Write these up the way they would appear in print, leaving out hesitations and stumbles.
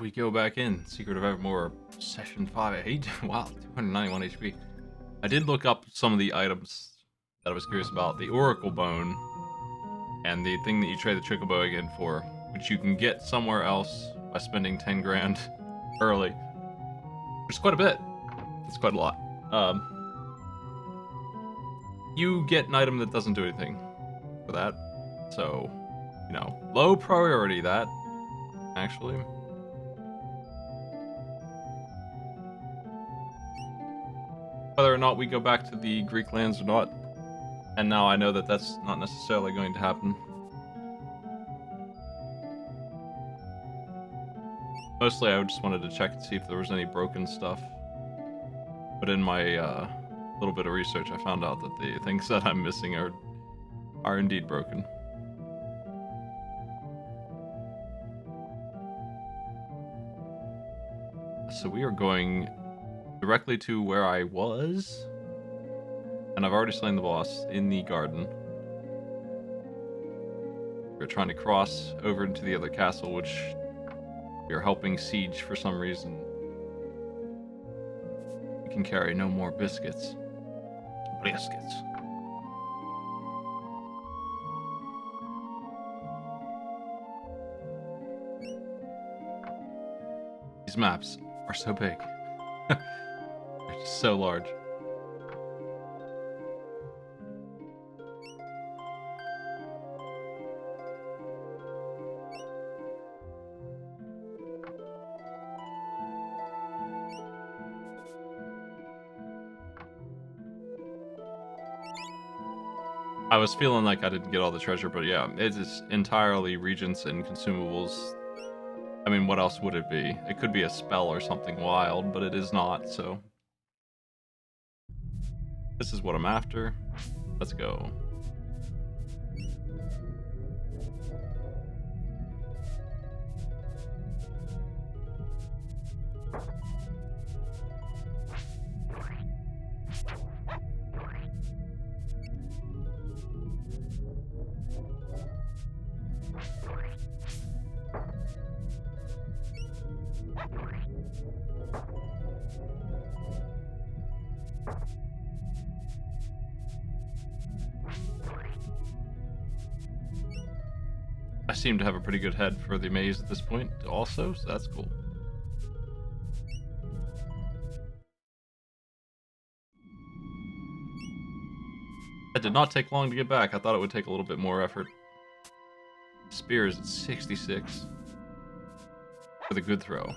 we go back in. Secret of Evermore, Session 5. Wow, 291 HP. I did look up some of the items that I was curious about. The Oracle Bone, and the thing that you trade the Chocobo again for, which you can get somewhere else by spending 10 grand early. Which is quite a bit. It's quite a lot. You get an item that doesn't do anything for that. So, low priority that, actually. Whether or not we go back to the Greek lands or not. And now I know that that's not necessarily going to happen. Mostly I just wanted to check and see if there was any broken stuff. But in my little bit of research, I found out that the things that I'm missing are indeed broken. So we are going directly to where I was. And I've already slain the boss in the garden. We're trying to cross over into the other castle, which we are helping siege for some reason. We can carry no more biscuits. Biscuits. These maps are so big. They're just so large. I was feeling like I didn't get all the treasure, but yeah, it is entirely regents and consumables. I mean, what else would it be? It could be a spell or something wild, but it is not, so. This is what I'm after. Let's go. I seem to have a pretty good head for the maze at this point also, so that's cool. That did not take long to get back. I thought it would take a little bit more effort. Spear is at 66 with a good throw.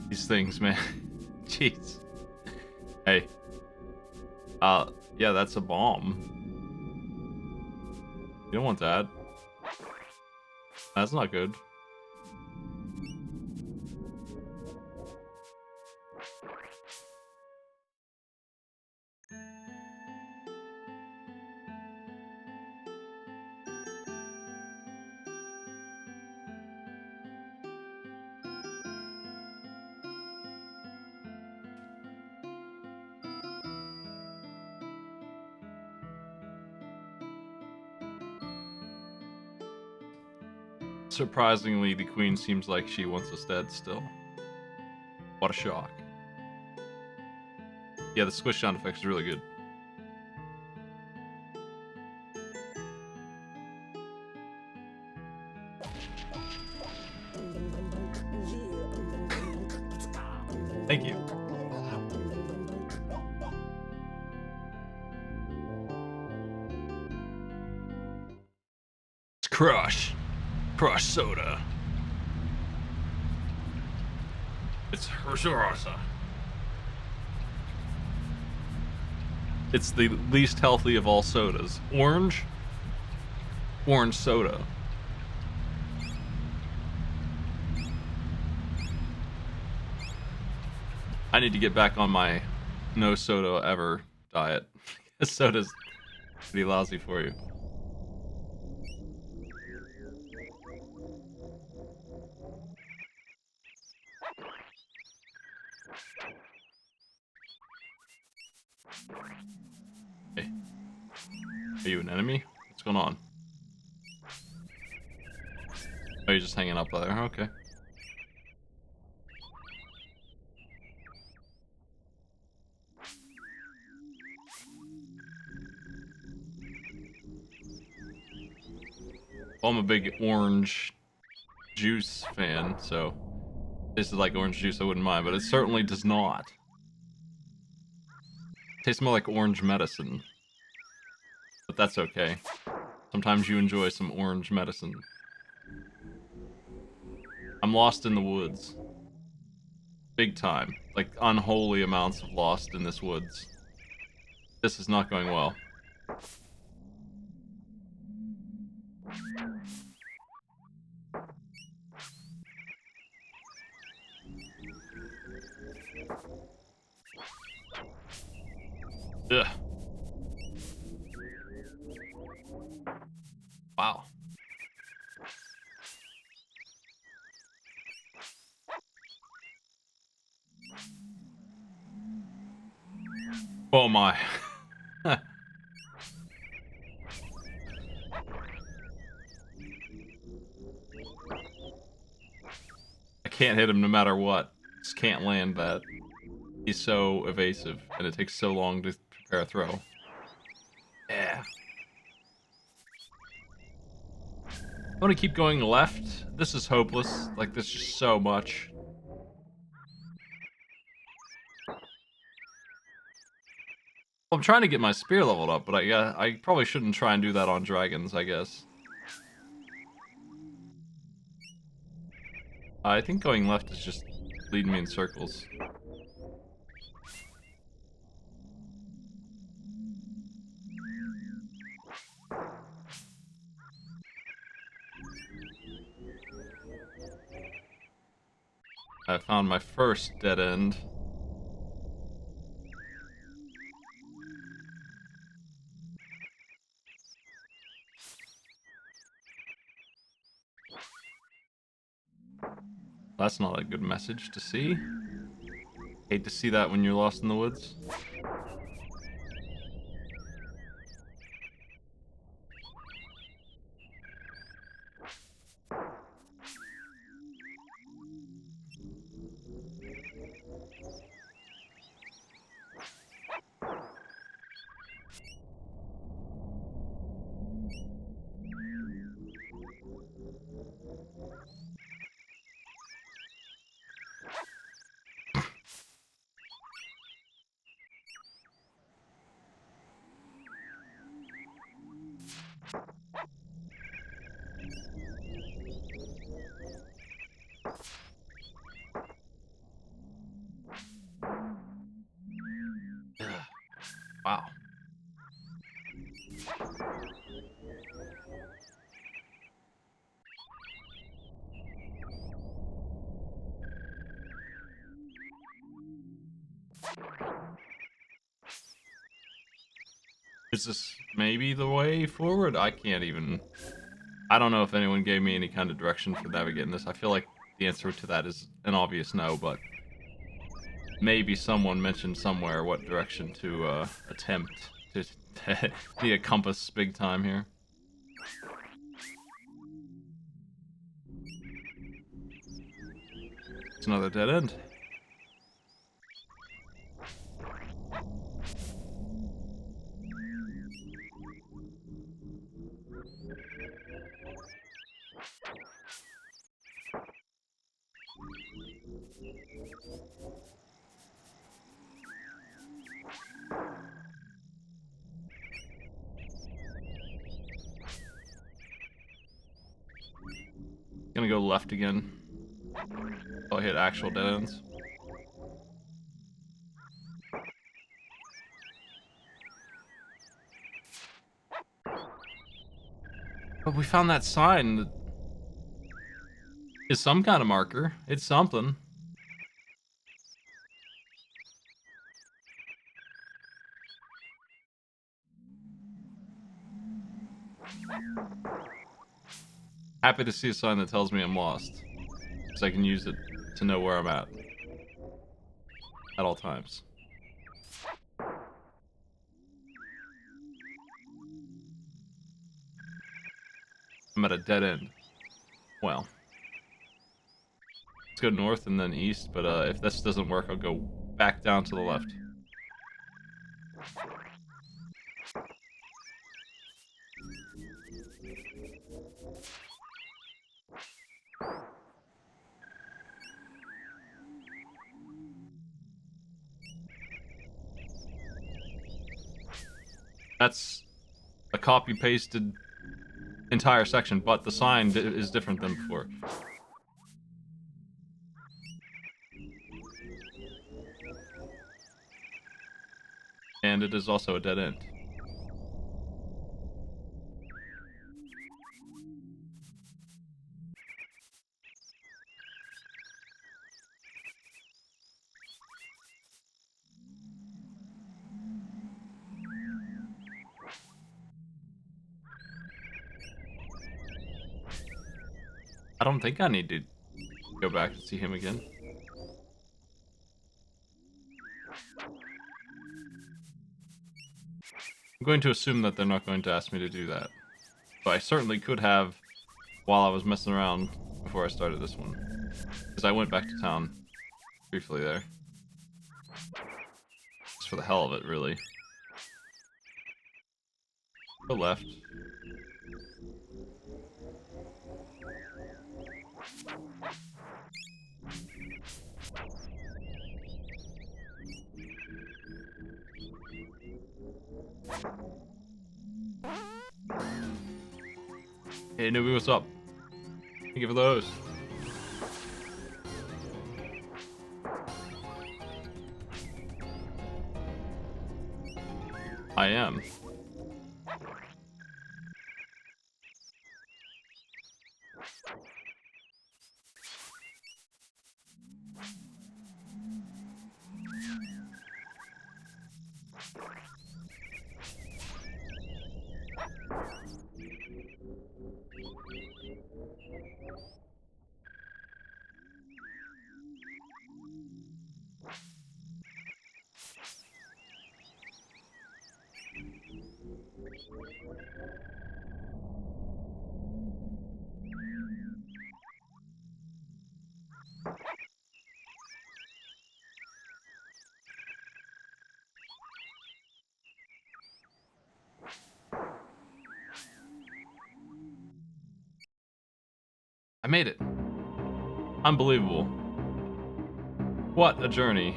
These things, man. Jeez. Hey. Yeah, that's a bomb. You don't want that. That's not good. Surprisingly, the queen seems like she wants us dead still. What a shock. Yeah, the squish sound effect is really good. Thank you. It's Crush. Crush soda. It's Hershurasa. It's the least healthy of all sodas. Orange soda. I need to get back on my no soda ever diet. Soda's pretty lousy for you. Are you an enemy? What's going on? Oh, you're just hanging up there. Okay. Well, I'm a big orange juice fan, so this is like orange juice, I wouldn't mind, but it certainly does not. It tastes more like orange medicine. But that's okay. Sometimes you enjoy some orange medicine. I'm lost in the woods. Big time. Like unholy amounts of lost in this woods. This is not going well. Ugh. Wow. Oh my. I can't hit him no matter what. Just can't land that. He's so evasive, and it takes so long to prepare a throw. Yeah. I want to keep going left. This is hopeless. Like, there's just so much. Well, I'm trying to get my spear leveled up, but I probably shouldn't try and do that on dragons, I guess. I think going left is just leading me in circles. I found my first dead end. That's not a good message to see. Hate to see that when you're lost in the woods. Wow. Is this maybe the way forward? I can't even... I don't know if anyone gave me any kind of direction for navigating this. I feel like the answer to that is an obvious no, but maybe someone mentioned somewhere what direction to attempt to need a compass big time here. It's another dead end. Gonna go left again. I'll hit actual dead ends. But we found that sign that is some kind of marker. It's something. Happy to see a sign that tells me I'm lost, so I can use it to know where I'm at all times. I'm at a dead end. Well, let's go north and then east, but if this doesn't work, I'll go back down to the left. That's a copy-pasted entire section, but the sign is different than before. And it is also a dead end. I don't think I need to go back and see him again. I'm going to assume that they're not going to ask me to do that. But I certainly could have while I was messing around before I started this one. Because I went back to town briefly there. Just for the hell of it, really. Go left. Hey, newbie, what's up? Thank you for those. I am. I made it. Unbelievable. What a journey.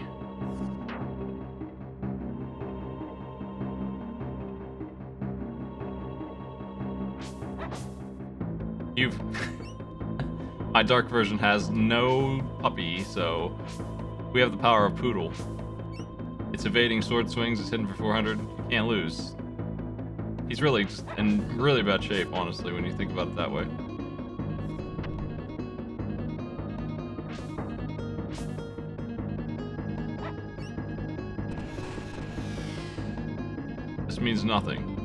You've... My dark version has no puppy, so we have the power of Poodle. It's evading sword swings, it's hidden for 400, you can't lose. He's really just in really bad shape, honestly, when you think about it that way. This means nothing.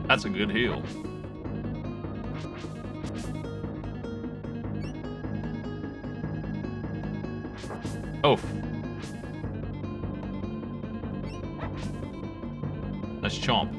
That's a good heal. Oh. Nice chomp.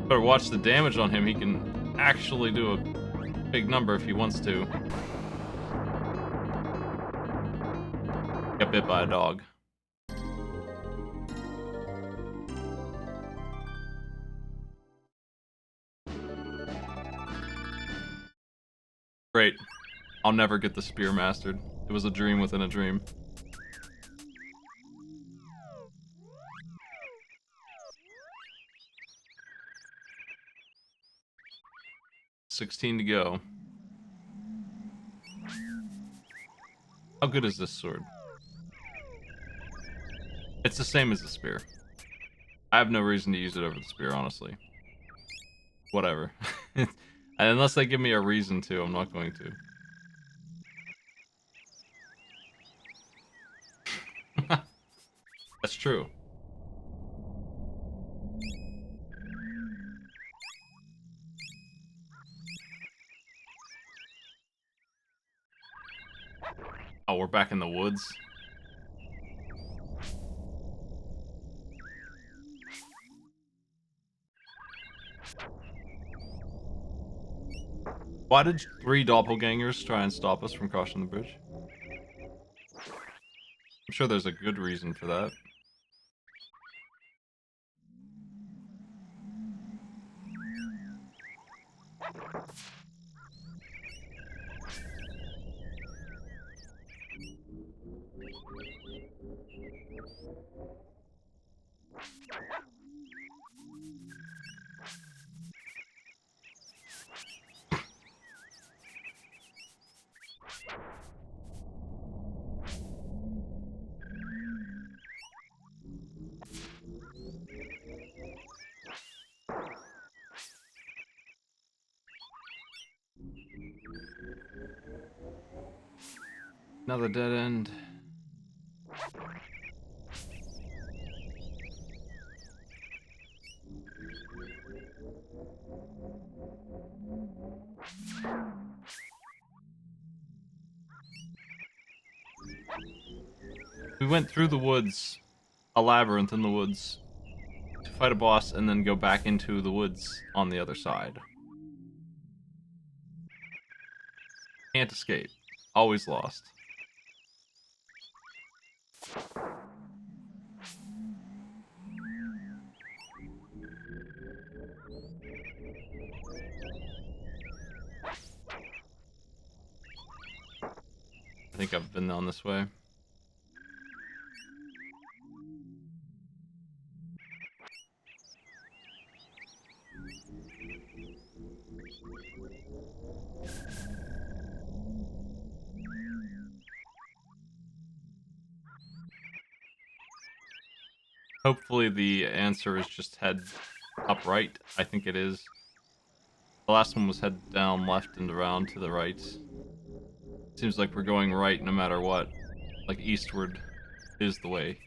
Better watch the damage on him. He can actually do a big number if he wants to. Got bit by a dog. Great. I'll never get the spear mastered. It was a dream within a dream. $16 to go. How good is this sword? It's the same as the spear. I have no reason to use it over the spear, honestly. Whatever. And unless they give me a reason to, I'm not going to. That's true. Oh, we're back in the woods. Why did 3 doppelgangers try and stop us from crossing the bridge? I'm sure there's a good reason for that. Another dead end. We went through the woods, a labyrinth in the woods, to fight a boss and then go back into the woods on the other side. Can't escape. Always lost. I think I've been down this way. Hopefully the answer is just head upright. I think it is. The last one was head down, left, and around to the right. Seems like we're going right no matter what. Like eastward is the way.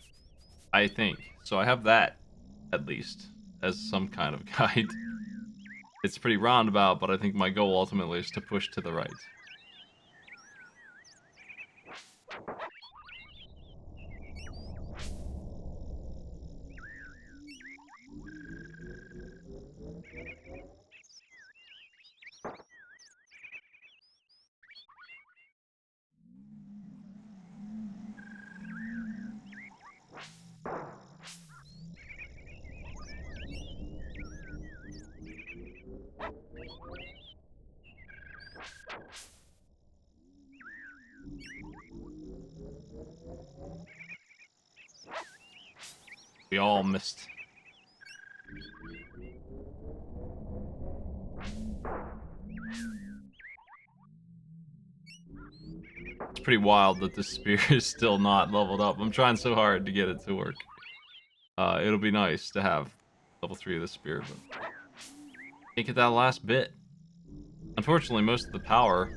I think. So I have that, at least, as some kind of guide. It's pretty roundabout, but I think my goal ultimately is to push to the right. We all missed. It's pretty wild that this spear is still not leveled up. I'm trying so hard to get it to work. It'll be nice to have level 3 of the spear, but can't get that last bit. Unfortunately, most of the power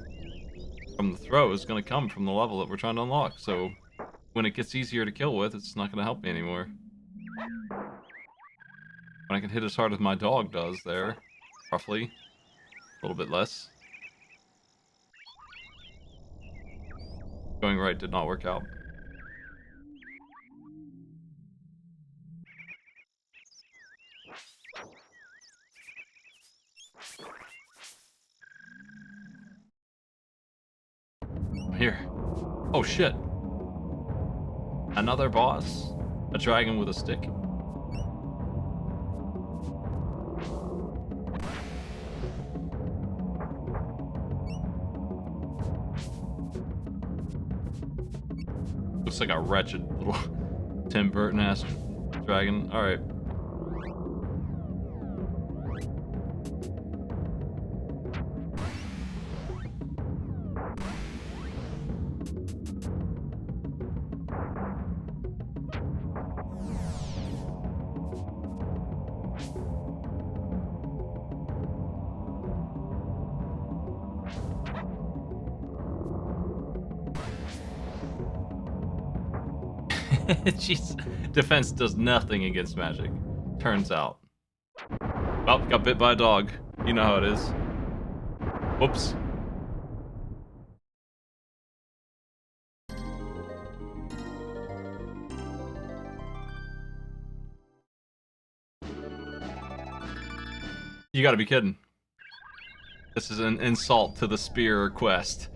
from the throw is going to come from the level that we're trying to unlock, so when it gets easier to kill with, it's not going to help me anymore. When I can hit as hard as my dog does there, roughly, a little bit less. Going right did not work out. I'm here. Oh shit. Another boss? A dragon with a stick? Looks like a wretched little Tim Burton-ass dragon. Alright. Jeez, defense does nothing against magic. Turns out. Well, got bit by a dog. You know how it is. Whoops. You gotta be kidding. This is an insult to the spear quest.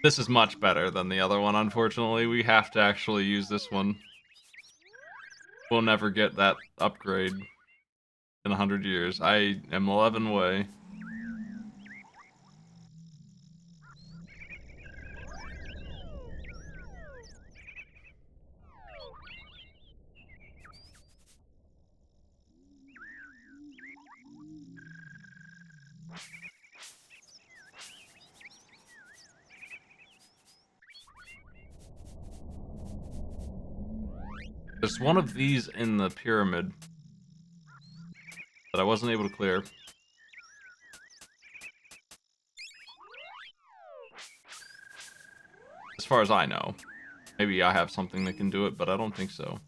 This is much better than the other one, unfortunately. We have to actually use this one. We'll never get that upgrade in 100 years. I am 11 away. There's one of these in the pyramid that I wasn't able to clear. As far as I know. Maybe I have something that can do it, but I don't think so.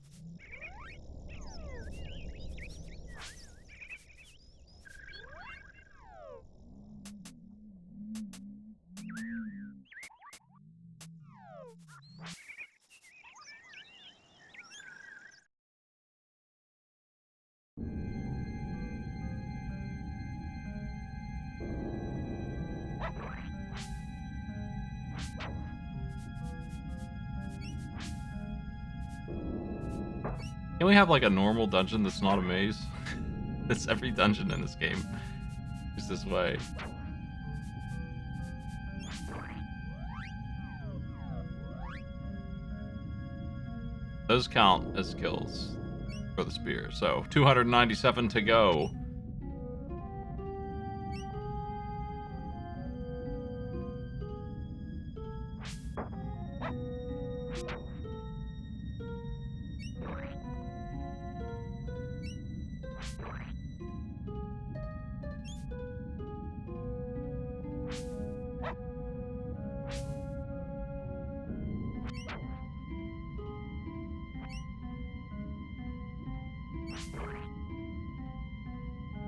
Can we have like a normal dungeon that's not a maze? It's every dungeon in this game is this way. Those count as kills for the spear. So 297 to go.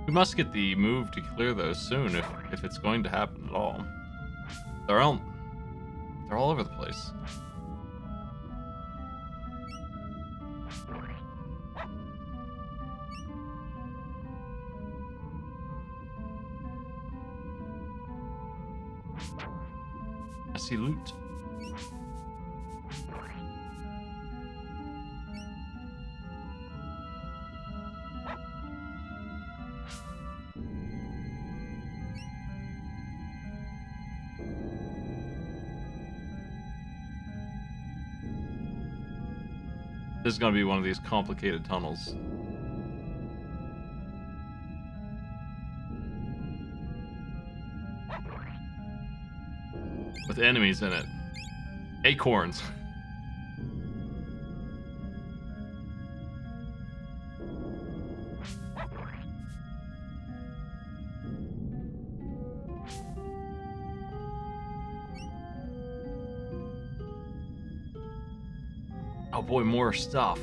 We must get the move to clear those soon, if it's going to happen at all. They're all over the place. I see loot. This is going to be one of these complicated tunnels. With enemies in it. Acorns. Oh boy, more stuff.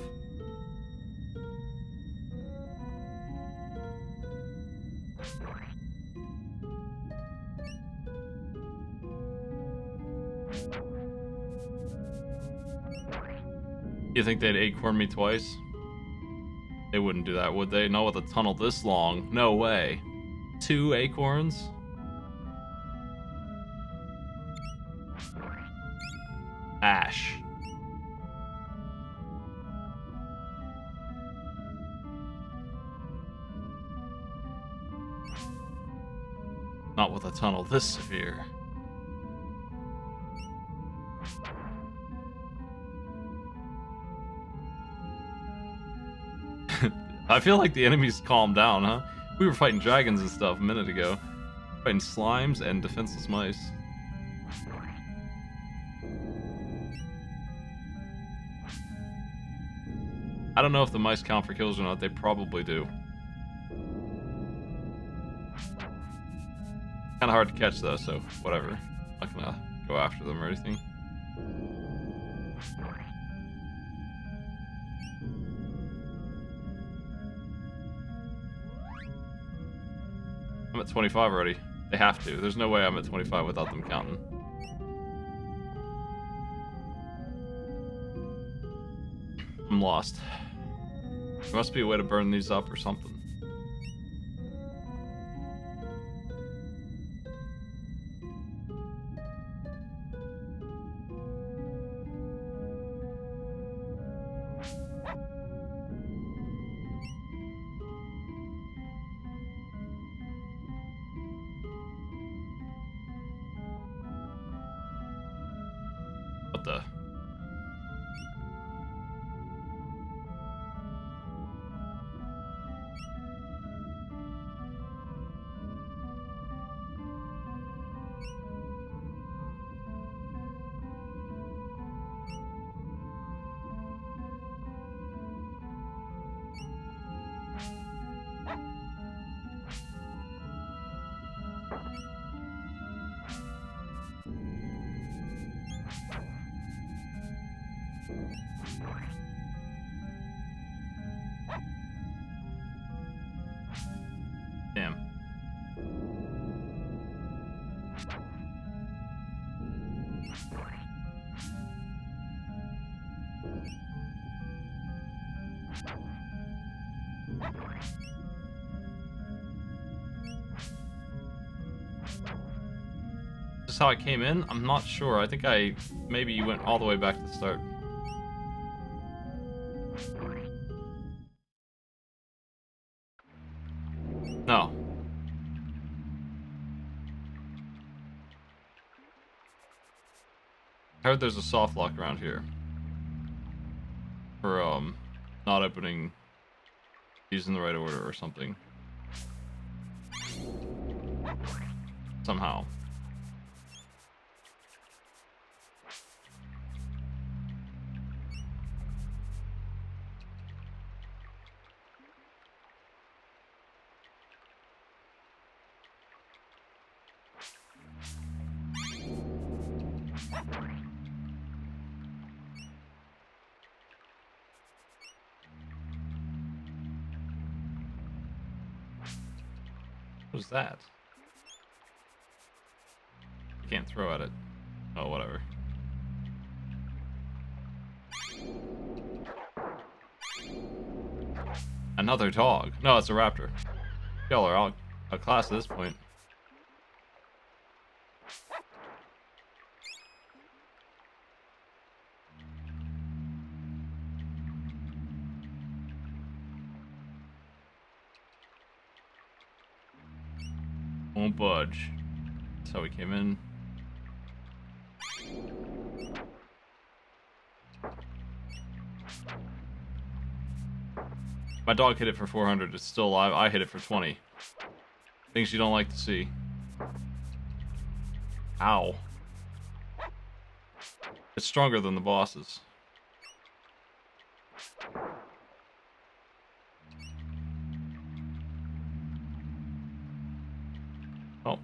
You think they'd acorn me twice? They wouldn't do that, would they? Not with a tunnel this long. No way. 2 acorns? Ash. Not with a tunnel this severe. I feel like the enemies calmed down, huh? We were fighting dragons and stuff a minute ago. Fighting slimes and defenseless mice. I don't know if the mice count for kills or not. They probably do. Kind of hard to catch though, so whatever. I'm not gonna go after them or anything. I'm at 25 already. They have to. There's no way I'm at 25 without them counting. I'm lost. There must be a way to burn these up or something. What the? Damn. Is this how I came in? I'm not sure. I think maybe you went all the way back to the start. No. I heard there's a soft lock around here. For, not opening these in the right order or something. Somehow. What was that? You can't throw at it. Oh, whatever. Another dog. No, it's a raptor. Y'all are outclassed at this point. Won't budge. That's how we came in. My dog hit it for 400. It's still alive. I hit it for 20. Things you don't like to see. Ow. It's stronger than the bosses. Oh.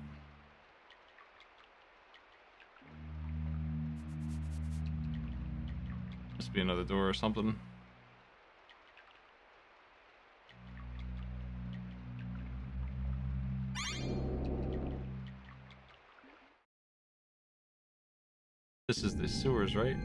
Must be another door or something. This is the sewers, right?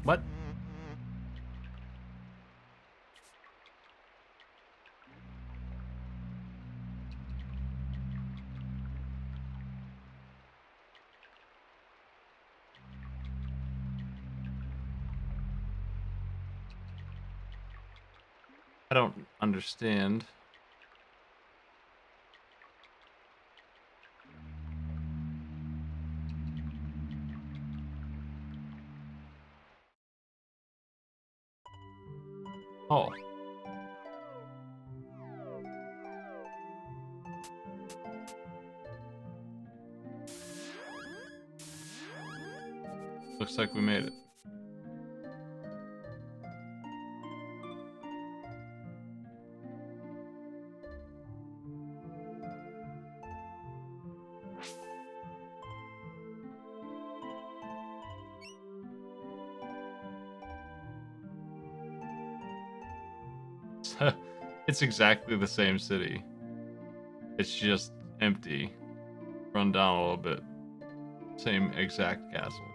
What? I don't understand. Oh. Looks like we made it. It's exactly the same city. It's just empty. Run down a little bit. Same exact castle.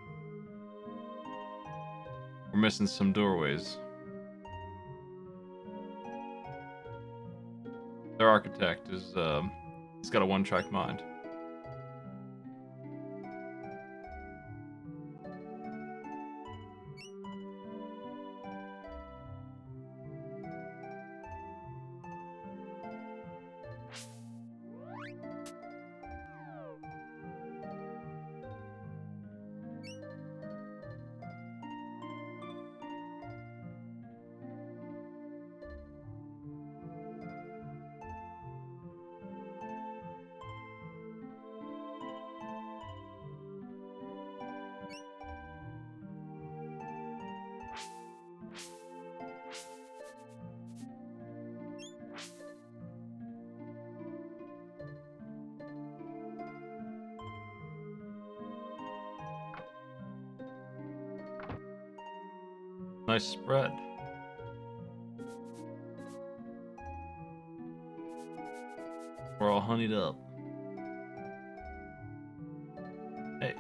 We're missing some doorways. Their architect is, he's got a one-track mind. Nice spread. We're all honeyed up. Hey.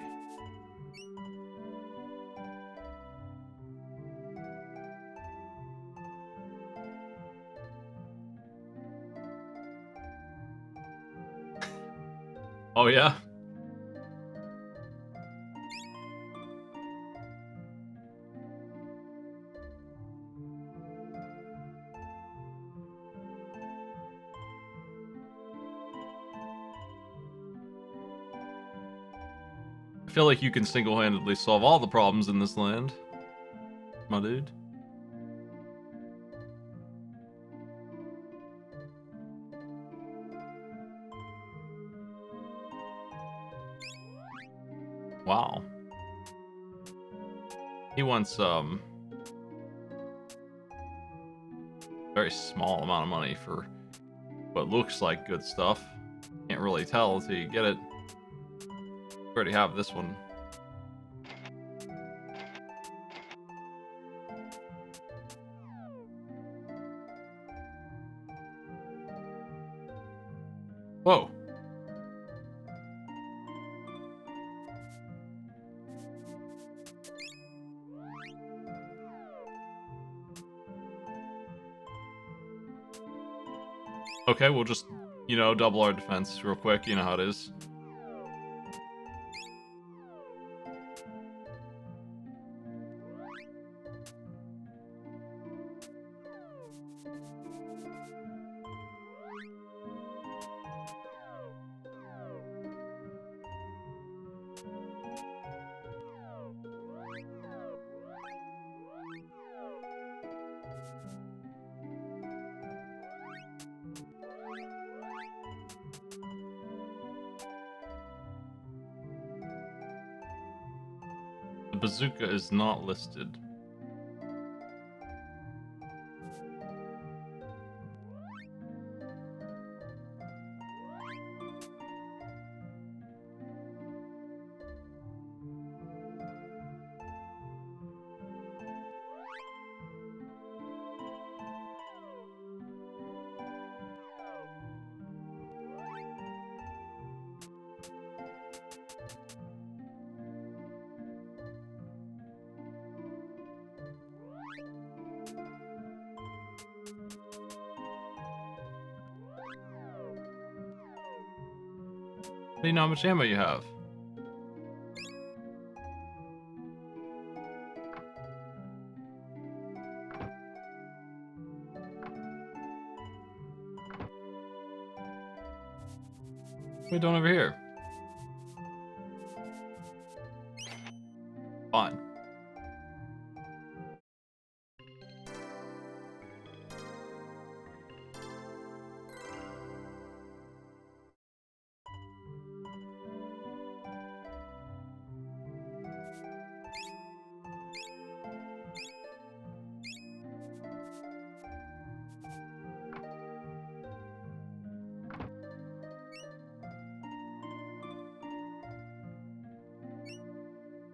Oh yeah? I feel like you can single-handedly solve all the problems in this land, my dude. Wow. He wants, very small amount of money for what looks like good stuff. Can't really tell until you get it. We already have this one. Whoa. Okay, we'll just, you know, double our defense real quick. You know how it is. The bazooka is not listed. Do you know how much ammo you have? What are we doing over here? Fine.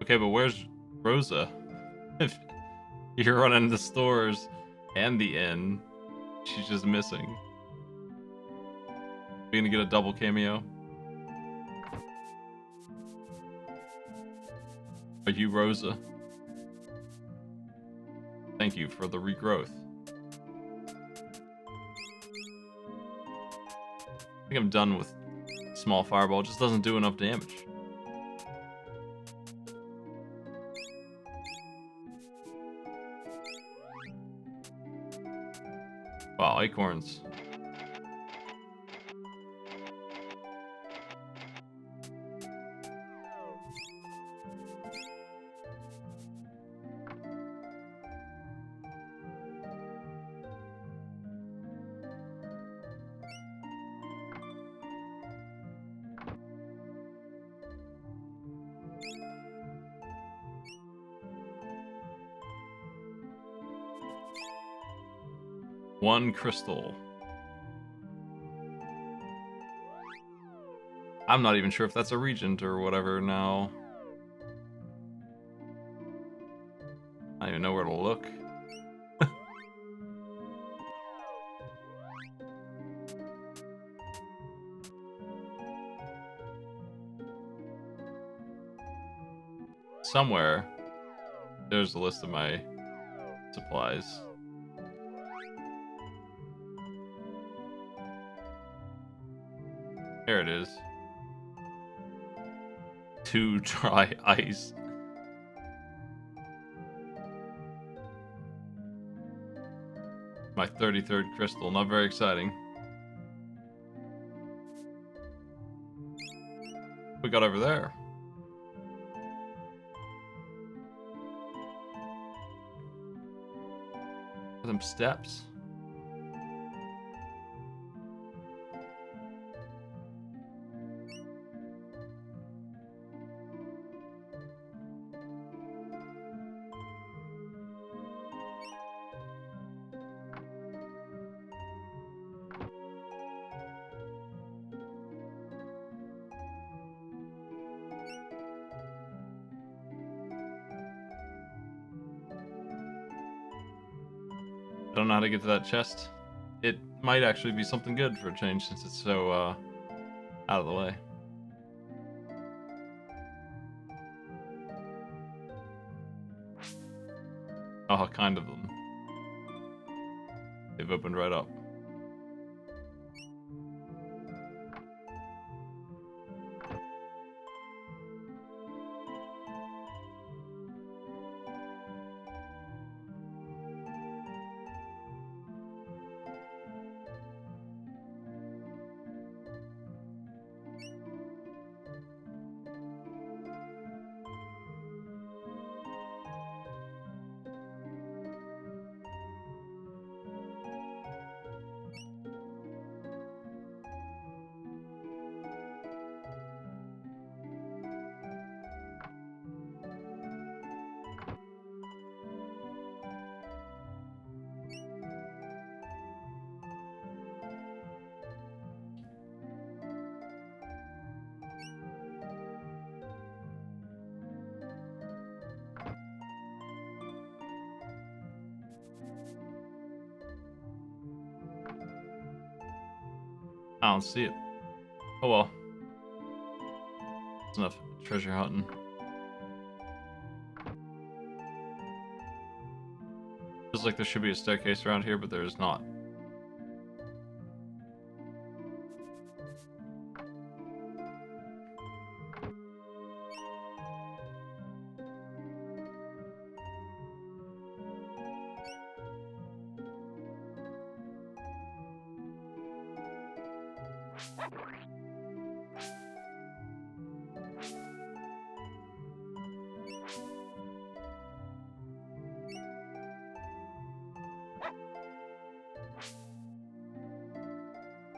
Okay, but where's Rosa? If you're running the stores and the inn, she's just missing. We gonna get a double cameo? Are you Rosa? Thank you for the regrowth. I think I'm done with small fireball. It just doesn't do enough damage. Wow, acorns. One crystal. I'm not even sure if that's a regent or whatever now. I don't even know where to look. Somewhere, there's a list of my supplies. There it is. 2 dry ice. My 33rd crystal. Not very exciting. What we got over there? Them steps. I don't know how to get to that chest. It might actually be something good for a change since it's so out of the way. Oh, kind of them. They've opened right up. I don't see it. Oh well. It's enough treasure hunting. Feels like there should be a staircase around here, but there is not.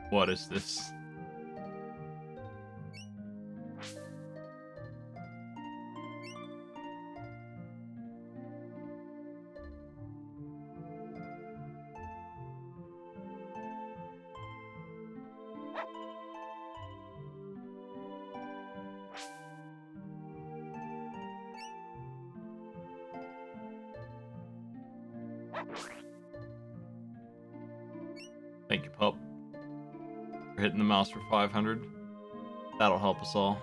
What is this? Thank you, pup, for hitting the mouse for 500. That'll help us all.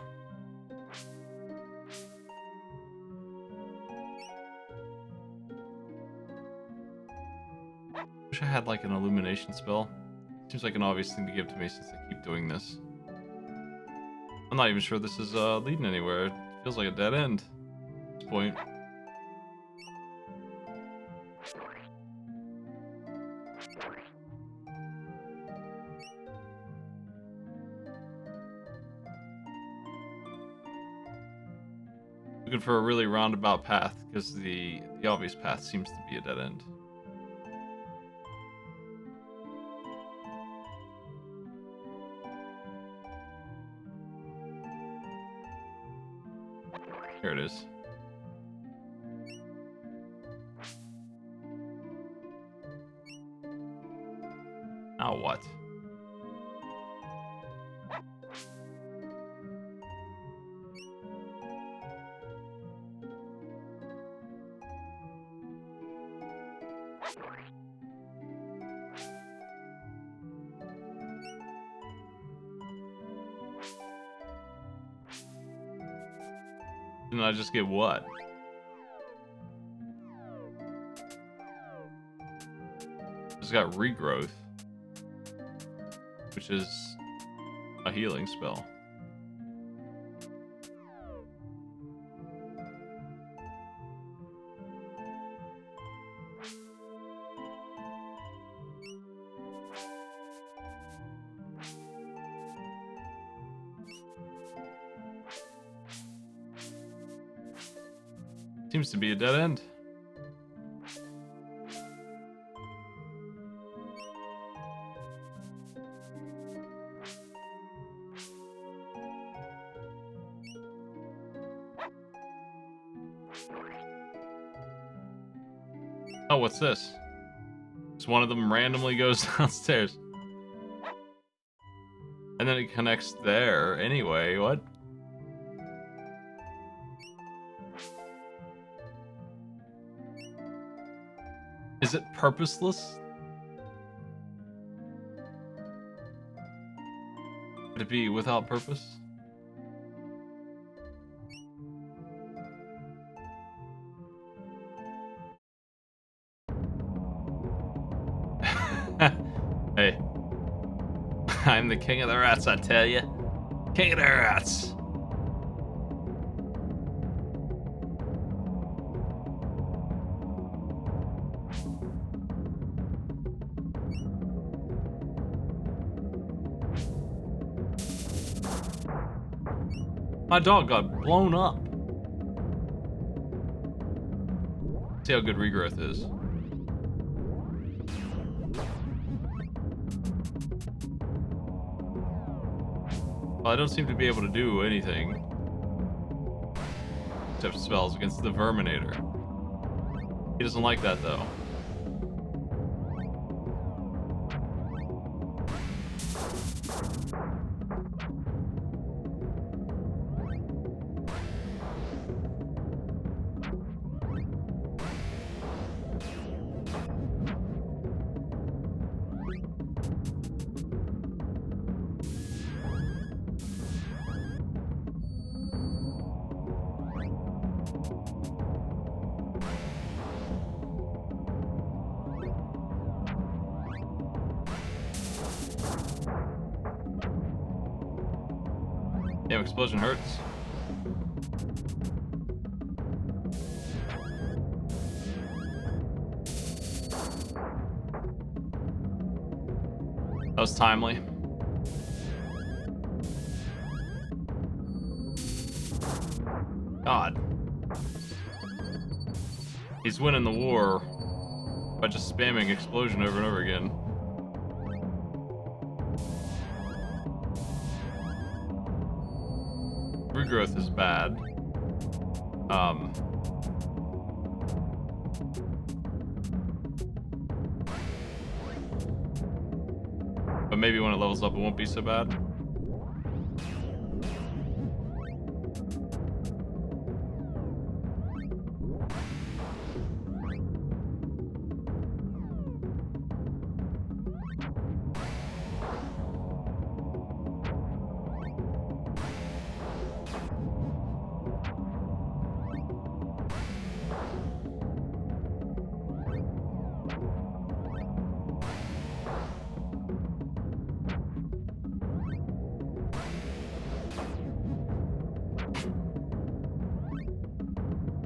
Wish I had like an illumination spell. Seems like an obvious thing to give to me since I keep doing this. I'm not even sure this is leading anywhere. It feels like a dead end at this point. Looking for a really roundabout path because the obvious path seems to be a dead end. Here it is. Now what? Didn't I just get what? Just got regrowth, which is a healing spell. Seems to be a dead end. Oh, what's this? Just one of them randomly goes downstairs. And then it connects there anyway. What? Is it purposeless? Would it be without purpose? Hey. I'm the king of the rats, I tell you. King of the rats. My dog got blown up. See how good regrowth is. Well, I don't seem to be able to do anything except spells against the Verminator. He doesn't like that though. Damn, explosion hurts. That was timely. God. He's winning the war by just spamming explosion over and over again. Regrowth is bad. But maybe when it levels up, it won't be so bad.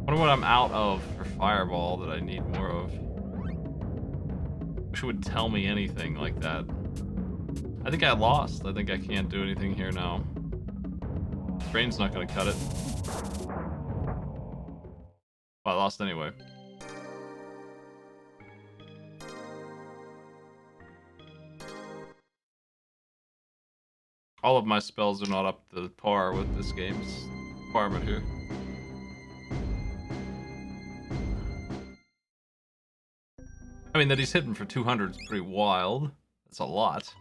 I wonder what I'm out of for Fireball that I need more of. Wish it would tell me anything like that. I think I lost. I think I can't do anything here now. Brain's not gonna cut it. Well, I lost anyway. All of my spells are not up to par with this game's requirement here. I mean, that he's hitting for 200 is pretty wild. That's a lot.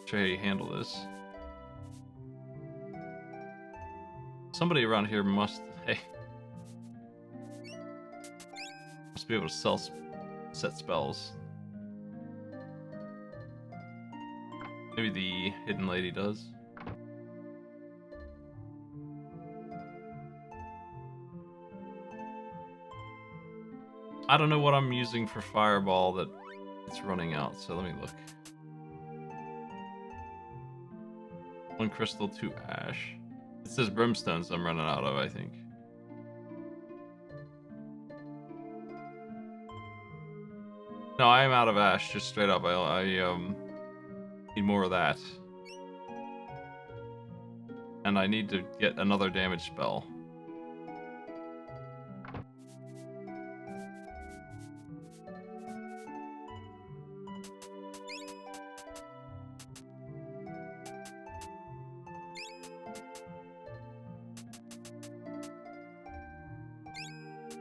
Show you how you handle this. Somebody around here must... Hey. Must be able to set spells. Maybe the hidden lady does. I don't know what I'm using for Fireball that it's running out, so let me look. 1 crystal, 2 ash. It says brimstones I'm running out of, I think. No, I am out of ash, just straight up. I need more of that. And I need to get another damage spell.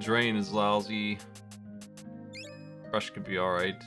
Drain is lousy. Crush could be alright.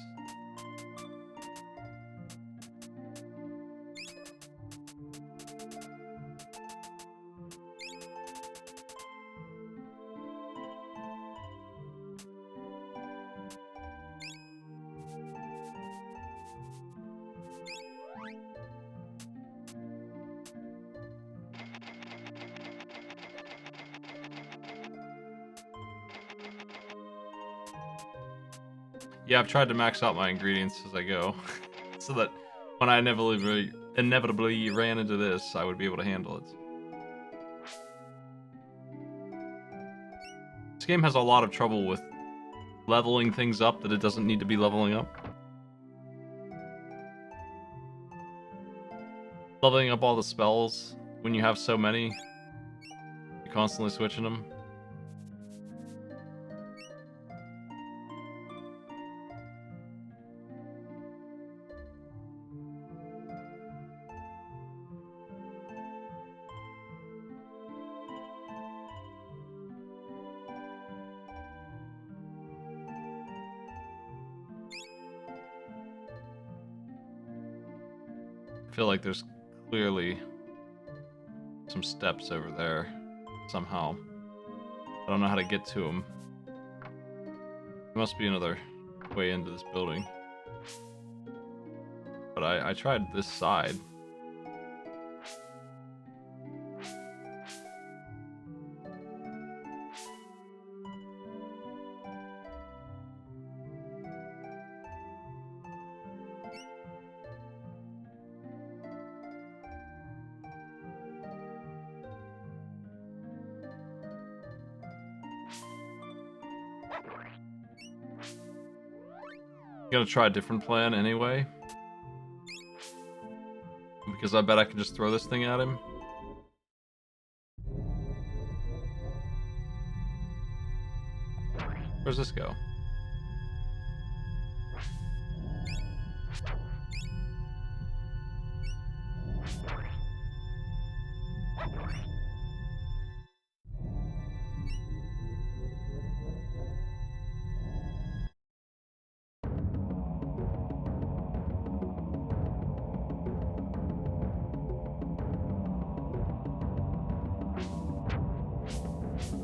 Yeah, I've tried to max out my ingredients as I go, so that when I inevitably ran into this, I would be able to handle it. This game has a lot of trouble with leveling things up that it doesn't need to be leveling up. Leveling up all the spells when you have so many, you're constantly switching them. I feel like there's clearly some steps over there somehow. I don't know how to get to them. There must be another way into this building. But I tried this side. Gonna try a different plan anyway. Because I bet I can just throw this thing at him. Where's this go?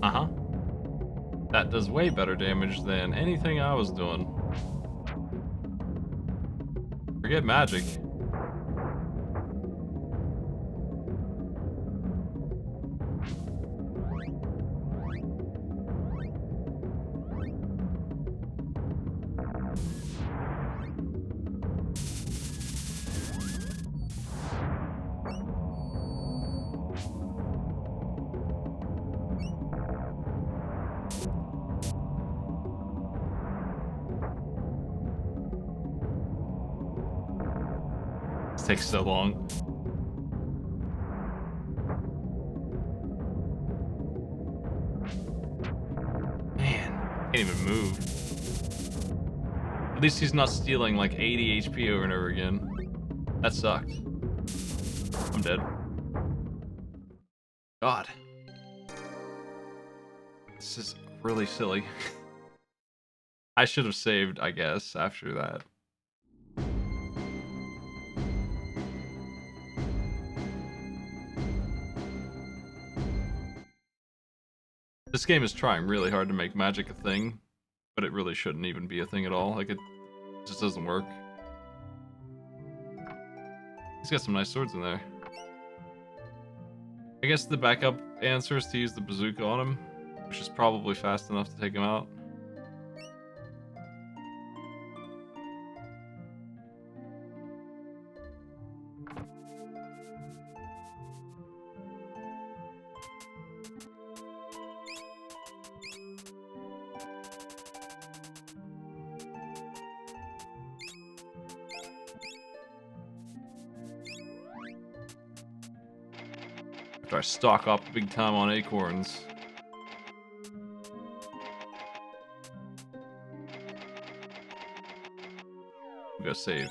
Uh-huh. That does way better damage than anything I was doing. Forget magic. This takes so long. Man, can't even move. At least he's not stealing like 80 HP over and over again. That sucked. I'm dead. God. This is really silly. I should have saved, I guess, after that. This game is trying really hard to make magic a thing, but it really shouldn't even be a thing at all. Like, it just doesn't work. He's got some nice swords in there. I guess the backup answer is to use the bazooka on him, which is probably fast enough to take him out. After I stock up big time on acorns. We go save.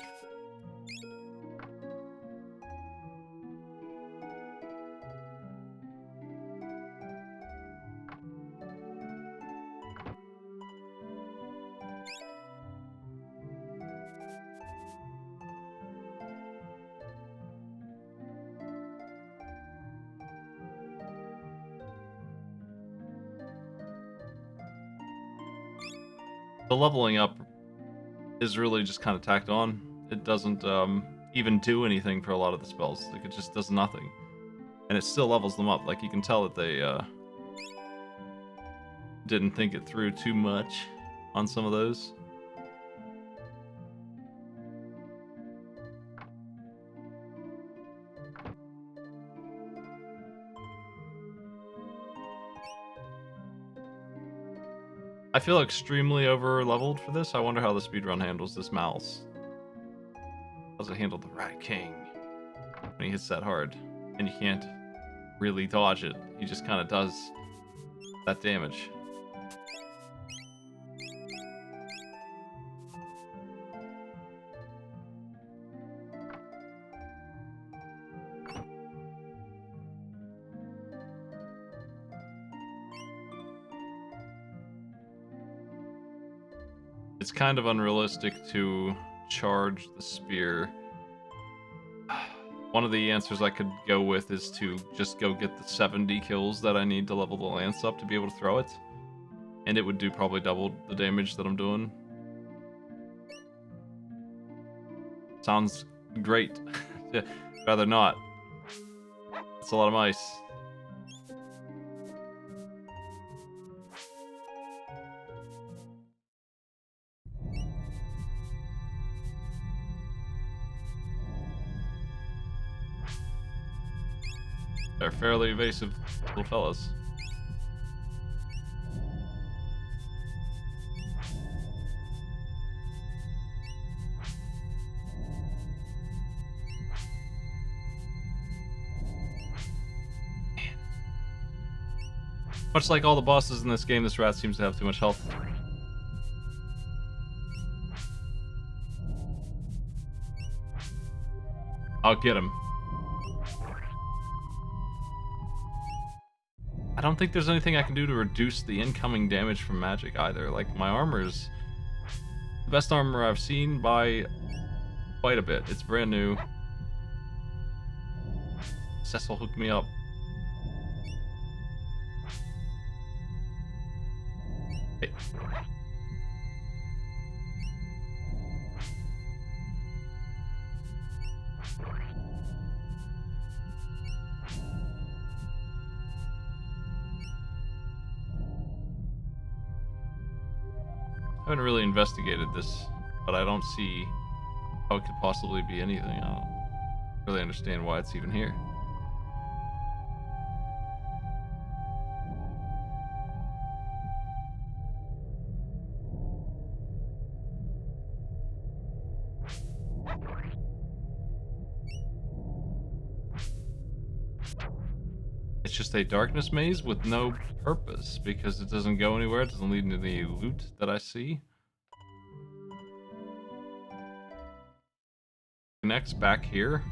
The leveling up is really just kind of tacked on. It doesn't even do anything for a lot of the spells. Like, it just does nothing. And it still levels them up. Like, you can tell that they didn't think it through too much on some of those. I feel extremely over-leveled for this. I wonder how the speedrun handles this mouse. How's it handle the Rat King when he hits that hard? And you can't really dodge it. He just kind of does that damage. It's kind of unrealistic to charge the spear. One of the answers I could go with is to just go get the 70 kills that I need to level the lance up to be able to throw it. And it would do probably double the damage that I'm doing. Sounds great. Rather not. It's a lot of mice. They're fairly evasive little fellas. Much like all the bosses in this game, this rat seems to have too much health. I'll get him. I don't think there's anything I can do to reduce the incoming damage from magic either. Like, my armor is the best armor I've seen by quite a bit. It's brand new. Cecil hooked me up. Hey. I haven't really investigated this, but I don't see how it could possibly be anything. I don't really understand why it's even here. It's just a darkness maze with no purpose because it doesn't go anywhere. It doesn't lead into the loot that I see. Connects back here.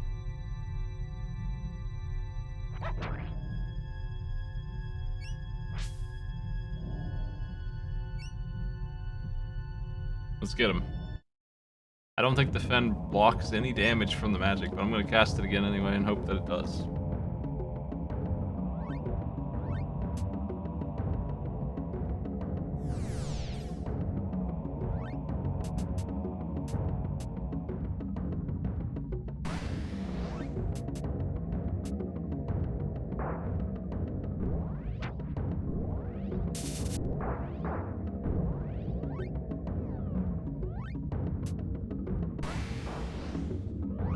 Let's get him. I don't think the Fen blocks any damage from the magic, but I'm going to cast it again anyway and hope that it does.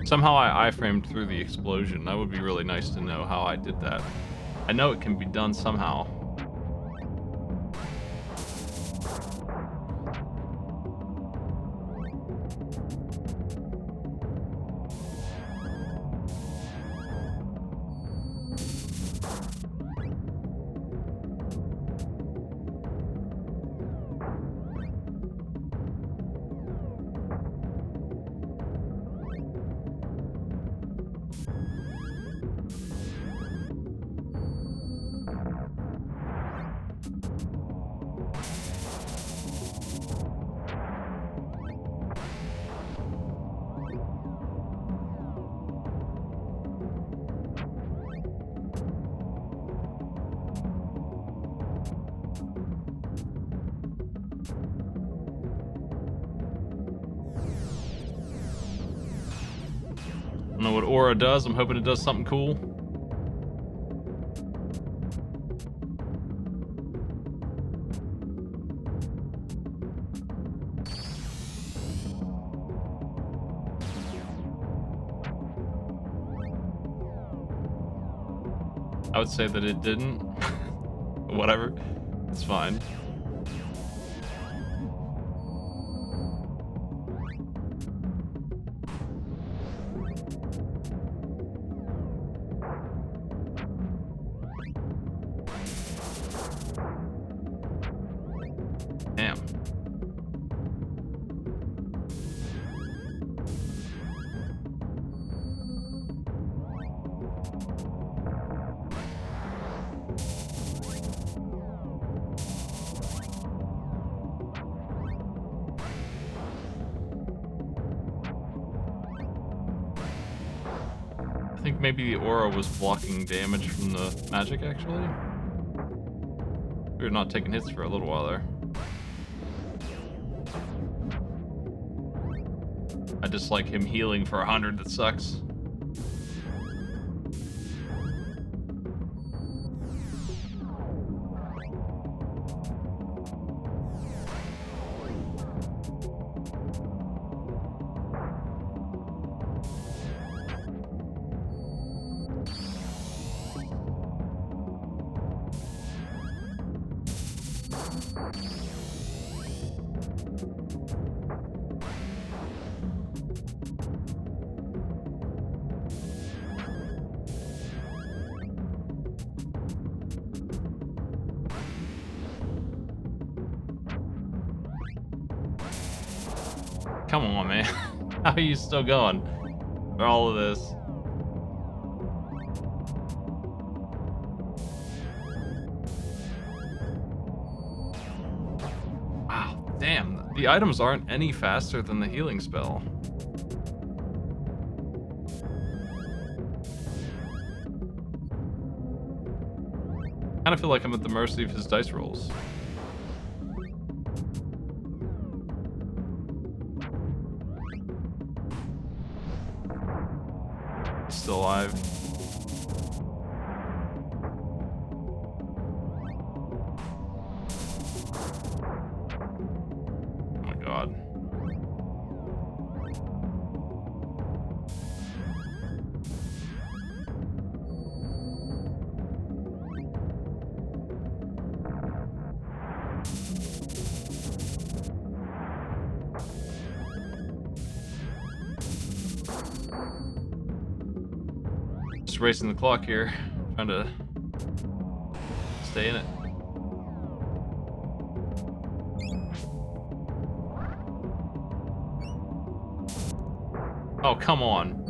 Somehow I iframed through the explosion. That would be really nice to know how I did that. I know it can be done somehow. I don't know what Aura does. I'm hoping it does something cool. I would say that it didn't. Whatever. It's fine. Damn. I think maybe the aura was blocking damage from the magic, actually. We were not taking hits for a little while there. I just like him healing for 100, that sucks. Come on, man. How are you still going for all of this? The items aren't any faster than the healing spell. I kind of feel like I'm at the mercy of his dice rolls. He's still alive. Oh my god. Just racing the clock here, trying to stay in it. Oh, come on.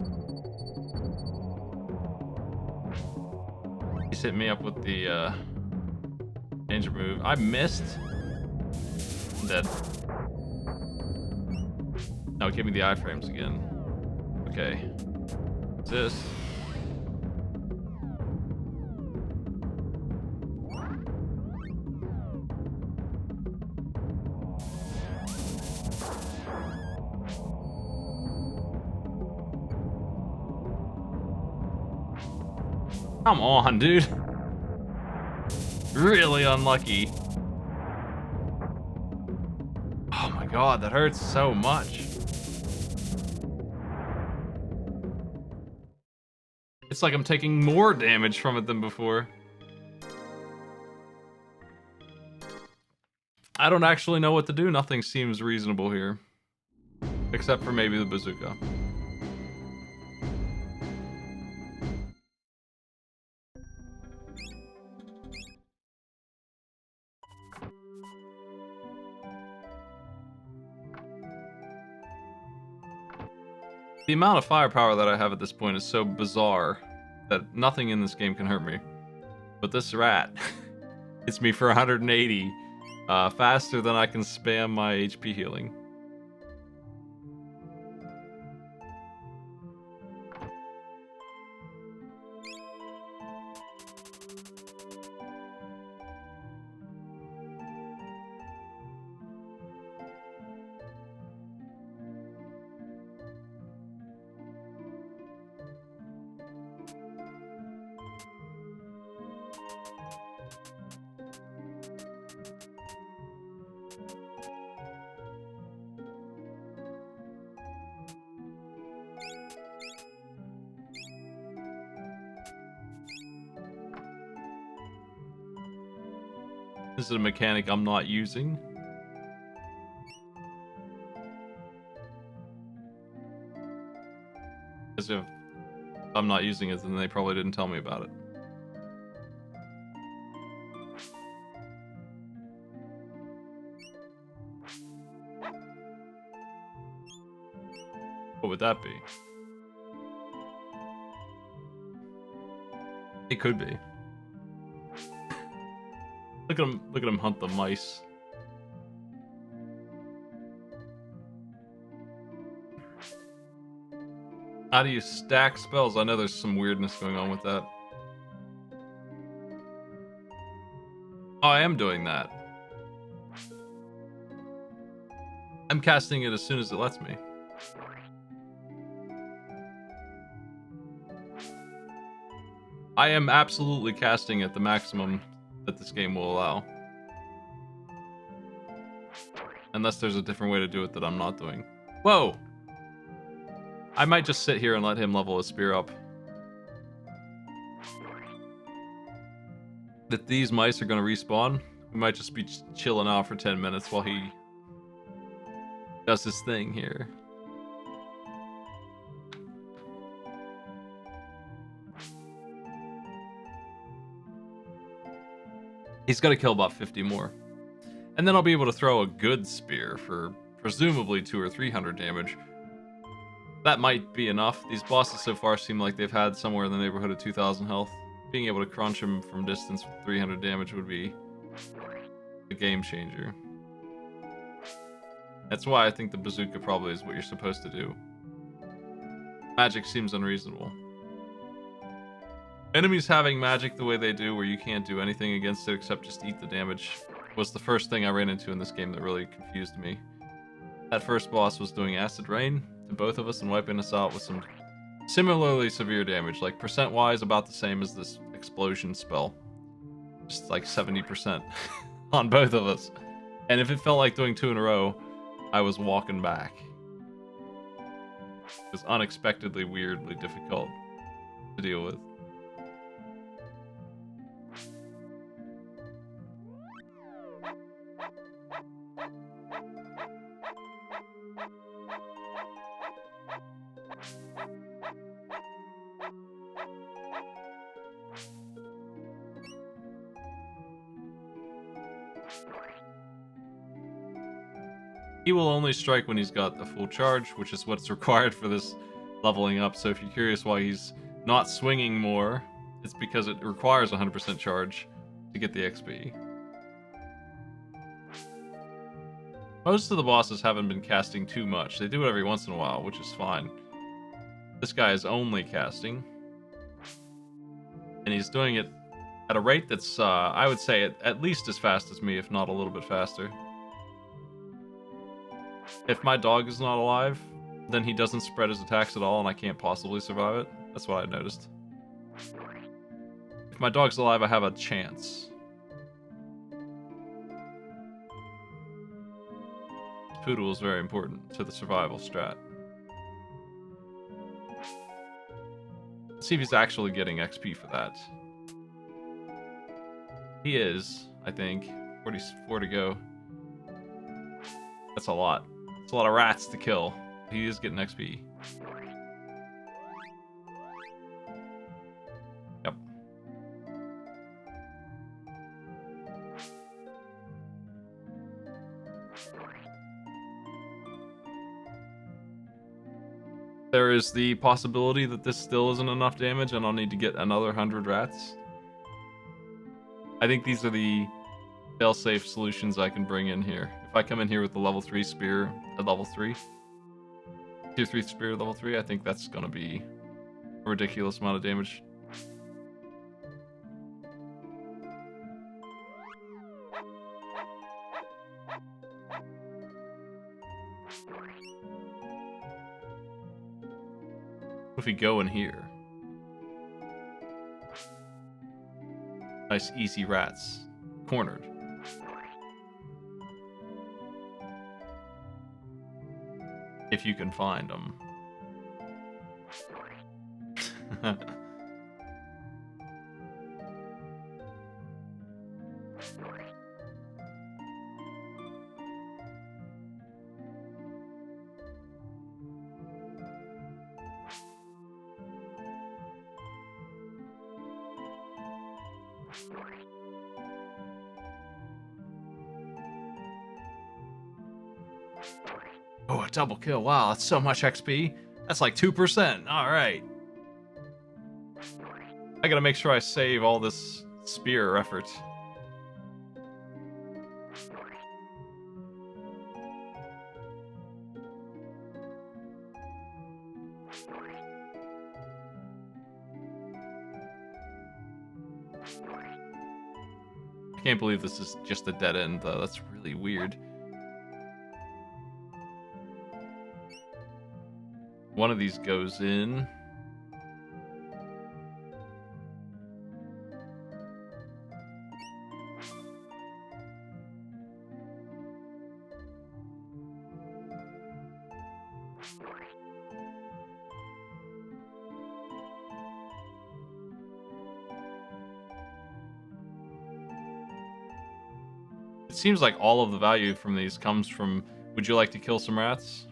He's hit me up with the danger move. I missed. I'm dead. No, give me the iframes again. Okay. What's this? Come on, dude. Really unlucky. Oh my god, that hurts so much. It's like I'm taking more damage from it than before. I don't actually know what to do. Nothing seems reasonable here. Except for maybe the bazooka. The amount of firepower that I have at this point is so bizarre that nothing in this game can hurt me. But this rat hits me for 180 faster than I can spam my HP healing. This is a mechanic I'm not using. Because if I'm not using it, then they probably didn't tell me about it. What would that be? It could be. Look at him hunt the mice. How do you stack spells? I know there's some weirdness going on with that. Oh, I am doing that. I'm casting it as soon as it lets me. I am absolutely casting at the maximum that this game will allow. Unless there's a different way to do it that I'm not doing. Whoa! I might just sit here and let him level his spear up. If these mice are gonna respawn, we might just be chilling out for 10 minutes while he does his thing here. He's got to kill about 50 more. And then I'll be able to throw a good spear for presumably 200 or 300 damage. That might be enough. These bosses so far seem like they've had somewhere in the neighborhood of 2,000 health. Being able to crunch him from distance with 300 damage would be a game changer. That's why I think the bazooka probably is what you're supposed to do. Magic seems unreasonable. Enemies having magic the way they do, where you can't do anything against it except just eat the damage, was the first thing I ran into in this game that really confused me. That first boss was doing acid rain to both of us and wiping us out with some similarly severe damage, like percent-wise about the same as this explosion spell. Just like 70% on both of us. And if it felt like doing 2 in a row, I was walking back. It was unexpectedly, weirdly difficult to deal with. He will only strike when he's got the full charge, which is what's required for this leveling up. So if you're curious why he's not swinging more, it's because it requires 100% charge to get the XP. Most of the bosses haven't been casting too much. They do it every once in a while, which is fine. This guy is only casting. And he's doing it at a rate that's, I would say, at least as fast as me, if not a little bit faster. If my dog is not alive, then he doesn't spread his attacks at all and I can't possibly survive it. That's what I noticed. If my dog's alive, I have a chance. Poodle is very important to the survival strat. Let's see if he's actually getting XP for that. He is, I think. 44 to go. That's a lot. It's a lot of rats to kill. He is getting XP. Yep. There is the possibility that this still isn't enough damage and I'll need to get another 100 rats. I think these are the fail-safe solutions I can bring in here. If I come in here with the level 3 spear at level 3, tier 3 spear at level 3, I think that's gonna be a ridiculous amount of damage. If we go in here. Nice easy rats. Cornered. If you can find them. Oh, a double kill. Wow, that's so much XP. That's like 2%. Alright. I gotta make sure I save all this spear effort. I can't believe this is just a dead end, though. That's really weird. One of these goes in. It seems like all of the value from these comes from, would you like to kill some rats?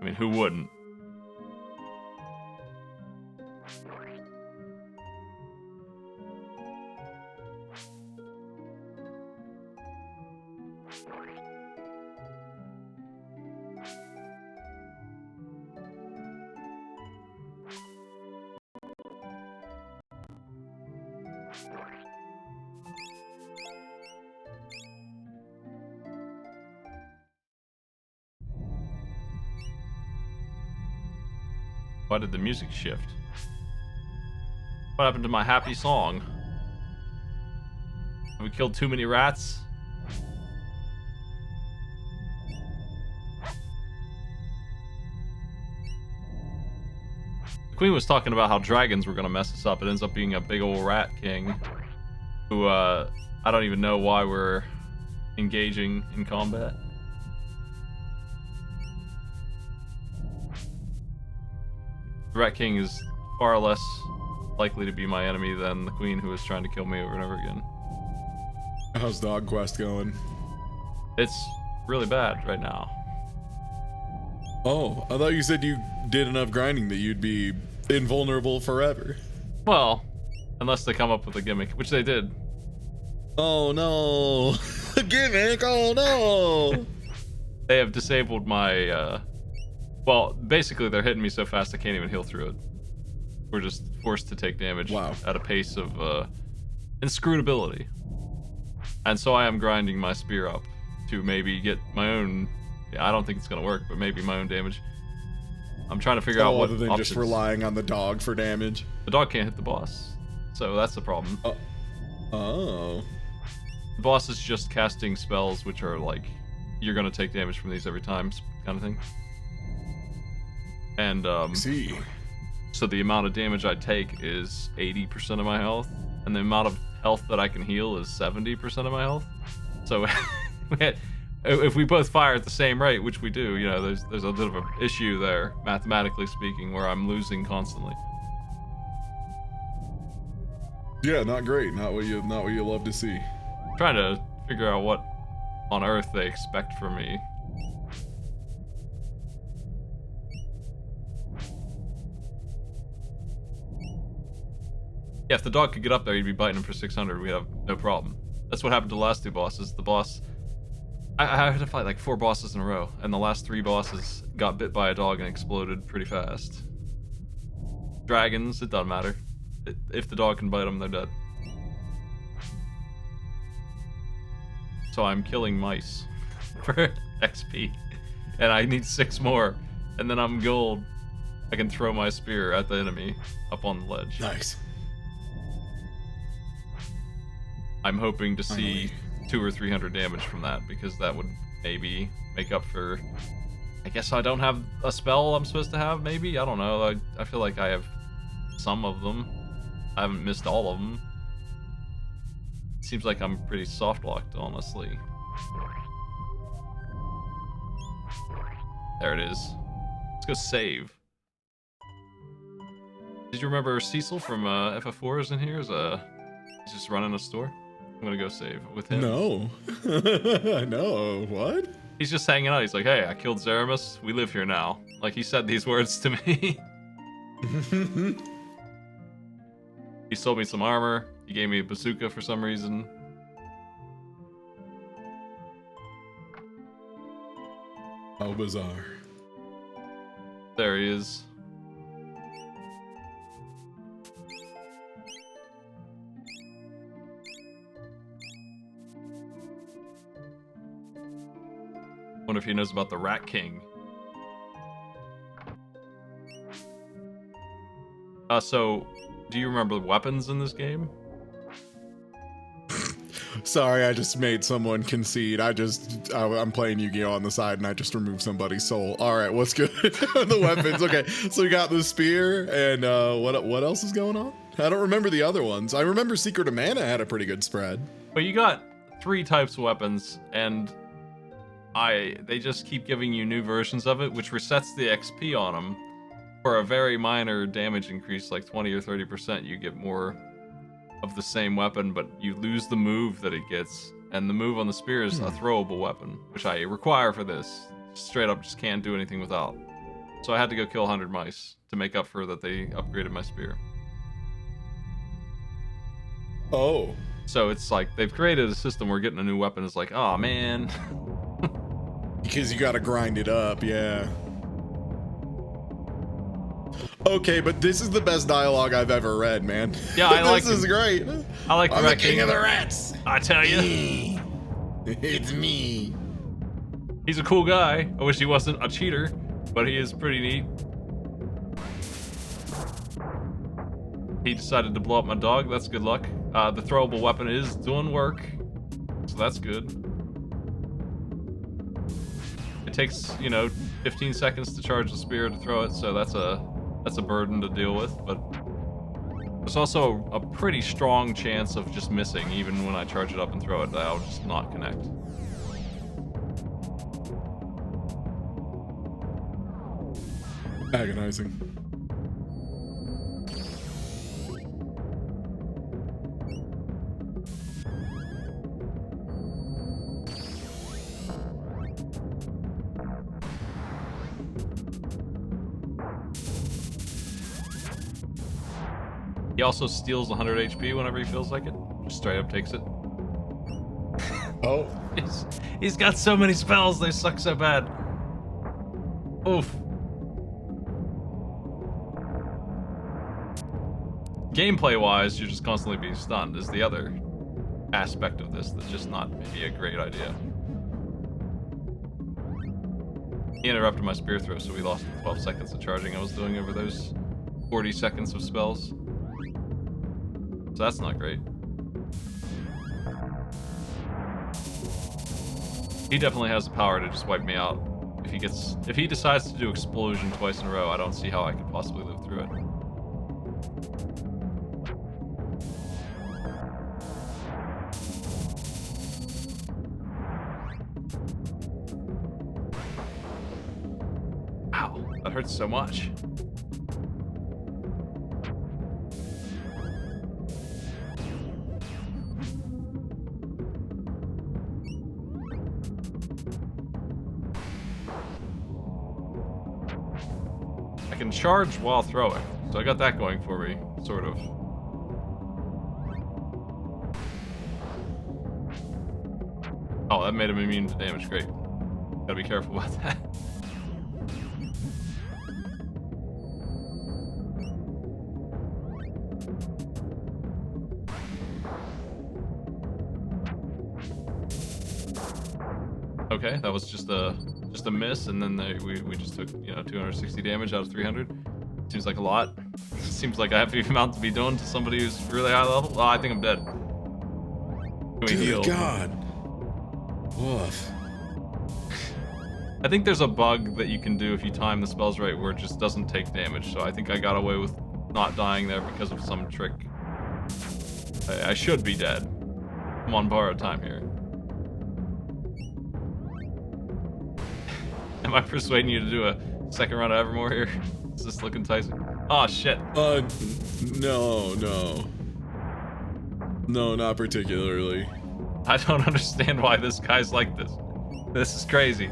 I mean, who wouldn't? Why did the music shift? What happened to my happy song? Have we killed too many rats? The queen was talking about how dragons were gonna mess us up. It ends up being a big old rat king who, I don't even know why we're engaging in combat. The rat king is far less likely to be my enemy than the queen who is trying to kill me over and over again. How's Dog Quest going? It's really bad right now. Oh, I thought you said you did enough grinding that you'd be invulnerable forever. Well, unless they come up with a gimmick, which they did. Oh no. Gimmick, oh no. They have disabled my, well, basically they're hitting me so fast I can't even heal through it. We're just forced to take damage at a pace of inscrutability. And so I am grinding my spear up to maybe get my own, I don't think it's going to work, but maybe my own damage. I'm trying to figure out what other than options. just relying on the dog for damage. The dog can't hit the boss, so that's the problem. Oh. The boss is just casting spells which are like, you're going to take damage from these every time kind of thing. And See. So the amount of damage I take is 80% of my health, and the amount of health that I can heal is 70% of my health. So if we both fire at the same rate, which we do, you know, there's a bit of an issue there, mathematically speaking, where I'm losing constantly. Yeah, not great. Not what you love to see. I'm trying to figure out what on earth they expect from me. Yeah, if the dog could get up there, he'd be biting him for 600. We'd have no problem. That's what happened to the last two bosses. The boss... I had to fight like 4 bosses in a row, and the last 3 bosses got bit by a dog and exploded pretty fast. Dragons, it doesn't matter. If the dog can bite them, they're dead. So I'm killing mice for XP. And I need 6 more. And then I'm gold. I can throw my spear at the enemy up on the ledge. Nice. I'm hoping to see 200 or 300 damage from that, because that would maybe make up for... I guess I don't have a spell I'm supposed to have, maybe? I don't know. I feel like I have some of them. I haven't missed all of them. Seems like I'm pretty soft-locked, honestly. There it is. Let's go save. Did you remember Cecil from FF4 is in here? He's just running a store. I'm gonna go save with him. No. No, what? He's just hanging out. He's like, hey, I killed Zeramus. We live here now. Like, he said these words to me. He sold me some armor. He gave me a bazooka for some reason. How bizarre. There he is. Wonder if he knows about the Rat King. So, do you remember the weapons in this game? Sorry, I just made someone concede. I'm playing Yu-Gi-Oh! On the side, and I just removed somebody's soul. All right, what's good? The weapons. Okay, so we got the spear, and what else is going on? I don't remember the other ones. I remember Secret of Mana had a pretty good spread. But you got 3 types of weapons, and they just keep giving you new versions of it, which resets the XP on them. For a very minor damage increase, like 20 or 30%, you get more of the same weapon, but you lose the move that it gets. And the move on the spear is a throwable weapon, which I require for this. Straight up just can't do anything without. So I had to go kill 100 mice to make up for that they upgraded my spear. Oh. So it's like, they've created a system where getting a new weapon is like, oh man. Because you gotta grind it up, yeah. Okay, but this is the best dialogue I've ever read, man. Yeah, I like this is great. I like I'm the king of the rats. I tell you. It's me. He's a cool guy. I wish he wasn't a cheater, but he is pretty neat. He decided to blow up my dog. That's good luck. The throwable weapon is doing work, so that's good. It takes, 15 seconds to charge the spear to throw it, so that's a burden to deal with, but there's also a pretty strong chance of just missing, even when I charge it up and throw it. I'll just not connect. Agonizing. He also steals 100 HP whenever he feels like it. Just straight up takes it. Oh. He's got so many spells, they suck so bad. Oof. Gameplay-wise, you're just constantly being stunned is the other aspect of this that's just not maybe a great idea. He interrupted my spear throw, so we lost 12 seconds of charging I was doing over those 40 seconds of spells. So that's not great. He definitely has the power to just wipe me out. If he decides to do explosion twice in a row, I don't see how I could possibly live through it. Ow, that hurts so much. I can charge while throwing, so I got that going for me, sort of. Oh, that made him immune to damage, great. Gotta be careful about that. Okay, that was just a miss, and then we just took 260 damage out of 300. Seems like a lot. Seems like a heavy amount to be doing to somebody who's really high level. Oh, I think I'm dead. Can we heal? Good God. Woof. I think there's a bug that you can do if you time the spells right where it just doesn't take damage. So I think I got away with not dying there because of some trick. I should be dead. I'm on borrowed time here. Am I persuading you to do a second round of Evermore here? Is this looking enticing? Oh shit. No, not particularly. I don't understand why this guy's like this. This is crazy.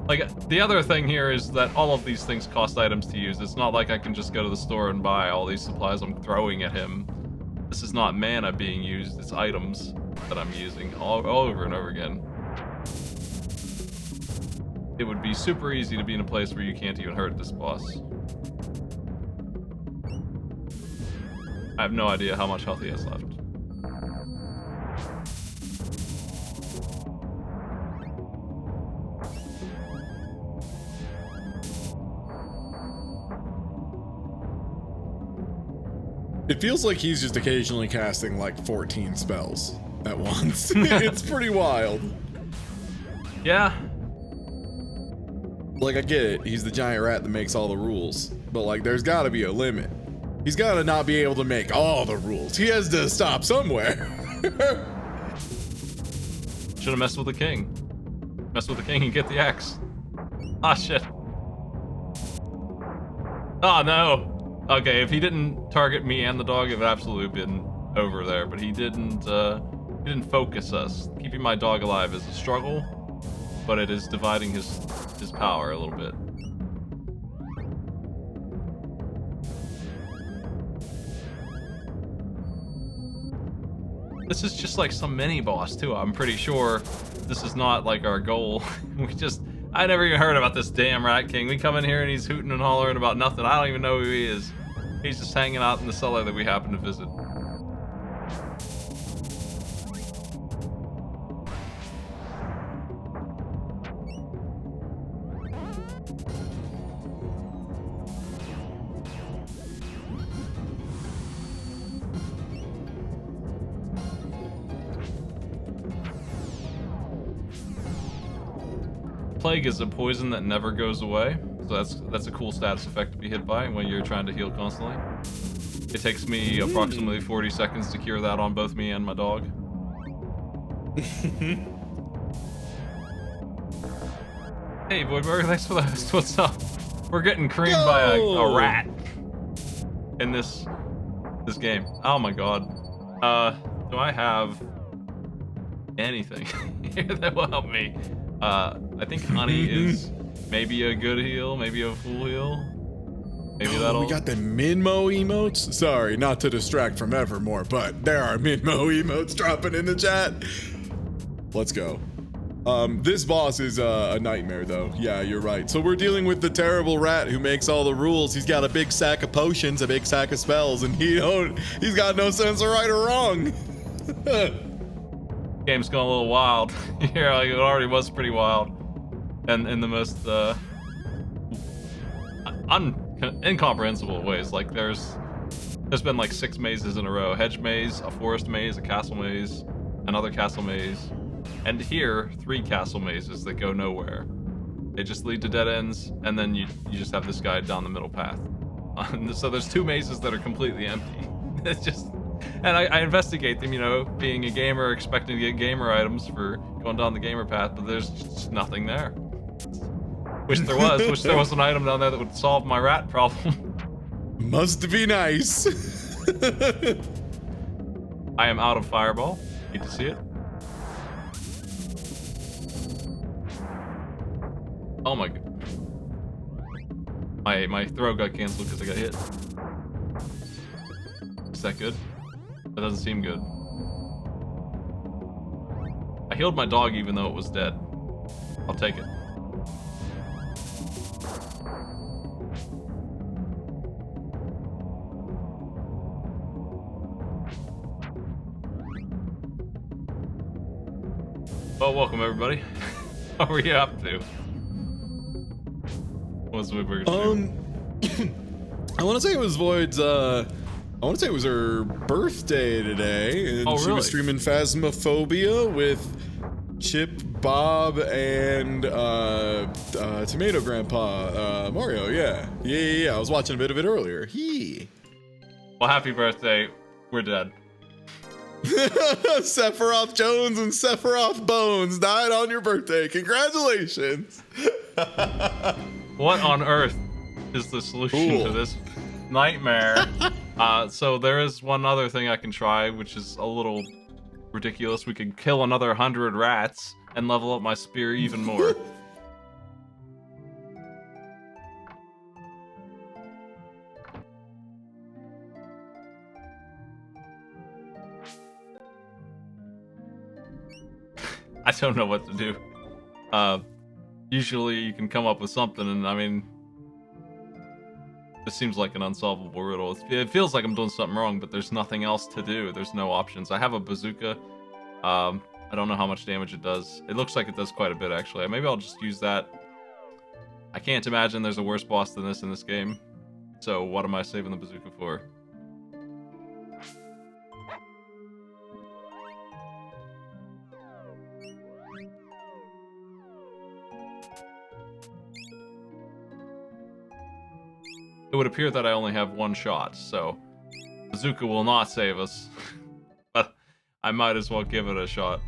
Like, the other thing here is that all of these things cost items to use. It's not like I can just go to the store and buy all these supplies I'm throwing at him. This is not mana being used, it's items that I'm using all over and over again. It would be super easy to be in a place where you can't even hurt this boss. I have no idea how much health he has left. It feels like he's just occasionally casting like 14 spells at once. It's pretty wild. Yeah. Like, I get it. He's the giant rat that makes all the rules. But, like, there's got to be a limit. He's got to not be able to make all the rules. He has to stop somewhere. Should have messed with the king. Mess with the king and get the axe. Ah, shit. Oh, no. Okay, if he didn't target me and the dog, it would absolutely been over there. But he didn't focus us. Keeping my dog alive is a struggle, but it is dividing his power a little bit. This is just like some mini boss too. I'm pretty sure this is not like our goal. I never even heard about this damn Rat King. We come in here and he's hooting and hollering about nothing. I don't even know who he is. He's just hanging out in the cellar that we happen to visit. Plague is a poison that never goes away, so that's a cool status effect to be hit by when you're trying to heal constantly. It takes me approximately 40 seconds to cure that on both me and my dog. Hey, Voidberg, thanks for the host. What's up? We're getting creamed by a rat in this game. Oh my god. Do I have anything here that will help me? I think honey is maybe a good heal, maybe a full heal. Maybe that'll... We got the Minmo emotes? Sorry, not to distract from Evermore, but there are Minmo emotes dropping in the chat. Let's go. This boss is a nightmare, though. Yeah, you're right. So we're dealing with the terrible rat who makes all the rules. He's got a big sack of potions, a big sack of spells, and he's got no sense of right or wrong. Game's going a little wild. Yeah, like it already was pretty wild. And in the most incomprehensible ways. Like there's been like 6 mazes in a row. Hedge maze, a forest maze, a castle maze, another castle maze, and here 3 castle mazes that go nowhere. They just lead to dead ends, and then you just have this guy down the middle path. So there's 2 mazes that are completely empty. It's just, and I investigate them, you know, being a gamer, expecting to get gamer items for going down the gamer path, but there's just nothing there. Wish there was an item down there that would solve my rat problem. Must be nice. I am out of fireball. Need to see it. Oh my god. My throw got canceled because I got hit. Is that good? That doesn't seem good. I healed my dog even though it was dead. I'll take it. Well, welcome everybody. What were you up to? What's Woodburger doing? I want to say it was Void's, I want to say it was her birthday today, and she was streaming Phasmophobia with Chip, Bob, and Tomato Grandpa, Mario, yeah. I was watching a bit of it earlier. Well, happy birthday. We're dead. Sephiroth Jones and Sephiroth Bones died on your birthday. Congratulations. What on earth is the solution to this nightmare? So there is one other thing I can try, which is a little ridiculous. We could kill another 100 rats and level up my spear even more. I don't know what to do. Usually you can come up with something, and I mean, this seems like an unsolvable riddle. It feels like I'm doing something wrong, but there's nothing else to do. There's no options. I have a bazooka. I don't know how much damage it does. It looks like it does quite a bit, actually. Maybe I'll just use that. I can't imagine there's a worse boss than this in this game. So what am I saving the bazooka for? It would appear that I only have 1 shot, so bazooka will not save us. But I might as well give it a shot.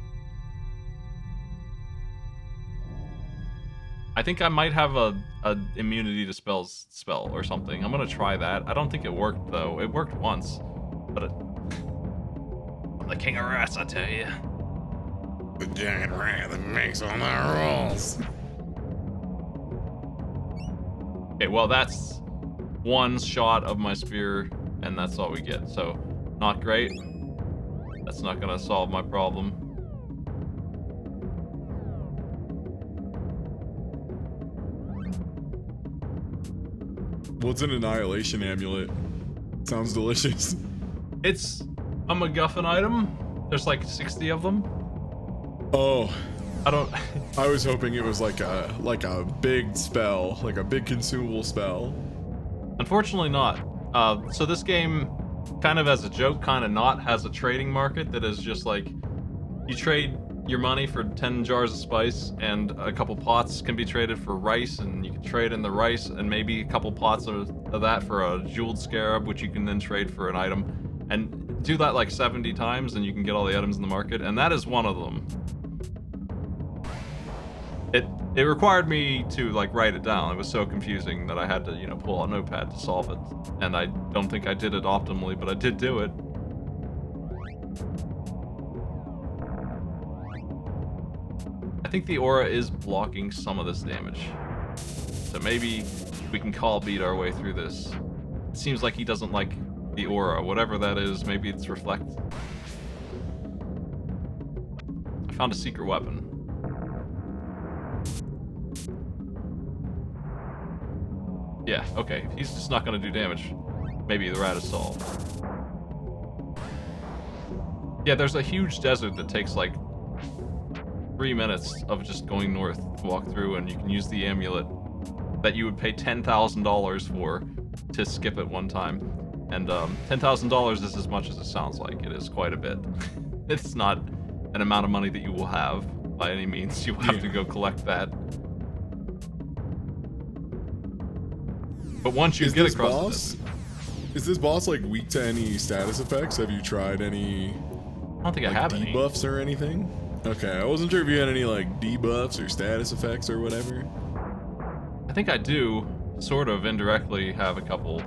I think I might have a immunity to spells spell or something. I'm gonna try that. I don't think it worked though. It worked once, but I'm the king of rats, I tell you. The giant rat that makes all my rolls. Okay, well that's 1 shot of my spear, and that's all we get. So, not great. That's not gonna solve my problem. What's an annihilation amulet? Sounds delicious. It's a MacGuffin item. There's like 60 of them. Oh. I was hoping it was like a big spell, like a big consumable spell. Unfortunately not. So this game, kind of as a joke, kind of not, has a trading market that is just like, you trade your money for 10 jars of spice, and a couple pots can be traded for rice, and you can trade in the rice and maybe a couple pots of that for a jeweled scarab, which you can then trade for an item. And do that like 70 times and you can get all the items in the market, and that is one of them. It required me to like write it down. It was so confusing that I had to, pull out a notepad to solve it. And I don't think I did it optimally, but I did do it. I think the aura is blocking some of this damage. So maybe we can call beat our way through this. It seems like he doesn't like the aura, whatever that is. Maybe it's reflect. I found a secret weapon. Yeah, okay. If he's just not gonna do damage, maybe the rat is solved. Yeah, there's a huge desert that takes like 3 minutes of just going north to walk through, and you can use the amulet that you would pay $10,000 for to skip it one time. And $10,000 is as much as it sounds like. It is quite a bit. It's not an amount of money that you will have by any means. You will have to go collect that. But once you get across the desert... Is this boss like weak to any status effects? Have you tried any... I don't think I have any. Debuffs or anything? Okay, I wasn't sure if you had any like debuffs or status effects or whatever. I think I do, sort of indirectly, have a couple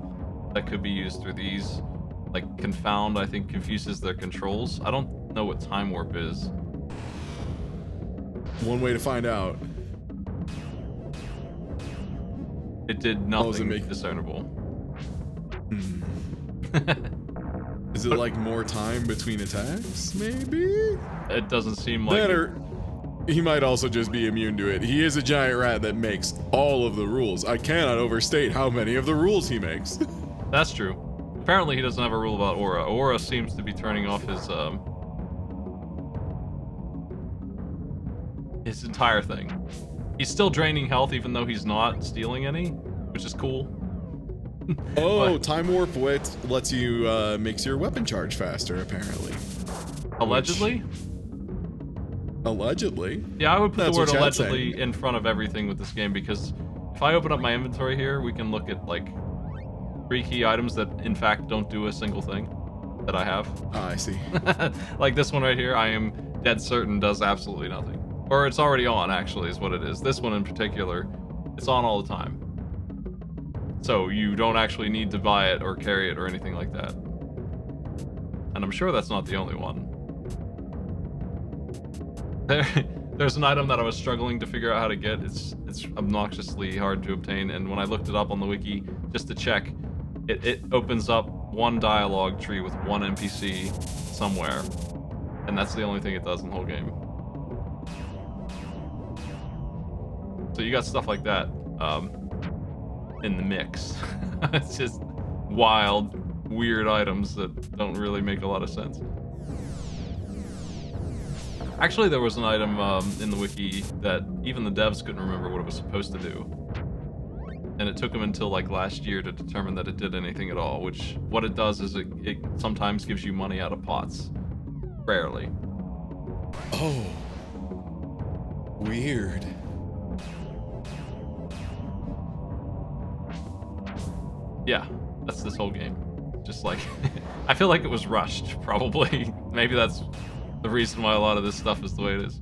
that could be used through these. Like Confound, I think, confuses their controls. I don't know what Time Warp is. One way to find out. It did nothing discernible. Is it like more time between attacks, maybe? It doesn't seem like... He might also just be immune to it. He is a giant rat that makes all of the rules. I cannot overstate how many of the rules he makes. That's true. Apparently he doesn't have a rule about aura. Aura seems to be turning off his entire thing. He's still draining health even though he's not stealing any, which is cool. Oh, Time Warp lets you makes your weapon charge faster, apparently. Allegedly? Allegedly? Yeah, I would put the word allegedly in front of everything with this game, because if I open up my inventory here, we can look at like 3 key items that in fact don't do a single thing that I have. Ah, I see. Like this one right here, I am dead certain does absolutely nothing. Or it's already on, actually, is what it is. This one in particular, it's on all the time. So you don't actually need to buy it or carry it or anything like that. And I'm sure that's not the only one. There's an item that I was struggling to figure out how to get. It's obnoxiously hard to obtain, and when I looked it up on the wiki just to check, it opens up one dialogue tree with one NPC somewhere, and that's the only thing it does in the whole game. So you got stuff like that in the mix. It's just wild, weird items that don't really make a lot of sense. Actually, there was an item in the wiki that even the devs couldn't remember what it was supposed to do. And it took them until like last year to determine that it did anything at all, which what it does is it sometimes gives you money out of pots. Rarely. Oh. Weird. Yeah, that's this whole game. Just like, I feel like it was rushed, probably. Maybe that's the reason why a lot of this stuff is the way it is.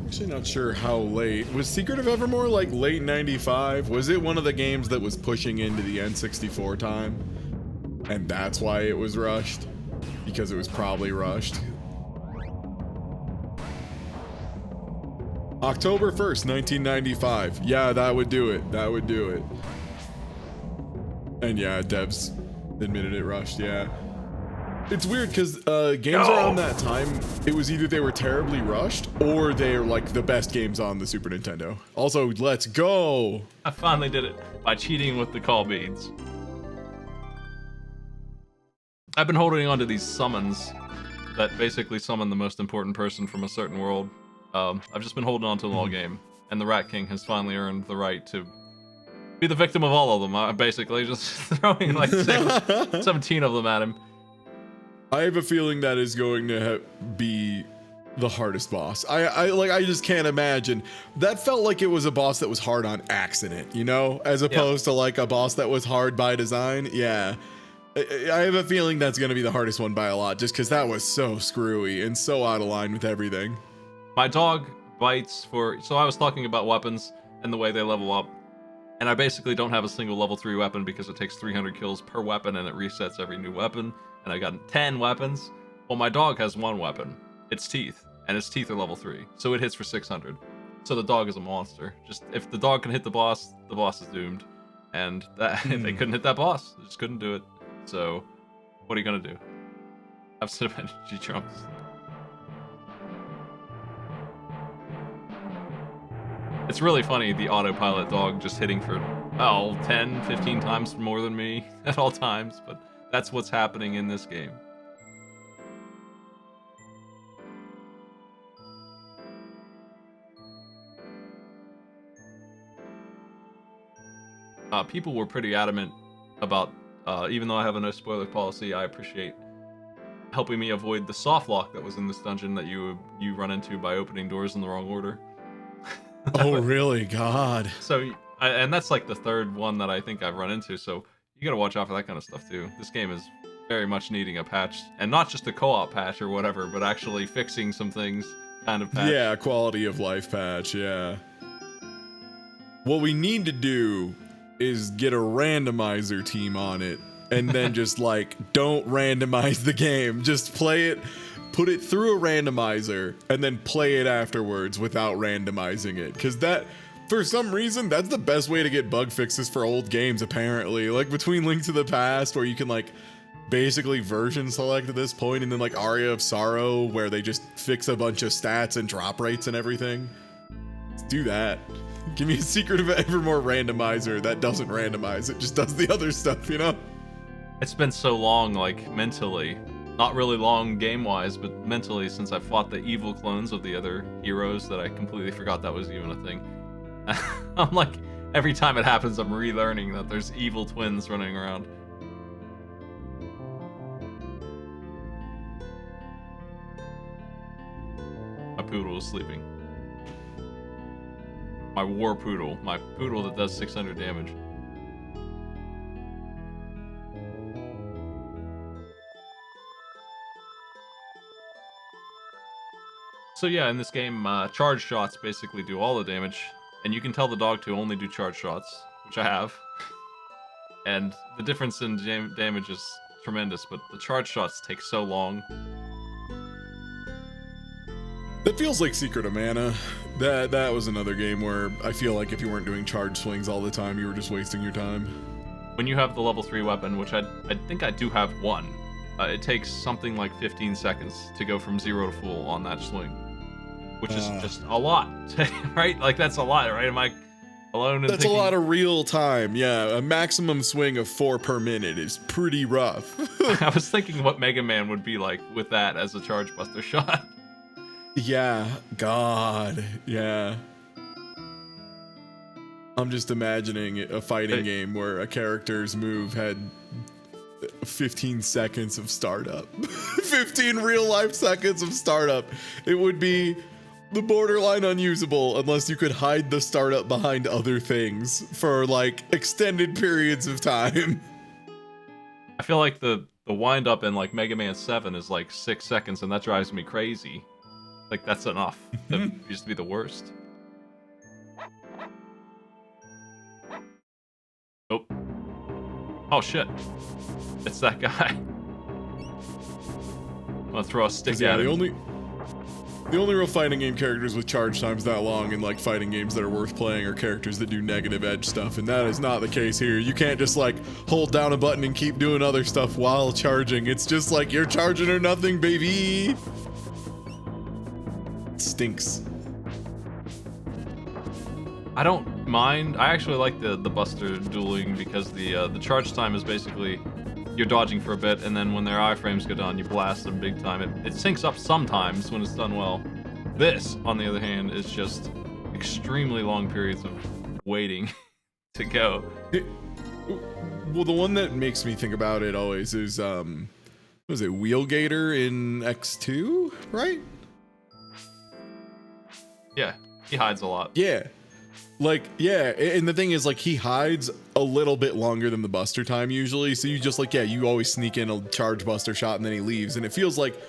Actually not sure how late. Was Secret of Evermore like late 95? Was it one of the games that was pushing into the N64 time? And that's why it was rushed? Because it was probably rushed. October 1st, 1995. Yeah, that would do it. That would do it. And yeah, devs admitted it rushed, yeah. It's weird because games around that time, it was either they were terribly rushed or they're like the best games on the Super Nintendo. Also, let's go! I finally did it by cheating with the call beads. I've been holding on to these summons that basically summon the most important person from a certain world. I've just been holding on to them all game, and the Rat King has finally earned the right to Be the victim of all of them, basically. Just throwing like 17 of them at him. I have a feeling that is going to be the hardest boss. I just can't imagine. That felt like it was a boss that was hard on accident, you know, as opposed to like a boss that was hard by design. Yeah. I have a feeling that's going to be the hardest one by a lot, just because that was so screwy and so out of line with everything. My dog bites for... So I was talking about weapons and the way they level up. And I basically don't have a single level 3 weapon because it takes 300 kills per weapon and it resets every new weapon. And I got 10 weapons. Well, my dog has one weapon. Its teeth. And its teeth are level 3. So it hits for 600. So the dog is a monster. Just if the dog can hit the boss is doomed. And that they couldn't hit that boss. They just couldn't do it. So, what are you gonna do? Have some energy trunks. It's really funny, the autopilot dog just hitting for, 10, 15 times more than me at all times, but that's what's happening in this game. People were pretty adamant about even though I have a no spoiler policy, I appreciate helping me avoid the soft lock that was in this dungeon that you run into by opening doors in the wrong order. Oh, really? God. So, and that's like the third one that I think I've run into, so you gotta watch out for that kind of stuff too. This game is very much needing a patch, and not just a co-op patch or whatever, but actually fixing some things kind of patch. Yeah, quality of life patch, yeah. What we need to do is get a randomizer team on it and then just like don't randomize the game, just play it, put it through a randomizer and then play it afterwards without randomizing it, because that, for some reason, that's the best way to get bug fixes for old games apparently. Like between Link to the Past, where you can like basically version select at this point, and then like Aria of Sorrow where they just fix a bunch of stats and drop rates and everything. Let's do that. Give me a Secret of Evermore randomizer that doesn't randomize, it just does the other stuff, you know? It's been so long, like, mentally. Not really long game-wise, but mentally, since I fought the evil clones of the other heroes, that I completely forgot that was even a thing. I'm like, every time it happens, I'm relearning that there's evil twins running around. My poodle is sleeping. My war poodle. My poodle that does 600 damage. So yeah, in this game, charge shots basically do all the damage, and you can tell the dog to only do charge shots, which I have. And the difference in damage is tremendous, but the charge shots take so long. That feels like Secret of Mana. That was another game where I feel like if you weren't doing charge swings all the time, you were just wasting your time. When you have the level 3 weapon, which I think I do have one, it takes something like 15 seconds to go from 0 to full on that swing. Which is just a lot, right? Like, that's a lot, right? Am I alone in That's thinking... a lot of real time, yeah. A maximum swing of 4 per minute is pretty rough. I was thinking what Mega Man would be like with that as a charge buster shot. Yeah, God, yeah. I'm just imagining a fighting game where a character's move had 15 seconds of startup. 15 real life seconds of startup. It would be the borderline unusable unless you could hide the startup behind other things for like extended periods of time. I feel like the wind up in like Mega Man 7 is like 6 seconds, and that drives me crazy. Like, that's enough. That used to be the worst. Oh. Oh shit. It's that guy. I'm gonna throw a stick at him. The only real fighting game characters with charge times that long in like fighting games that are worth playing are characters that do negative edge stuff, and that is not the case here. You can't just like hold down a button and keep doing other stuff while charging. It's just like you're charging or nothing, baby. It stinks. I don't mind. I actually like the Buster dueling because the charge time is basically you're dodging for a bit, and then when their iframes go down, you blast them big time. It syncs up sometimes when it's done well. This, on the other hand, is just extremely long periods of waiting to go. Well, the one that makes me think about it always is what was it, Wheelgator in X2, right? Yeah, he hides a lot. Yeah. Like, yeah, and the thing is, like, he hides a little bit longer than the Buster time usually, so you just, like, yeah, you always sneak in a charge Buster shot and then he leaves, and it feels like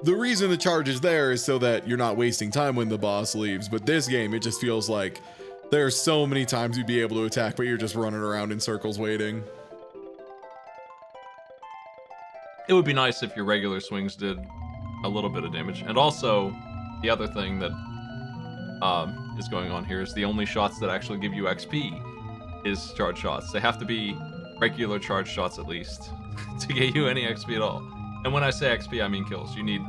the reason the charge is there is so that you're not wasting time when the boss leaves, but this game, it just feels like there are so many times you'd be able to attack, but you're just running around in circles waiting. It would be nice if your regular swings did a little bit of damage, and also, the other thing that is going on here is the only shots that actually give you XP is charge shots. They have to be regular charge shots at least to get you any XP at all. And when I say XP, I mean kills. You need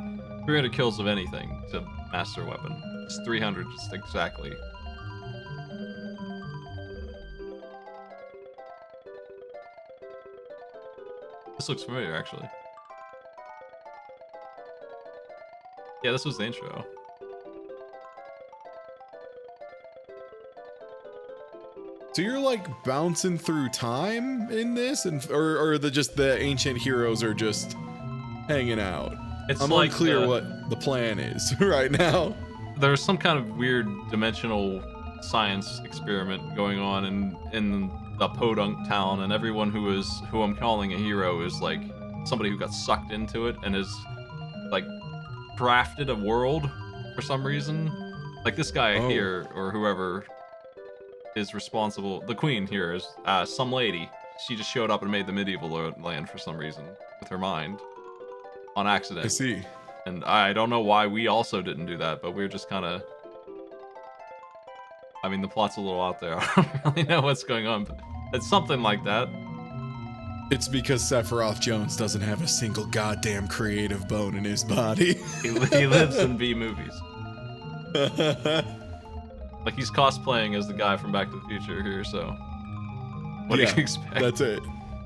300 kills of anything to master a weapon. It's 300 just exactly. This looks familiar, actually. Yeah, this was the intro. So you're like bouncing through time in this, and or the ancient heroes are just hanging out. I'm like unclear what the plan is right now. There's some kind of weird dimensional science experiment going on in the Podunk town, and everyone who I'm calling a hero is like somebody who got sucked into it and is like crafted a world for some reason. Like this guy here, or whoever is responsible. The queen here is some lady. She just showed up and made the medieval land for some reason with her mind on accident. I see. And I don't know why we also didn't do that, but we're just kind of... I mean, the plot's a little out there. I don't really know what's going on, but it's something like that. It's because Sephiroth Jones doesn't have a single goddamn creative bone in his body. He lives in B movies. Like, he's cosplaying as the guy from Back to the Future here, so... What do you expect? That's it.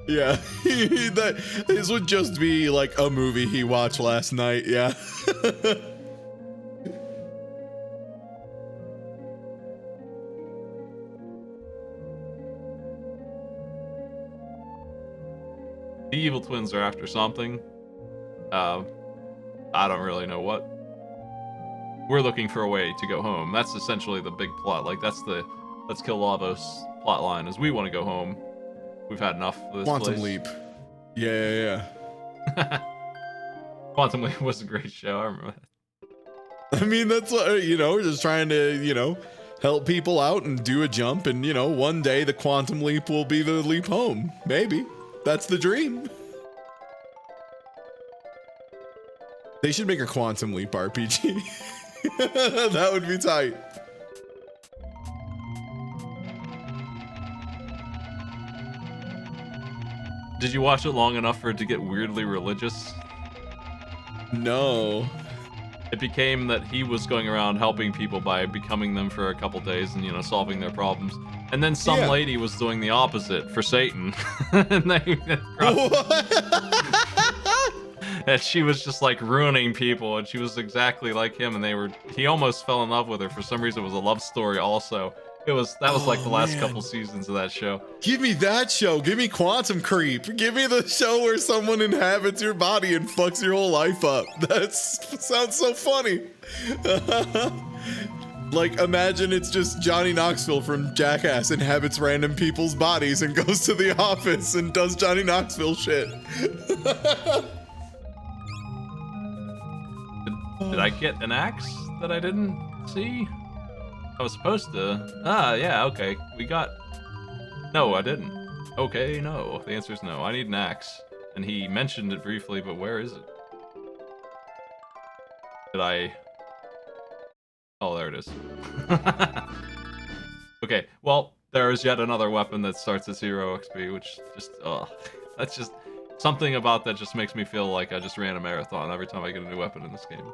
Yeah, this would just be like a movie he watched last night, yeah. The evil twins are after something. I don't really know what. We're looking for a way to go home. That's essentially the big plot. Like, that's the Let's Kill Lavos plot line, is we want to go home. We've had enough of this Quantum place. Leap. Yeah. Quantum Leap was a great show. I remember that. I mean, that's what, we're just trying to, help people out and do a jump. And, one day the Quantum Leap will be the leap home. Maybe. That's the dream. They should make a Quantum Leap RPG. That would be tight. Did you watch it long enough for it to get weirdly religious? No. It became that he was going around helping people by becoming them for a couple days and, solving their problems. And then some lady was doing the opposite for Satan. And and she was just like ruining people, and she was exactly like him, and he almost fell in love with her. For some reason, it was a love story also. That was like the last couple seasons of that show. Give me that show. Give me Quantum Creep. Give me the show where someone inhabits your body and fucks your whole life up. That sounds so funny. Like, imagine it's just Johnny Knoxville from Jackass inhabits random people's bodies and goes to the office and does Johnny Knoxville shit. Did I get an axe that I didn't see? I was supposed to. Yeah, okay. No, I didn't. Okay, no. The answer is no. I need an axe. And he mentioned it briefly, but where is it? Oh, there it is. Okay, well, there is yet another weapon that starts at 0 XP, which just, that's just something about that just makes me feel like I just ran a marathon every time I get a new weapon in this game.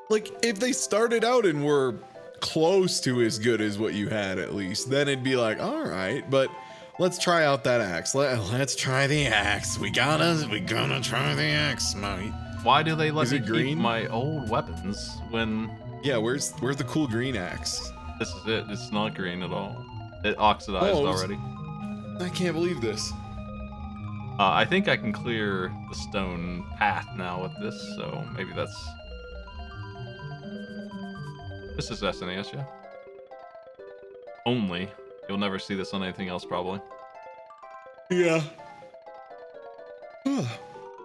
Like, if they started out and were close to as good as what you had, at least, then it'd be like, all right, but let's try out that axe. Let's try the axe. We gonna try the axe, mate. Why do they let me green? keep my old weapons when... Yeah, where's the cool green axe? This is it. It's not green at all. It oxidized Oh, already. I can't believe this. I think I can clear the stone path now with this, so maybe that's... This is SNES, yeah? Only. You'll never see this on anything else, probably. Yeah.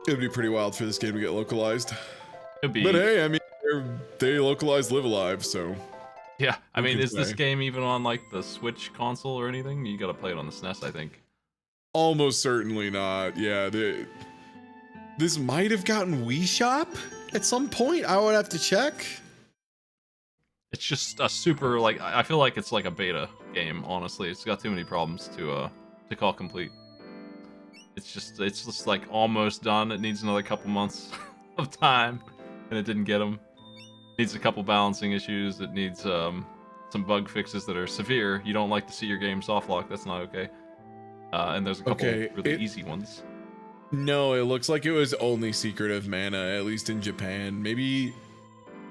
It'd be pretty wild for this game to get localized. It'd be... But hey, I mean, they localized Live Alive, so... Yeah, I who mean, can is this say? game even on, like, the Switch console or anything? You gotta play it on the SNES, I think. Almost certainly not. Yeah, this might have gotten Wii Shop at some point. I would have to check. It's just a super, like, I feel like it's like a beta game, honestly. It's got too many problems to call complete. It's just like almost done. It needs another couple months of time, and it didn't get them. It needs a couple balancing issues. It needs some bug fixes that are severe. You don't like to see your game soft lock. That's not okay. And there's a couple really easy ones. No, it looks like it was only Secret of Mana, at least in Japan. Maybe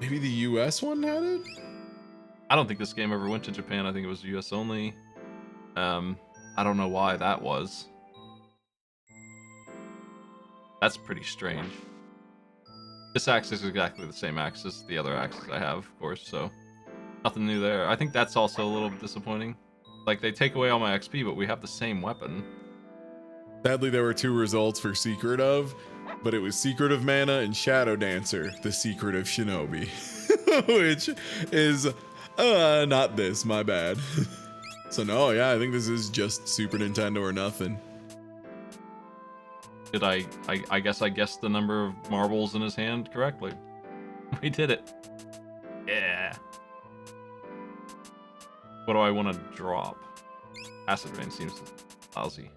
the US one had it? I don't think this game ever went to Japan. I think it was US only. I don't know why that was. That's pretty strange. This axe is exactly the same axe as the other axes I have, of course, so nothing new there. I think that's also a little disappointing. Like, they take away all my XP, but we have the same weapon. Sadly, there were 2 results for Secret of, but it was Secret of Mana and Shadow Dancer, the Secret of Shinobi. Which is, not this, my bad. So no, yeah, I think this is just Super Nintendo or nothing. Did I guess I guessed the number of marbles in his hand correctly. We did it. Yeah. What do I want to drop? Acid Rain seems lousy.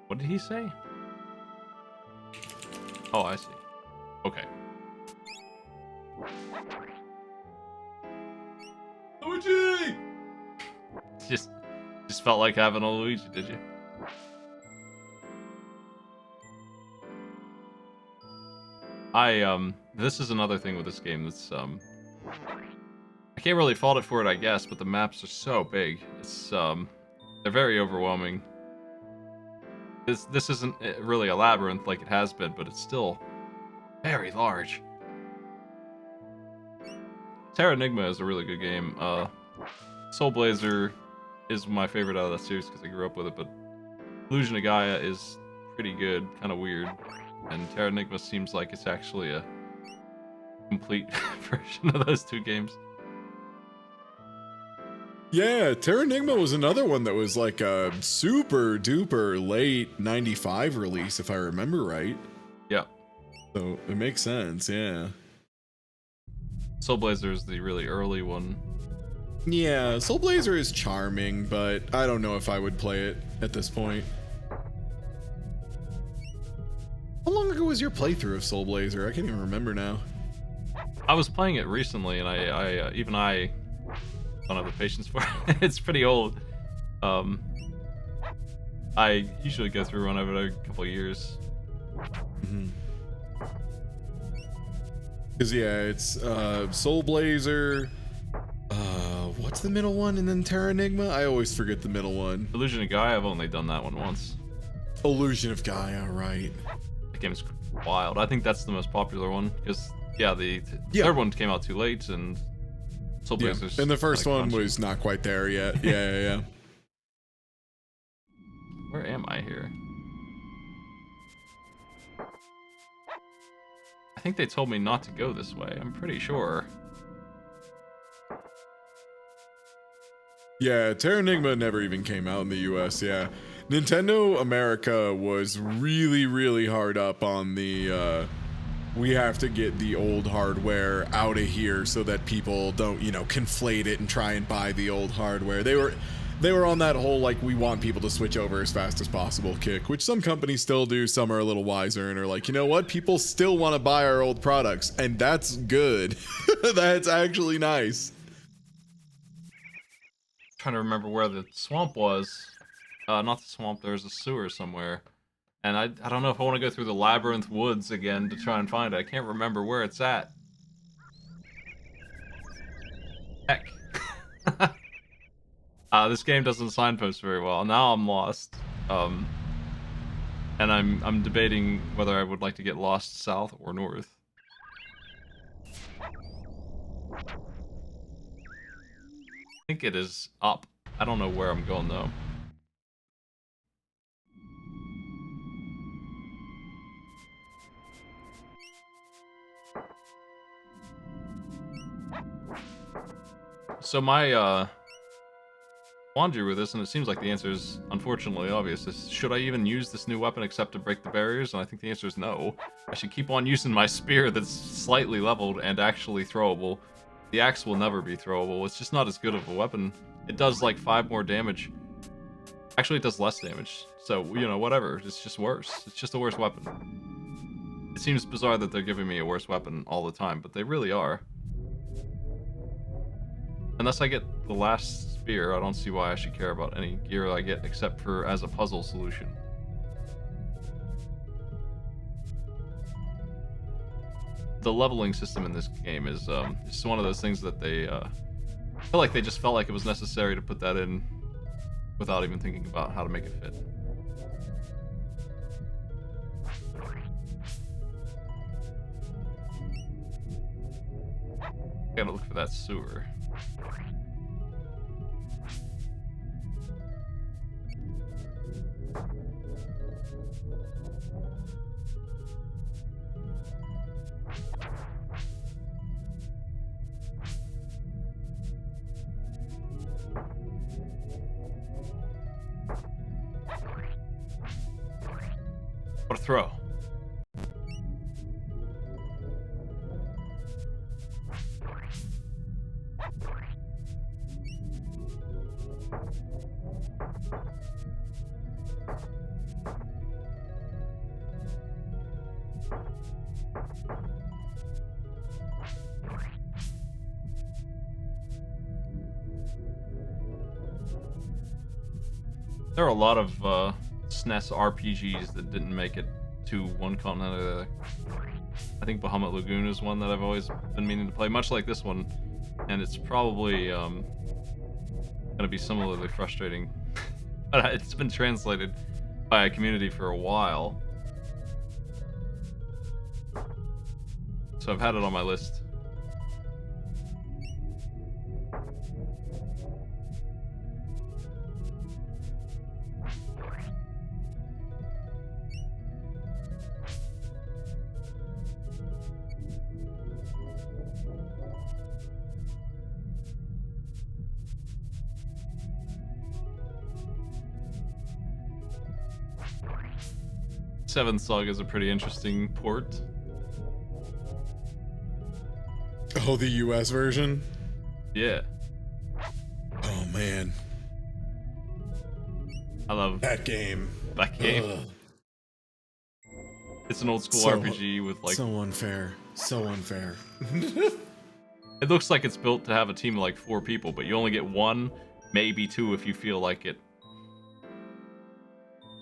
What did he say? Oh, I see. Okay. Luigi! Just felt like having a Luigi, did you? This is another thing with this game that's, I can't really fault it for it, I guess, but the maps are so big. It's, they're very overwhelming. This isn't really a labyrinth like it has been, but it's still very large. Terra Enigma is a really good game. Soul Blazer is my favorite out of that series because I grew up with it, but Illusion of Gaia is pretty good, kind of weird, and Terra Enigma seems like it's actually a complete version of those 2 games. Yeah, Terra Enigma was another one that was like a super duper late 95 release, if I remember right. Yeah. So it makes sense, yeah. Soul Blazer is the really early one. Yeah, Soul Blazer is charming, but I don't know if I would play it at this point. How long ago was your playthrough of Soul Blazer? I can't even remember now. I was playing it recently, and I don't have the patience for it. It's pretty old. I usually go through one every couple of years. Cause yeah, it's Soul Blazer. What's the middle one? And then Terra Enigma. I always forget the middle one. Illusion of Gaia, I've only done that one once. Illusion of Gaia, right? That game's wild. I think that's the most popular one because yeah, the third one came out too late, and Soul Blazer's and the first like, one punchy. was not quite there yet. Yeah. Where am I here? I think they told me not to go this way. I'm pretty sure. Yeah, Terra Enigma never even came out in the US, yeah. Nintendo America was really hard up on the, we have to get the old hardware out of here so that people don't, conflate it and try and buy the old hardware. They were on that whole, like, we want people to switch over as fast as possible kick, which some companies still do. Some are a little wiser and are like, you know what? People still want to buy our old products, and that's good. That's actually nice. Trying to remember where the swamp was. Not the swamp. There's a sewer somewhere. And I don't know if I want to go through the labyrinth woods again to try and find it. I can't remember where it's at. Heck. This game doesn't signpost very well. Now I'm lost. And I'm debating whether I would like to get lost south or north. I think it is up. I don't know where I'm going though. So my quandary with this, and it seems like the answer is unfortunately obvious, is should I even use this new weapon except to break the barriers? And I think the answer is no. I should keep on using my spear that's slightly leveled and actually throwable. The axe will never be throwable. It's just not as good of a weapon. It does like 5 more damage. Actually, it does less damage. So, you know, whatever. It's just worse. It's just a worse weapon. It seems bizarre that they're giving me a worse weapon all the time, but they really are. Unless I get the last spear, I don't see why I should care about any gear I get except for as a puzzle solution. The leveling system in this game is just one of those things that they I feel like they just felt like it was necessary to put that in without even thinking about how to make it fit. Gotta look for that sewer. What a throw. There are a lot of SNES RPGs that didn't make it to one continent or the other. I think Bahamut Lagoon is one that I've always been meaning to play, much like this one, and it's probably gonna be similarly frustrating. But it's been translated by a community for a while, so I've had it on my list. Seventh Saga is a pretty interesting port. Oh, the US version? Yeah. Oh, man. I love That game. that game. Ugh. It's an old school So- RPG with like... So unfair. So unfair. It looks like it's built to have a team of like 4 people, but you only get 1, maybe 2 if you feel like it.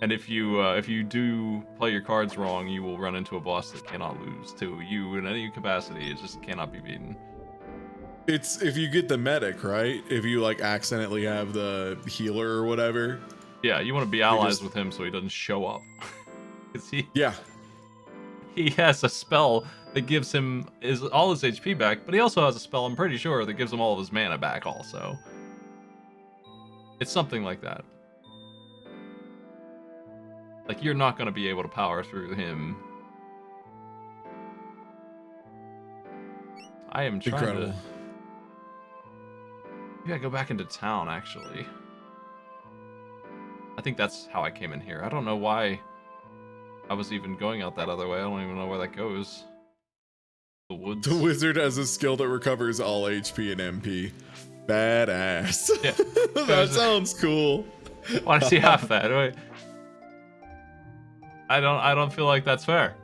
And if you do play your cards wrong, you will run into a boss that cannot lose to you in any capacity. It just cannot be beaten. It's if you get the medic, right? If you like accidentally have the healer or whatever. Yeah, you want to be allies with him so he doesn't show up. 'Cause Yeah. he has a spell that gives him all his HP back, but he also has a spell, I'm pretty sure, that gives him all of his mana back also. It's something like that. Like, you're not going to be able to power through him. I am trying Incredible. to... Maybe I go back into town, actually. I think that's how I came in here. I don't know why I was even going out that other way. I don't even know where that goes. The woods. The wizard has a skill that recovers all HP and MP. Badass. Yeah. That sounds cool. Want to see half that? Wait. I don't feel like that's fair.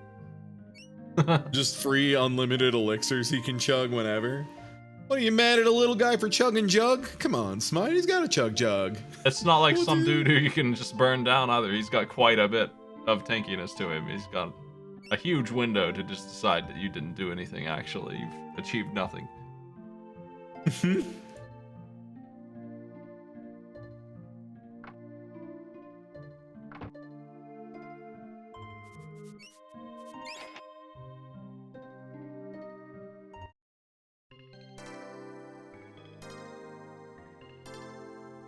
Just free unlimited elixirs he can chug whenever. What are you mad at a little guy for chugging jug? Come on, Smite, he's got a chug jug. It's not like What's some he- dude who you can just burn down either. He's got quite a bit of tankiness to him. He's got a huge window to just decide that you didn't do anything actually. You've achieved nothing.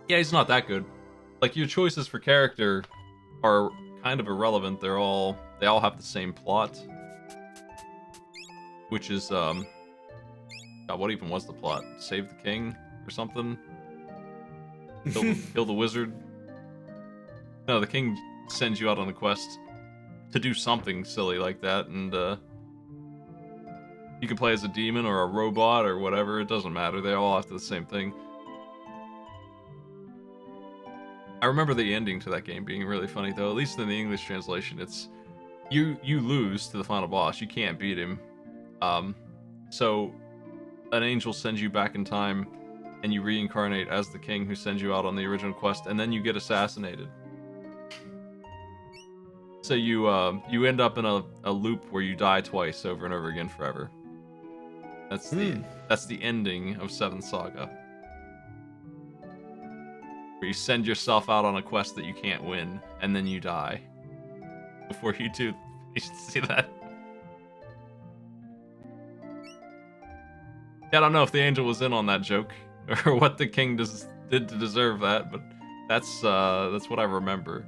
Yeah, he's not that good. Like, your choices for character are kind of irrelevant. They all have the same plot. Which is, God, what even was the plot? Save the king or something? Kill the wizard? No, the king sends you out on a quest to do something silly like that, and you can play as a demon or a robot or whatever, it doesn't matter, they all have to do the same thing. I remember the ending to that game being really funny though, at least in the English translation. It's you lose to the final boss, you can't beat him. So an angel sends you back in time and you reincarnate as the king who sends you out on the original quest, and then you get assassinated. So you end up in a loop where you die twice over and over again forever. That's the ending of Seventh Saga. Where you send yourself out on a quest that you can't win, and then you die. Before you do, you should see that. Yeah, I don't know if the angel was in on that joke, or what the king did to deserve that, but that's what I remember.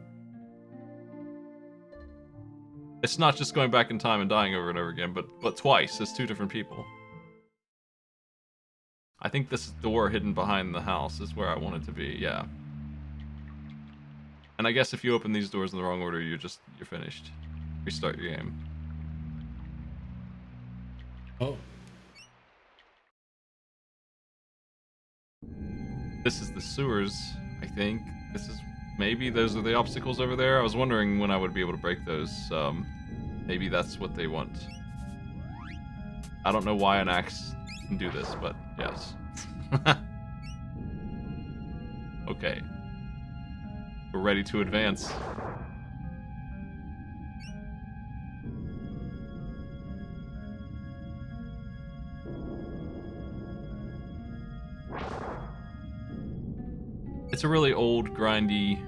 It's not just going back in time and dying over and over again, but twice as two different people. I think this door hidden behind the house is where I want it to be, yeah. And I guess if you open these doors in the wrong order, you're finished. Restart your game. Oh. This is the sewers, I think. Maybe those are the obstacles over there. I was wondering when I would be able to break those. Maybe that's what they want. I don't know why an axe can do this, but yes. Okay. We're ready to advance. It's a really old, grindy,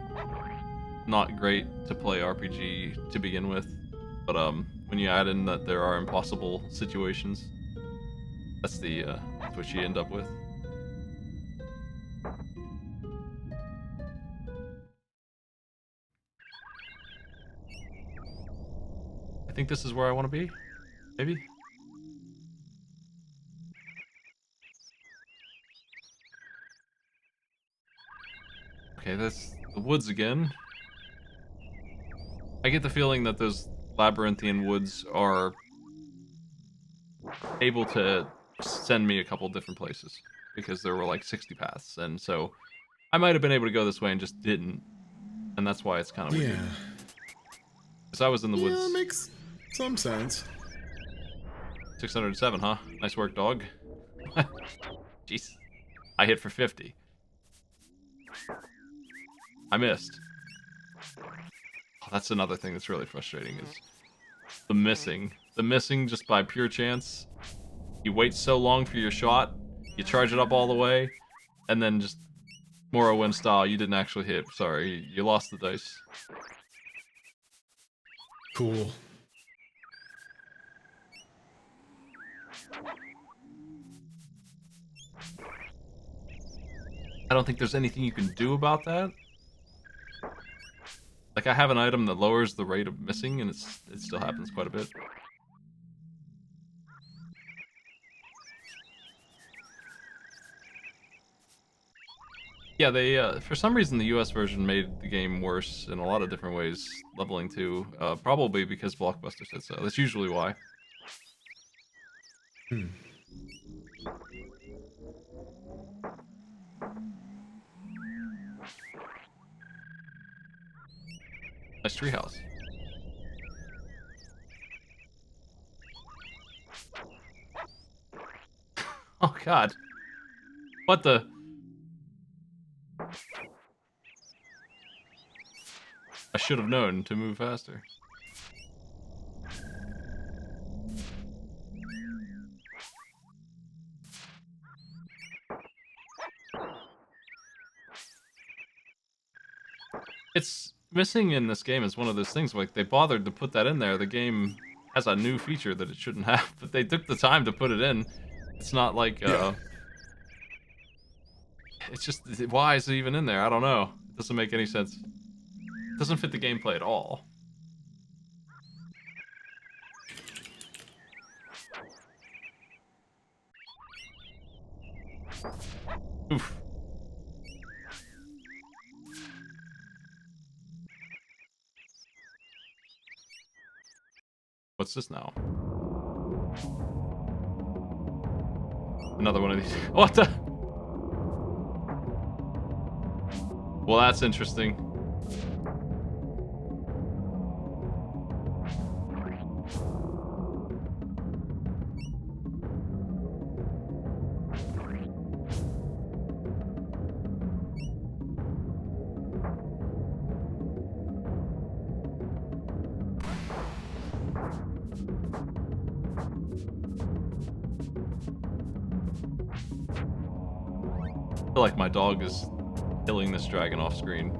not great to play RPG to begin with, but when you add in that there are impossible situations, that's what you end up with. I think this is where I want to be. Maybe? Okay, that's the woods again. I get the feeling that those labyrinthian woods are able to send me a couple different places, because there were like 60 paths, and so I might have been able to go this way and just didn't, and that's why it's kind of weird. Because I was in the woods. Yeah, makes some sense. 607, huh? Nice work, dog. Jeez. I hit for 50. I missed. Oh, that's another thing that's really frustrating, is the missing. The missing just by pure chance. You wait so long for your shot, you charge it up all the way, and then just Morrowind style, you didn't actually hit. Sorry, you lost the dice. Cool. I don't think there's anything you can do about that. Like, I have an item that lowers the rate of missing, and it still happens quite a bit. Yeah, they, for some reason, the US version made the game worse in a lot of different ways, leveling too. Probably because Blockbuster said so. That's usually why. Nice treehouse. Oh god. What the? I should have known to move faster. It's missing in this game is one of those things, like, they bothered to put that in there. The game has a new feature that it shouldn't have, but they took the time to put it in. It's not like, Yeah. it's just, why is it even in there? I don't know. It doesn't make any sense. It doesn't fit the gameplay at all. Oof. What's this now? Another one of these. What the? Well, that's interesting. I feel like my dog is killing this dragon off screen.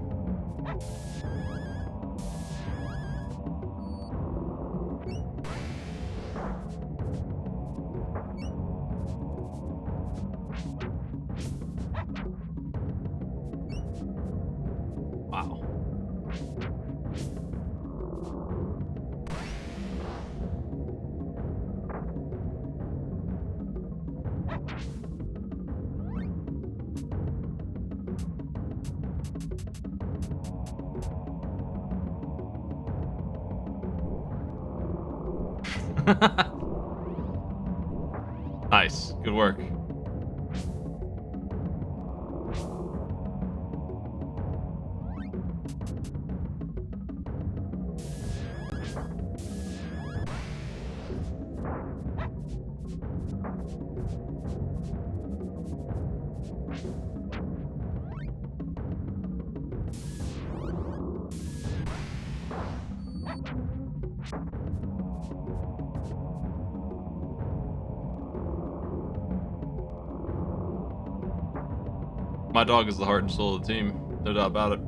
Wow. Nice. Good work. My dog is the heart and soul of the team. No doubt about it.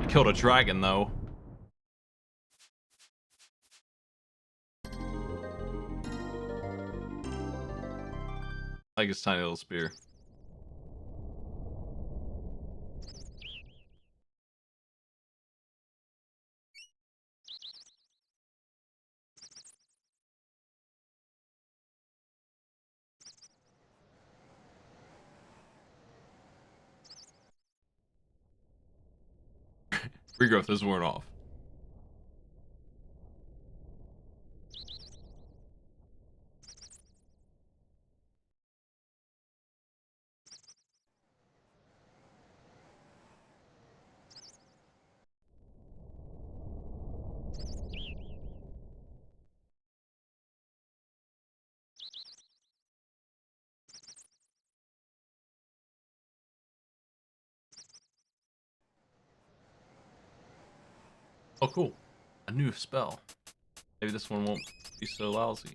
He killed a dragon, though. Like his tiny little spear. Regrowth is worn off. Oh, cool. A new spell. Maybe this one won't be so lousy.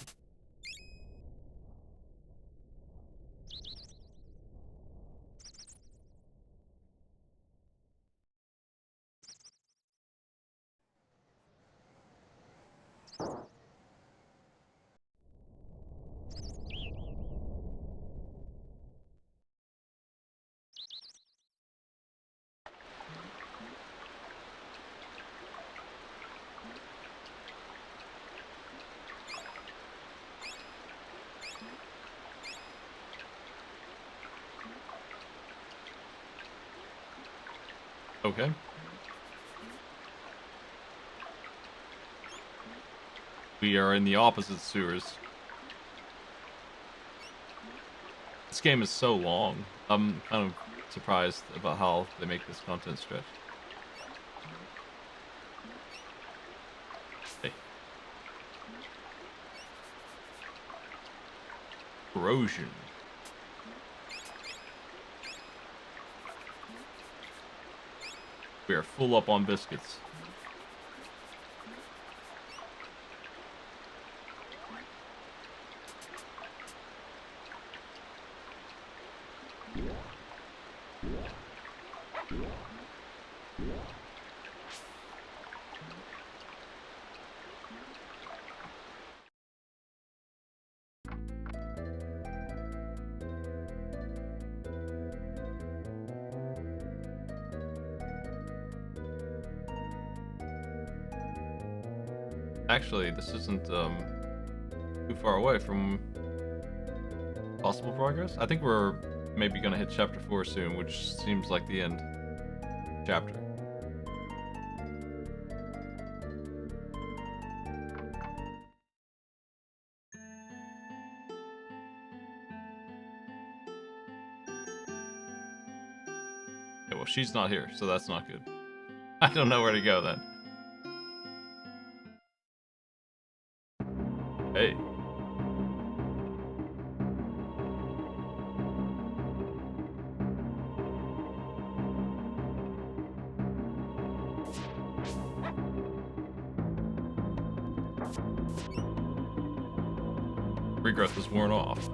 Okay. We are in the opposite sewers. This game is so long. I'm kind of surprised about how they make this content stretch. Corrosion. We are full up on biscuits. Actually, this isn't too far away from possible progress. I think we're maybe gonna hit chapter 4 soon, which seems like the end chapter. Okay, well, she's not here, so that's not good. I don't know where to go then. Hey. Regrowth is worn off.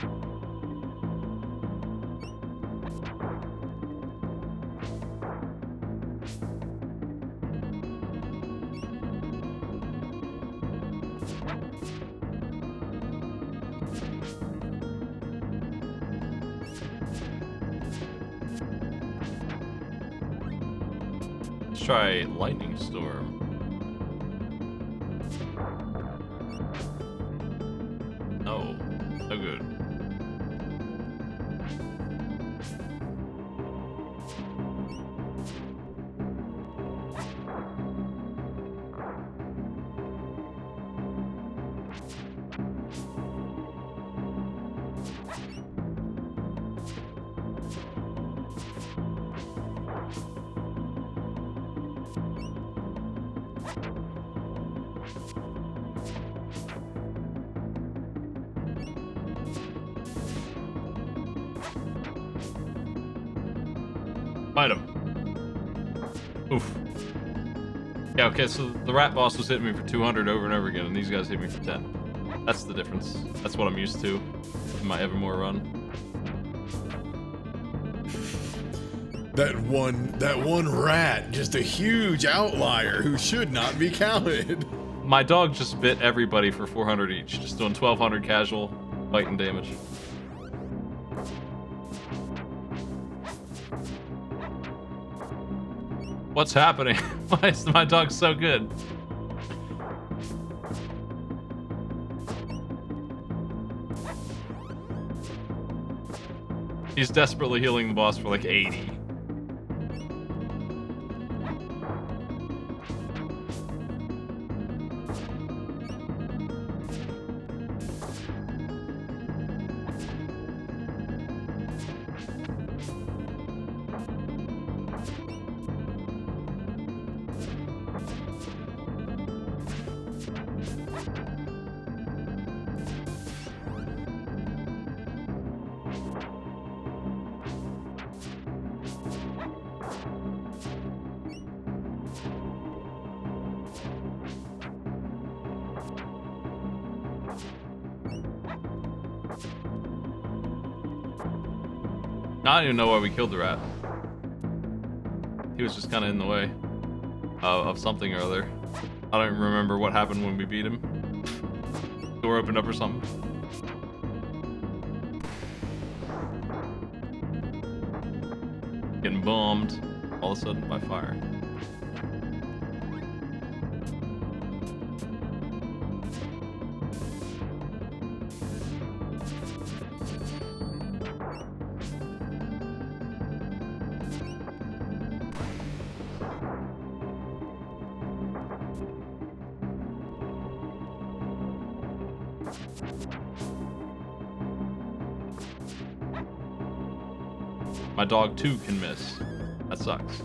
Let's try lightning storm. No, no good. Fight him. Oof. Yeah, okay, so the rat boss was hitting me for 200 over and over again, and these guys hit me for 10. That's the difference. That's what I'm used to in my Evermore run. That one rat, just a huge outlier who should not be counted. My dog just bit everybody for 400 each, just doing 1200 casual fighting damage. What's happening? Why is my dog so good? He's desperately healing the boss for like 80. I don't even know why we killed the rat. He was just kind of in the way of something or other. I don't even remember what happened when we beat him. Door opened up or something. Getting bombed all of a sudden by fire. My dog too can miss. That sucks.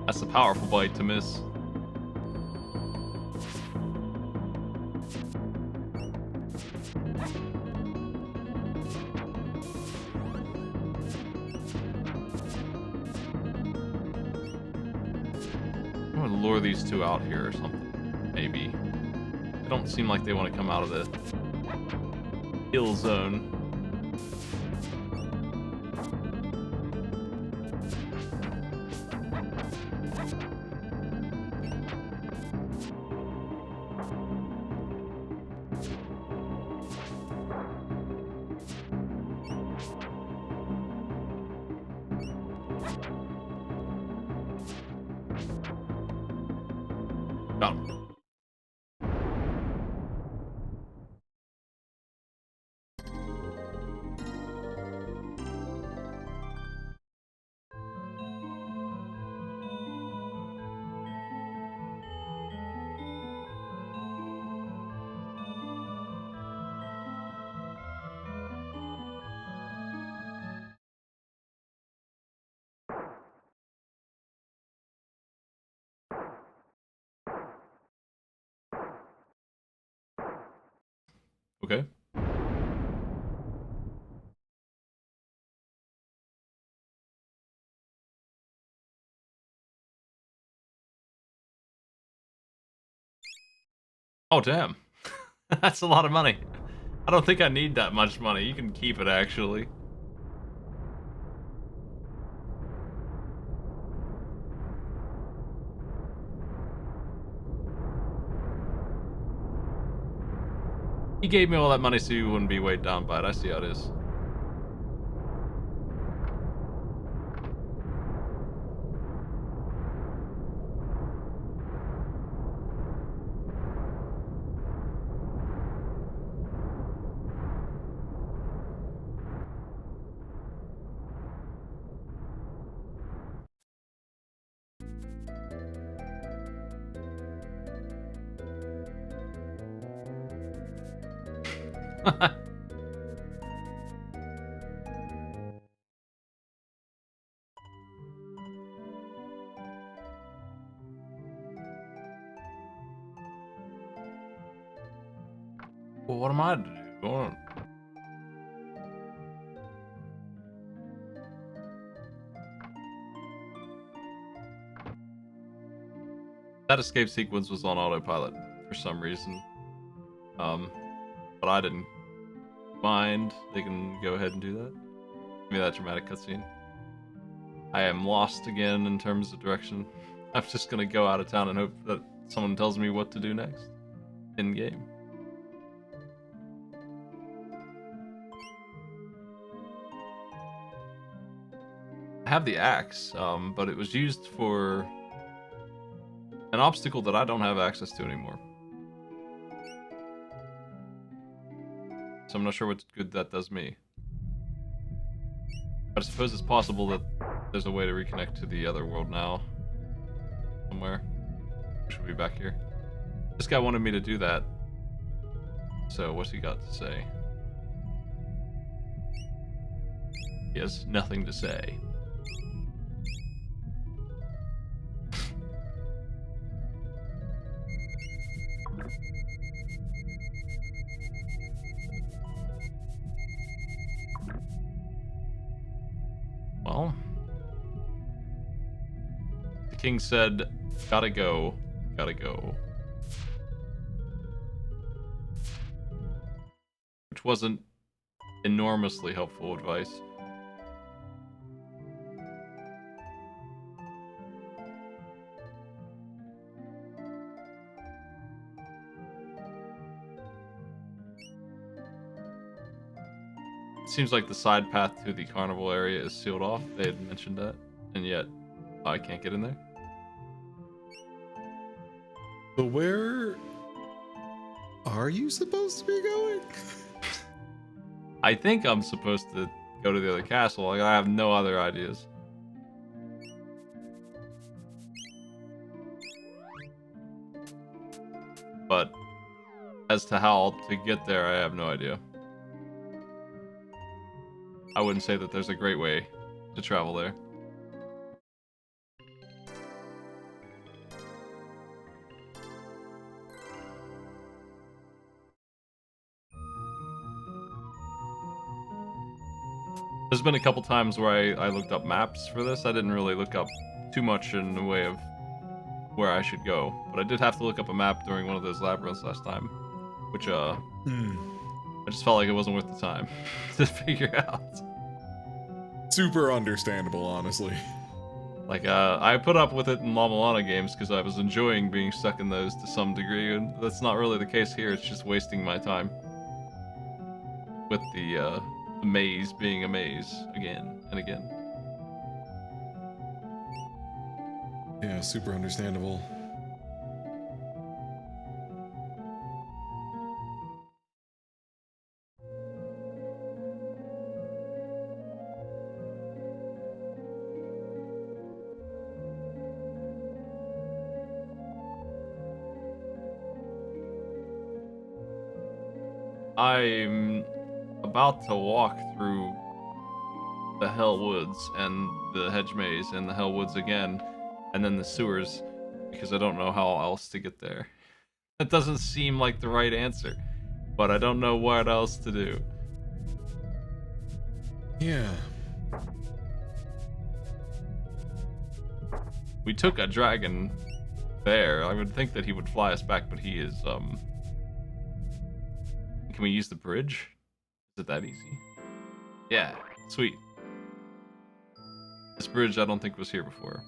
That's a powerful bite to miss. gonna lure these two out here or something. Maybe. They don't seem like they want to come out of the hill zone. Got him. Okay. Oh, damn. That's a lot of money. I don't think I need that much money. You can keep it, actually. He gave me all that money so you wouldn't be weighed down by it. I see how it is. Well, what am I to do? That escape sequence was on autopilot for some reason. But I didn't mind. They can go ahead and do that. Give me that dramatic cutscene. I am lost again in terms of direction. I'm just gonna go out of town and hope that someone tells me what to do next. In game. I have the axe, but it was used for an obstacle that I don't have access to anymore. So I'm not sure what good that does me. But I suppose it's possible that there's a way to reconnect to the other world now. Somewhere. We should be back here. This guy wanted me to do that. So what's he got to say? He has nothing to say. Well, the king said, gotta go, gotta go. Which wasn't enormously helpful advice. It seems like the side path to the carnival area is sealed off. They had mentioned that, and yet I can't get in there. But where are you supposed to be going? I think I'm supposed to go to the other castle. Like, I have no other ideas. But as to how to get there, I have no idea. I wouldn't say that there's a great way to travel there. There's been a couple times where I looked up maps for this. I didn't really look up too much in the way of where I should go. But I did have to look up a map during one of those labyrinths last time, which I just felt like it wasn't worth the time to figure out. Super understandable, honestly. Like, I put up with it in La Milana games because I was enjoying being stuck in those to some degree, and that's not really the case here. It's just wasting my time with the maze being a maze again and again. Yeah, super understandable. I'm about to walk through the Hell Woods and the Hedge Maze and the Hell Woods again, and then the sewers, because I don't know how else to get there. That doesn't seem like the right answer, but I don't know what else to do. Yeah. We took a dragon there. I would think that he would fly us back, but he is, Can we use the bridge? Is it that easy? Yeah, sweet. This bridge I don't think was here before.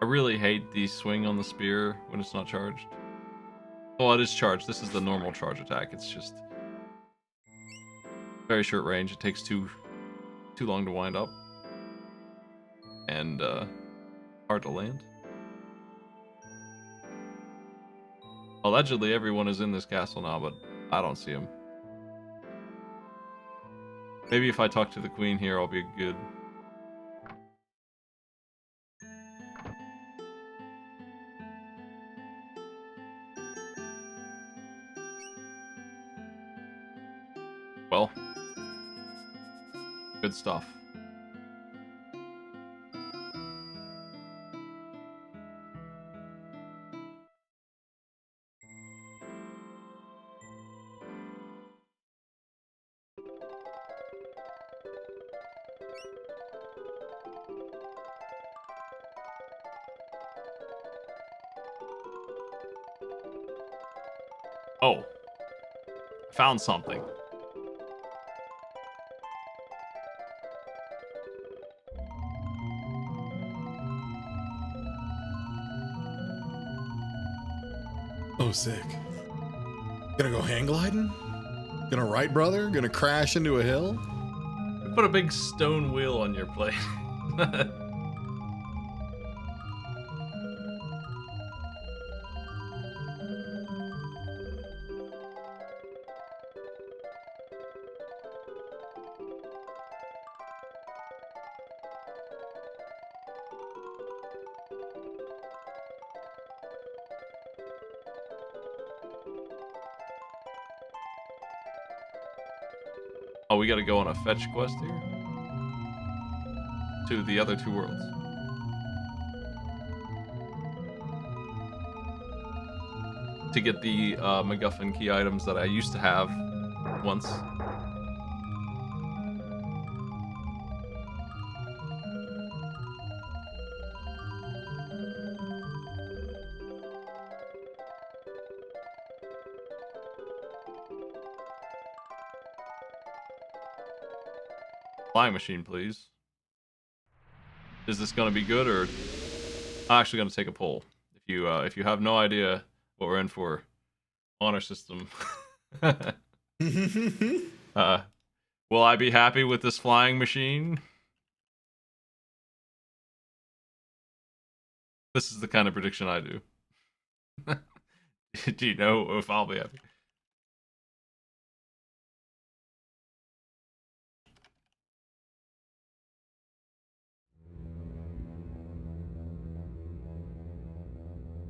I really hate the swing on the spear when it's not charged. Oh, it is charged. This is the normal charge attack. It's just very short range. It takes too long to wind up. And hard to land. Allegedly, everyone is in this castle now, but I don't see them. Maybe if I talk to the queen here, I'll be good. Well, good stuff. Oh, found something. Oh, sick. Gonna go hang gliding? Gonna right, brother? Gonna crash into a hill? Put a big stone wheel on your plate. Oh, we gotta go on a fetch quest here? To the other two worlds. To get the MacGuffin key items that I used to have once. Flying machine, please. Is this gonna be good, or I'm actually gonna take a poll? If you have no idea what we're in for, honor system. Will I be happy with this flying machine? This is the kind of prediction I do. Do you know if I'll be happy?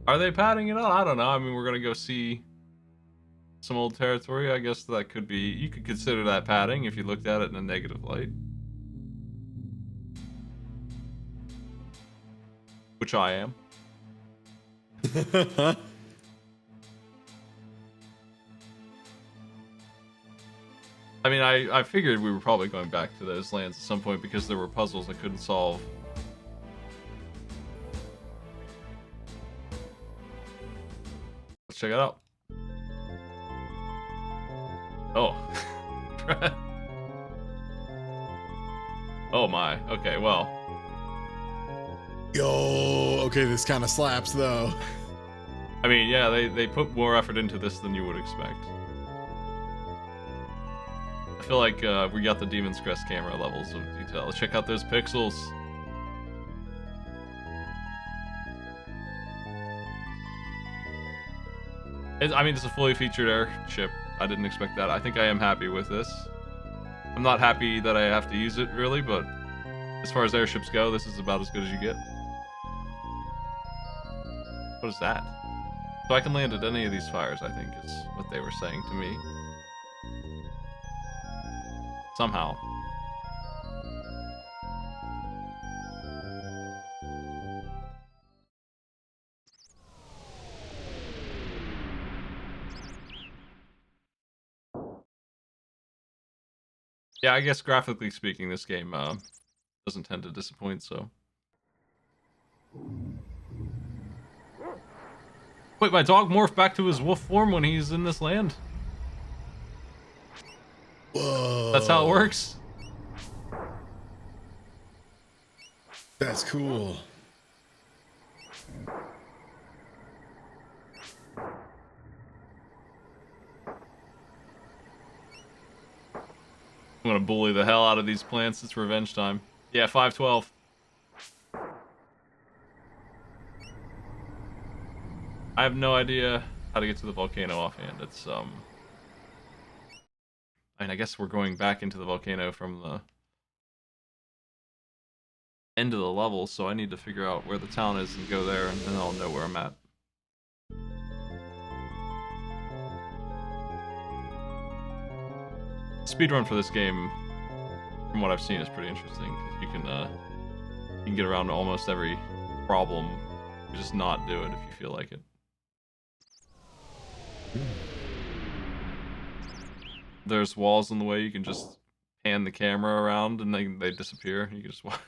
Are they padding it out? I don't know. I mean, we're gonna go see some old territory. I guess that could be. You could consider that padding if you looked at it in a negative light, which I am. I mean, I figured we were probably going back to those lands at some point because there were puzzles I couldn't solve. Let's check it out. Oh. Oh my. Okay, well. Yo, okay, this kind of slaps though. I mean, yeah, they put more effort into this than you would expect. I feel like we got the Demon's Crest camera levels of detail. Let's check out those pixels. I mean, it's a fully featured airship. I didn't expect that. I think I am happy with this. I'm not happy that I have to use it, really, but as far as airships go, this is about as good as you get. What is that? So I can land at any of these fires, I think, is what they were saying to me. Somehow. Yeah, I guess graphically speaking, this game doesn't tend to disappoint, so. Wait, my dog morphed back to his wolf form when he's in this land? Whoa. That's how it works? That's cool. I'm gonna bully the hell out of these plants. It's revenge time. Yeah, 512. I have no idea how to get to the volcano offhand. It's, I mean, I guess we're going back into the volcano from the end of the level, so I need to figure out where the town is and go there, and then I'll know where I'm at. Speedrun for this game, from what I've seen, is pretty interesting, because you can get around almost every problem. You just not do it if you feel like it. There's walls in the way, you can just pan the camera around and they disappear. You can just watch.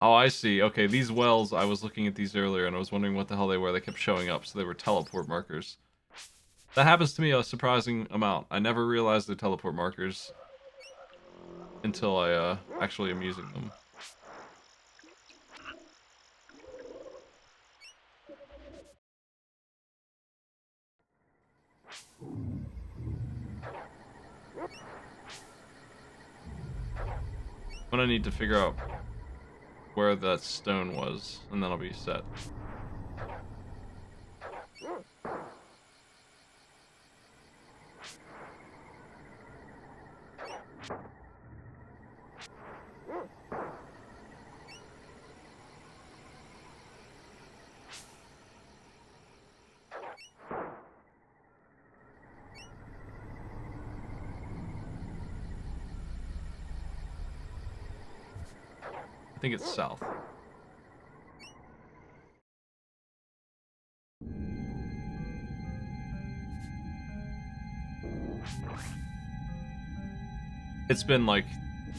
Oh, I see. Okay, these wells, I was looking at these earlier and I was wondering what the hell they were. They kept showing up, so they were teleport markers. That happens to me a surprising amount. I never realized they're teleport markers until I actually am using them. I'm gonna need to figure out where that stone was, and then I'll be set. I think it's south. It's been like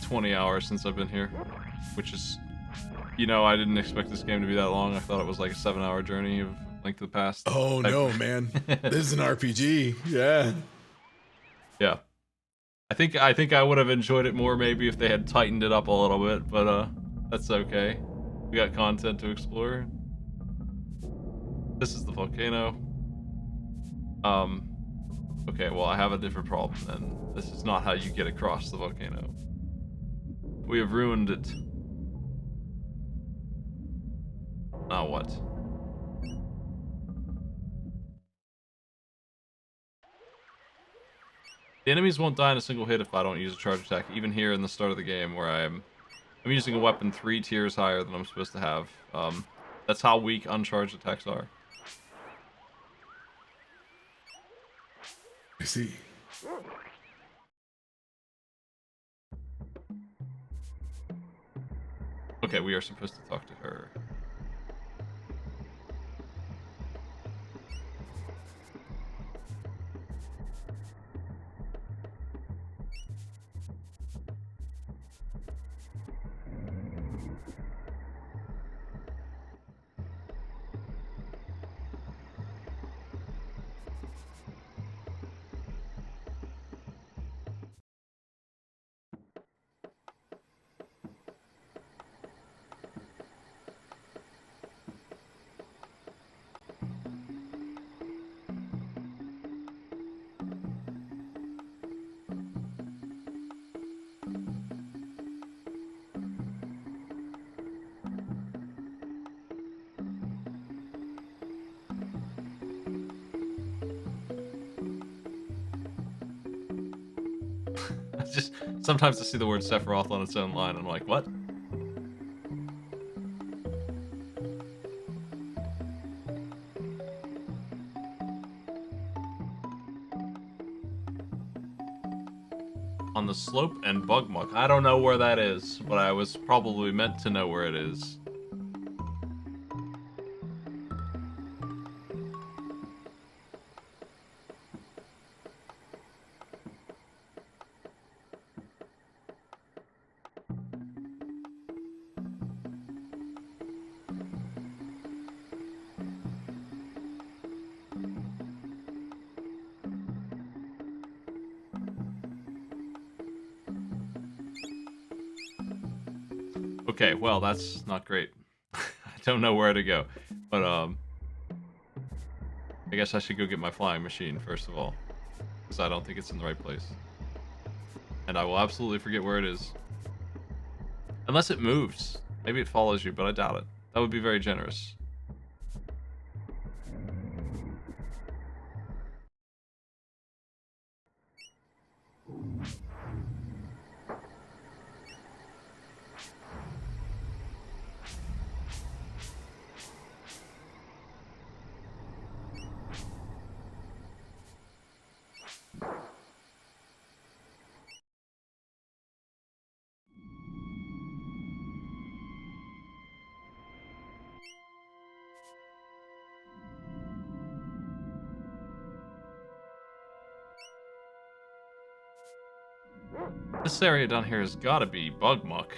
20 hours since I've been here, which is, you know, I didn't expect this game to be that long. I thought it was like a 7-hour journey of Link to the Past. Oh no, man. This is an RPG. Yeah. Yeah. I think I would have enjoyed it more maybe if they had tightened it up a little bit, but that's okay. We got content to explore. This is the volcano. Okay, well I have a different problem then. This is not how you get across the volcano. We have ruined it. Now what? The enemies won't die in a single hit if I don't use a charge attack, even here in the start of the game where I'm using a weapon 3 tiers higher than I'm supposed to have. That's how weak uncharged attacks are. I see. Okay, we are supposed to talk to her. Sometimes I see the word Sephiroth on its own line, and I'm like, what? On the slope and Bugmuck. I don't know where that is, but I was probably meant to know where it is. Okay, well, that's not great. I don't know where to go. But, I guess I should go get my flying machine, first of all. Because I don't think it's in the right place. And I will absolutely forget where it is. Unless it moves. Maybe it follows you, but I doubt it. That would be very generous. This area down here has got to be Bugmuck.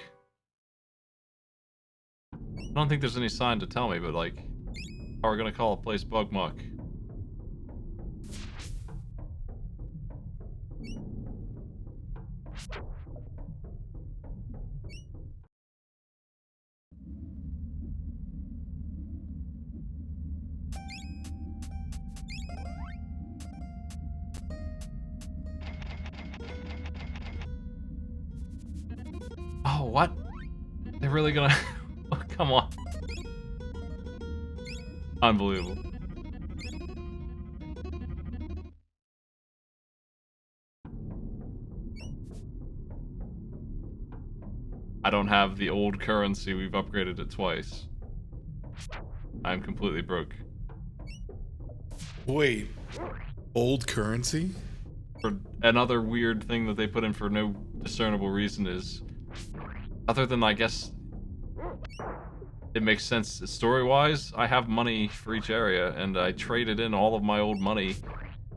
I don't think there's any sign to tell me, but like, how are we gonna call a place Bugmuck? Oh, what? They're really gonna... Oh, come on. Unbelievable. I don't have the old currency. We've upgraded it twice. I'm completely broke. Wait, old currency? For another weird thing that they put in for no discernible reason is... Other than, I guess... It makes sense story-wise, I have money for each area, and I traded in all of my old money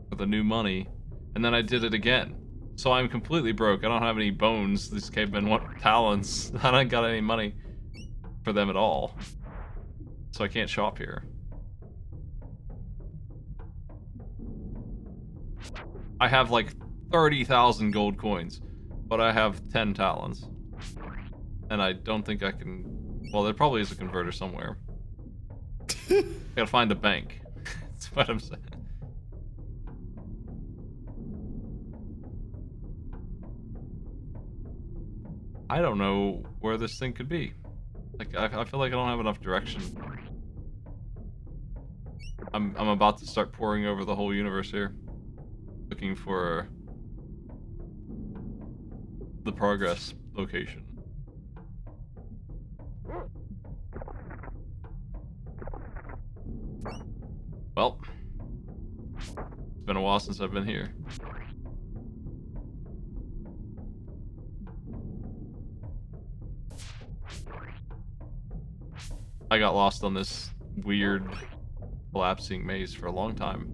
for the new money, and then I did it again. So I'm completely broke. I don't have any bones. These cavemen want talents. I don't got any money for them at all. So I can't shop here. I have like 30,000 gold coins, but I have 10 talents. And I don't think I can... Well, there probably is a converter somewhere. Gotta find a bank. That's what I'm saying. I don't know where this thing could be. Like, I feel like I don't have enough direction. I'm about to start pouring over the whole universe here. Looking for the progress location. Well, it's been a while since I've been here. I got lost on this weird collapsing maze for a long time.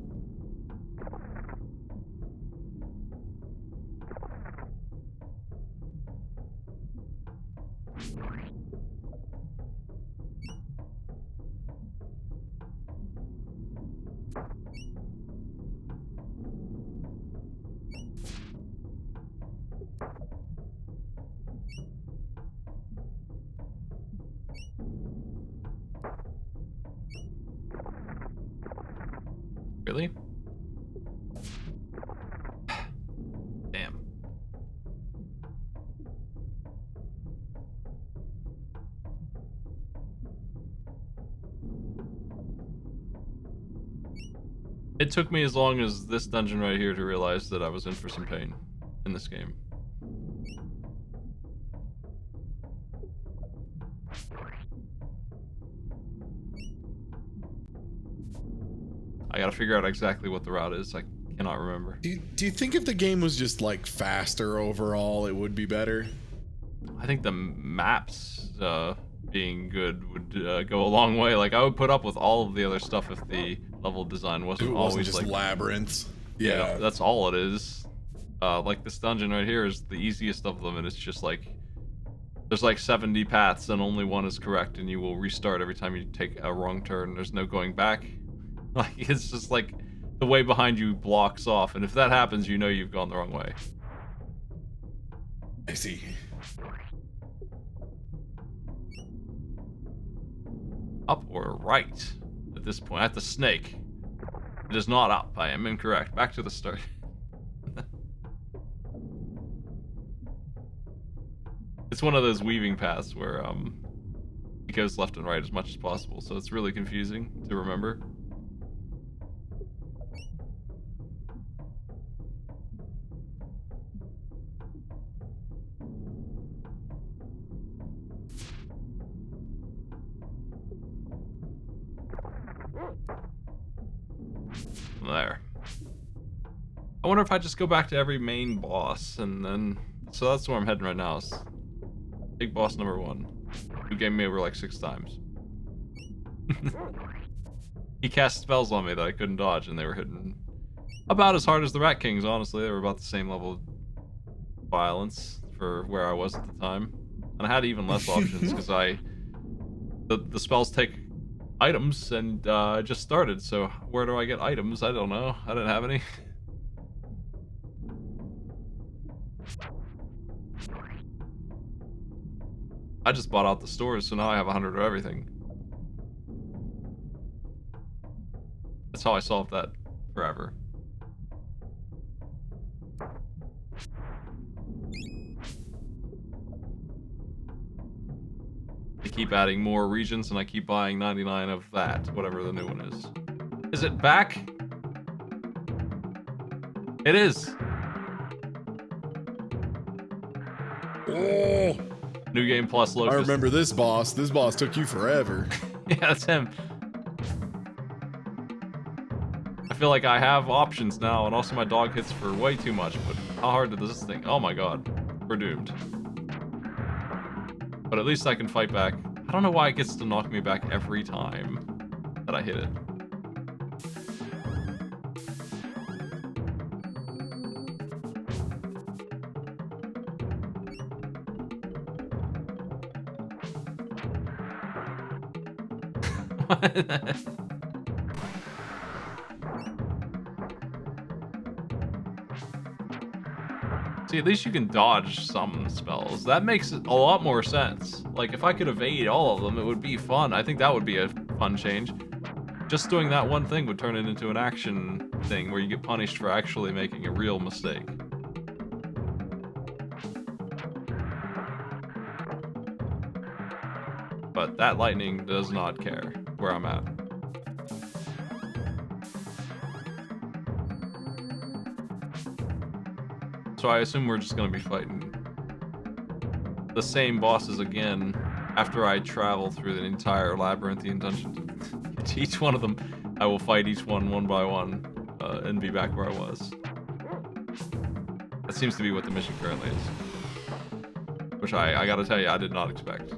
Really? Damn. It took me as long as this dungeon right here to realize that I was in for some pain in this game. gotta figure out exactly what the route is. I cannot remember. Do you think if the game was just like faster overall, it would be better? I think the maps being good would go a long way. Like I would put up with all of the other stuff if the level design wasn't If it wasn't always just like labyrinths. yeah, Yeah. that's all it is. Like this dungeon right here is the easiest of them, and it's just like there's like 70 paths and only one is correct, and you will restart every time you take a wrong turn. There's no going back. Like it's just like the way behind you blocks off, and if that happens, you know you've gone the wrong way. I see. Up or right at this point? At the snake. It is not up. I am incorrect. Back to the start. It's one of those weaving paths where it goes left and right as much as possible, so it's really confusing to remember. There. I wonder if I just go back to every main boss and then... So that's where I'm heading right now. Is big boss number 1. Who gave me over like 6 times. He cast spells on me that I couldn't dodge, and they were hitting about as hard as the Rat Kings, honestly. They were about the same level of violence for where I was at the time. And I had even less options because the spells take items, and I just started, so where do I get items? I don't know. I didn't have any. I just bought out the stores, so now I have 100 of everything. That's how I solved that forever. They keep adding more regions, and I keep buying 99 of that, whatever the new one is. Is it back? It is. Oh, New Game Plus Locust. I remember this boss. This boss took you forever. Yeah, that's him. I feel like I have options now, and also my dog hits for way too much, but how hard did this thing? Oh my god. We're doomed. But at least I can fight back. I don't know why it gets to knock me back every time that I hit it. See, at least you can dodge some spells. That makes a lot more sense. Like, if I could evade all of them, it would be fun. I think that would be a fun change. Just doing that one thing would turn it into an action thing where you get punished for actually making a real mistake. But that lightning does not care where I'm at. So I assume we're just gonna be fighting the same bosses again after I travel through the entire labyrinthian dungeon. To each one of them, I will fight each one by one and be back where I was. That seems to be what the mission currently is. Which I gotta tell you, I did not expect.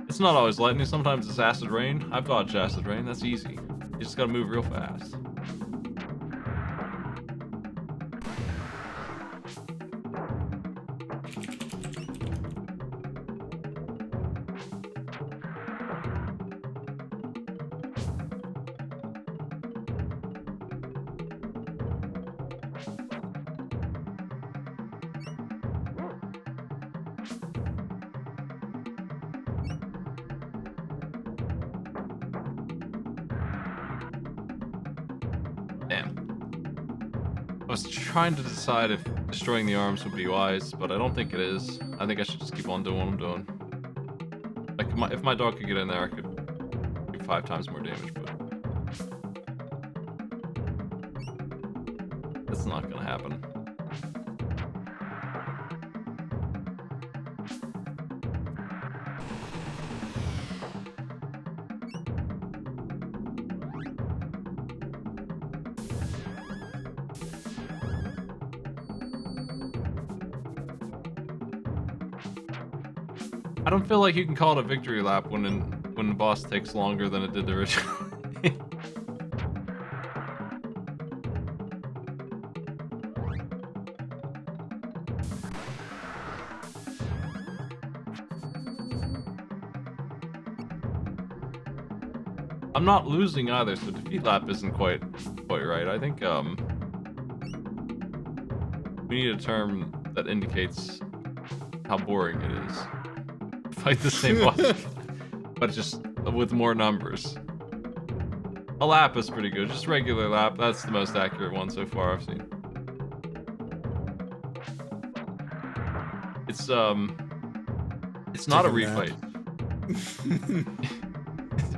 It's not always lightning, sometimes it's acid rain. I've dodged acid rain, that's easy. You just gotta move real fast. I was trying to decide if destroying the arms would be wise, but I don't think it is. I think I should just keep on doing what I'm doing. Like, if my dog could get in there, I could do 5 times more damage, but... That's not gonna happen. I don't feel like you can call it a victory lap when the boss takes longer than it did originally. I'm not losing either, so defeat lap isn't quite right. I think we need a term that indicates how boring it is. Fight the same boss, but just with more numbers. A lap is pretty good. Just regular lap. That's the most accurate one so far I've seen. It's not a refight.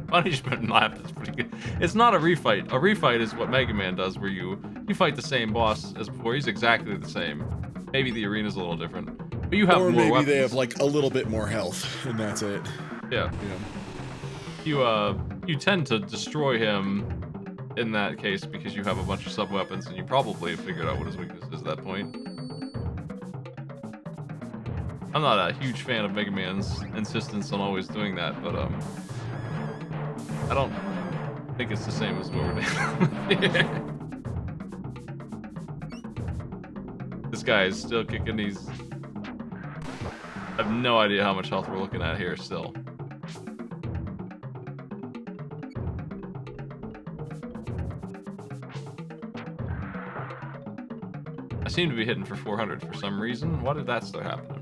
Punishment lap is pretty good. It's not a refight. A refight is what Mega Man does, where you fight the same boss as before. He's exactly the same. Maybe the arena's a little different, but you have or more maybe weapons. they have like a little bit more health, and that's it. Yeah. You tend to destroy him in that case because you have a bunch of sub weapons, and you probably figured out what his weakness is at that point. I'm not a huge fan of Mega Man's insistence on always doing that, but I don't think it's the same as what we're doing. This guy is still kicking these. I have no idea how much health we're looking at here still. I seem to be hitting for 400 for some reason. Why did that start happening?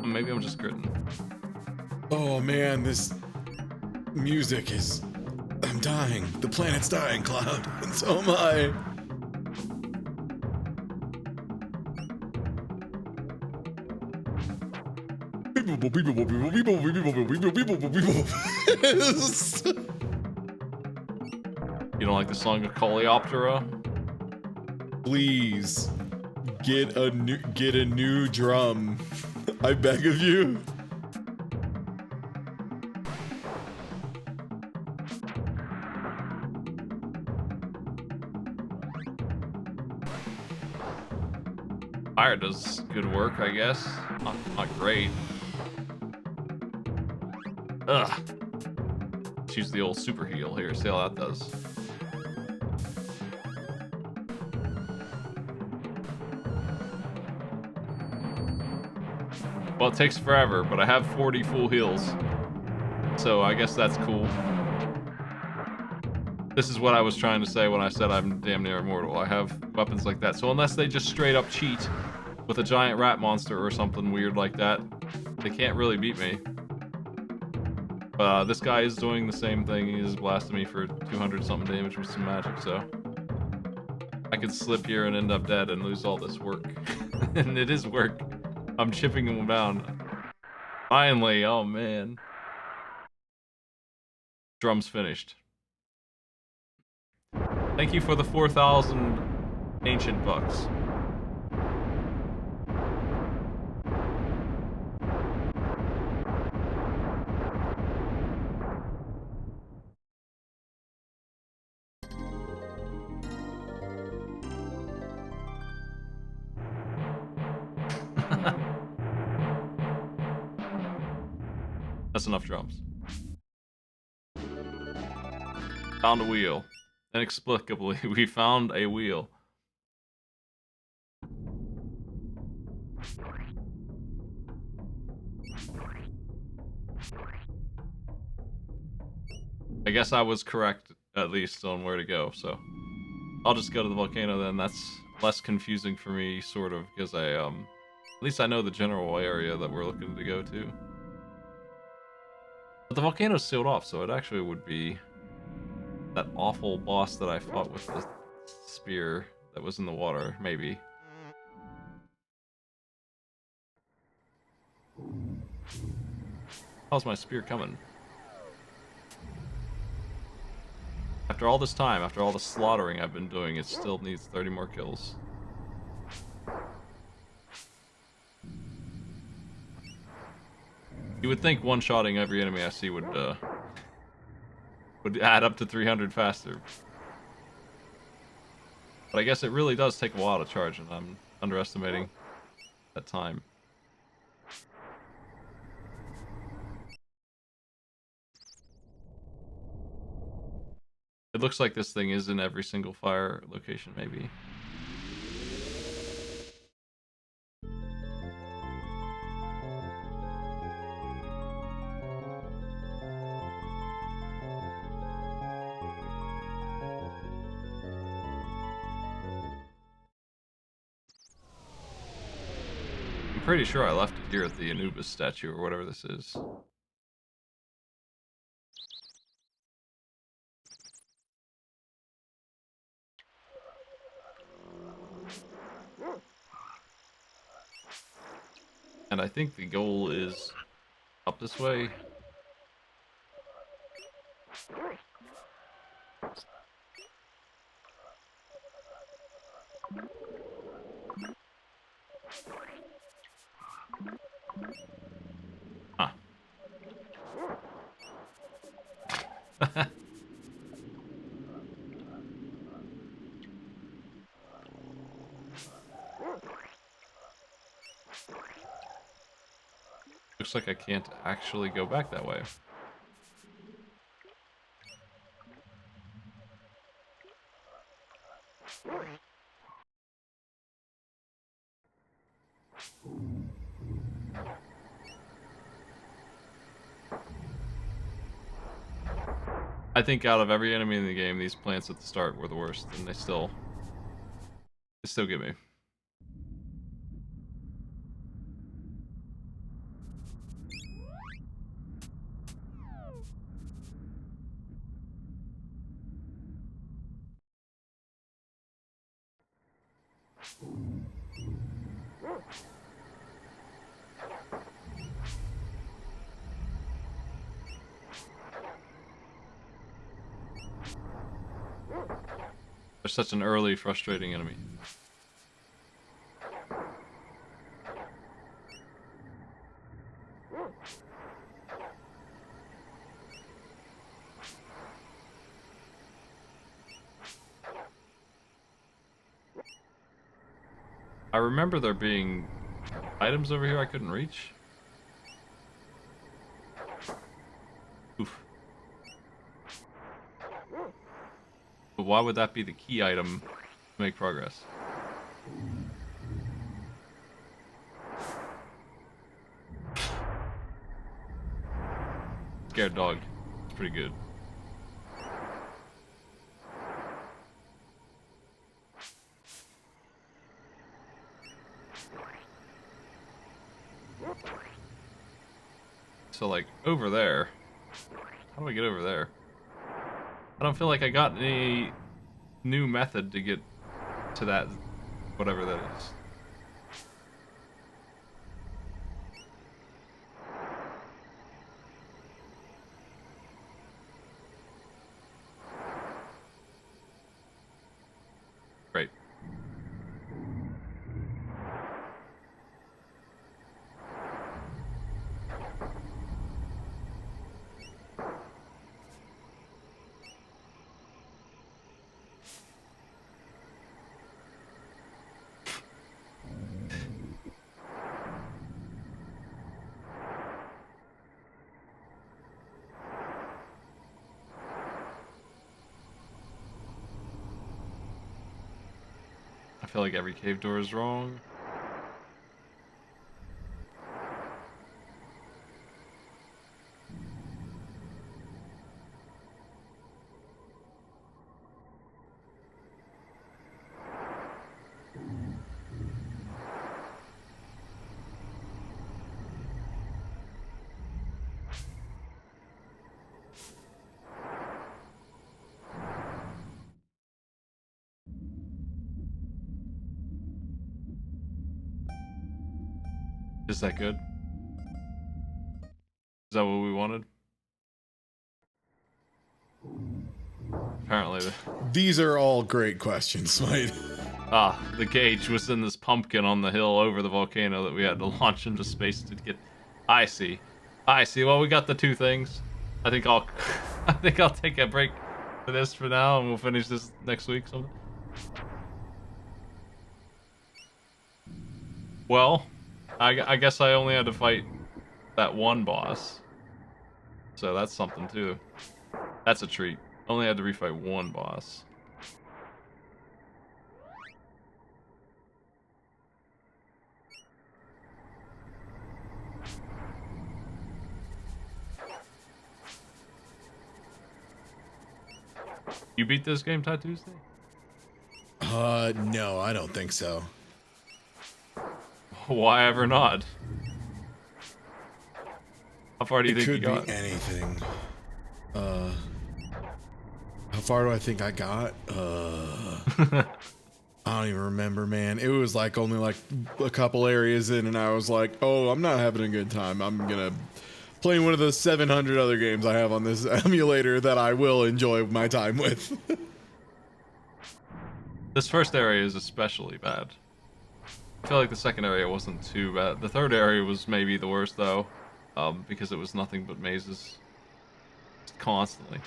Maybe I'm just gritting. Oh man, this music is... I'm dying. The planet's dying, Cloud. And so am I. You don't like the song of Coleoptera? Please get a new drum. I beg of you. Fire does good work, I guess. Not great. Ugh. Let's use the old super heal here. See how that does. Well, it takes forever, but I have 40 full heals. So I guess that's cool. This is what I was trying to say when I said I'm damn near immortal. I have weapons like that. So unless they just straight up cheat with a giant rat monster or something weird like that, they can't really beat me. This guy is doing the same thing. He is blasting me for 200 something damage with some magic, so I could slip here and end up dead and lose all this work. And it is work. I'm chipping him down. Finally, oh man. Drum's finished. Thank you for the 4,000 ancient bucks. That's enough drums. Found a wheel. Inexplicably, we found a wheel. I guess I was correct, at least, on where to go, so I'll just go to the volcano then. That's less confusing for me, sort of, because at least I know the general area that we're looking to go to. But the volcano's sealed off, so it actually would be that awful boss that I fought with the spear that was in the water, maybe. How's my spear coming? After all this time, after all the slaughtering I've been doing, it still needs 30 more kills. You would think one-shotting every enemy I see would add up to 300 faster. But I guess it really does take a while to charge, and I'm underestimating that time. It looks like this thing is in every single fire location, maybe. I'm pretty sure I left it here at the Anubis statue, or whatever this is. And I think the goal is up this way. Huh. Looks like I can't actually go back that way. I think out of every enemy in the game, these plants at the start were the worst, and they still get me. They're such an early, frustrating enemy. I remember there being items over here I couldn't reach. Oof. But why would that be the key item to make progress? Scared dog. It's pretty good. So, like, over there. How do I get over there? I don't feel like I got any new method to get to that, whatever that is. Great. I feel like every cave door is wrong. Is that good? Is that what we wanted? apparently. These are all great questions, mate. The gauge was in this pumpkin on the hill over the volcano that we had to launch into space to get. I see. I see. Well, we got the two things. I think I'll I think I'll take a break for this for now, and we'll finish this next week. Something. Well, I guess I only had to fight that one boss, so that's something too. That's a treat. Only had to refight one boss. You beat this game, Ty Tuesday? No, I don't think so. Why ever not? How far do you think you got? It could be anything. How far do I think I got? I don't even remember, man. It was like only like a couple areas in, and I was like, oh, I'm not having a good time. I'm gonna play one of the 700 other games I have on this emulator that I will enjoy my time with. This first area is especially bad. I feel like the second area wasn't too bad. The third area was maybe the worst, though, because it was nothing but mazes. Constantly.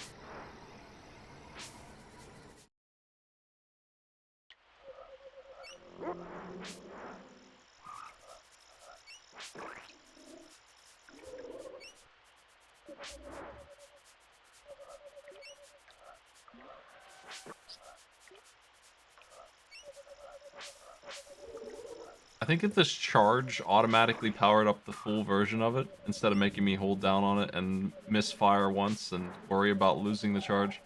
I think if this charge automatically powered up the full version of it, instead of making me hold down on it and misfire once and worry about losing the charge,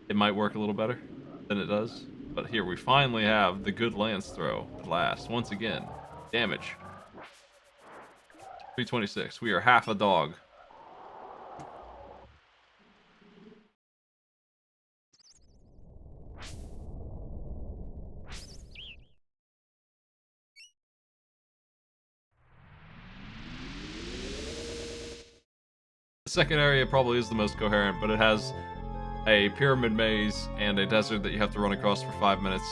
it might work a little better than it does. But here we finally have the good lance throw at last. Once again, damage. 326. We are half a dog. The second area probably is the most coherent, but it has a pyramid maze and a desert that you have to run across for 5 minutes.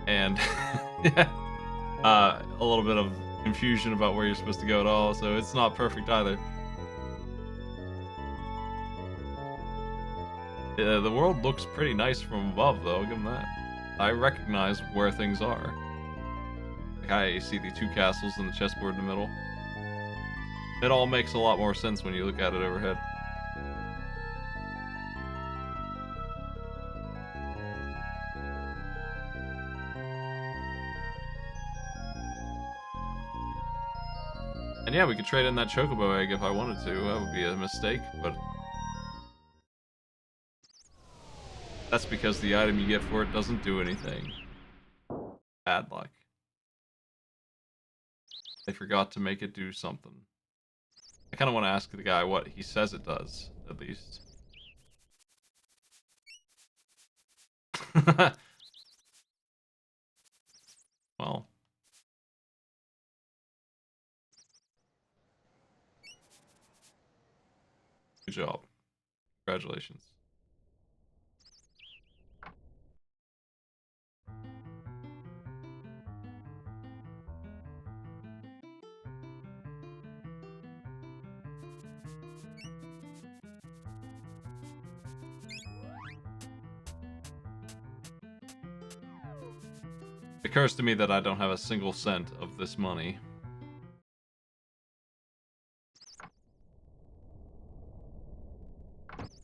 And a little bit of confusion about where you're supposed to go at all, so it's not perfect either. The world looks pretty nice from above, though, give them that. I recognize where things are. Like, I see the two castles and the chessboard in the middle. It all makes a lot more sense when you look at it overhead. And yeah, we could trade in that chocobo egg if I wanted to. That would be a mistake, but that's because the item you get for it doesn't do anything. Bad luck. They forgot to make it do something. I kind of want to ask the guy what he says it does, at least. Well. Good job. Congratulations. It occurs to me that I don't have a single cent of this money.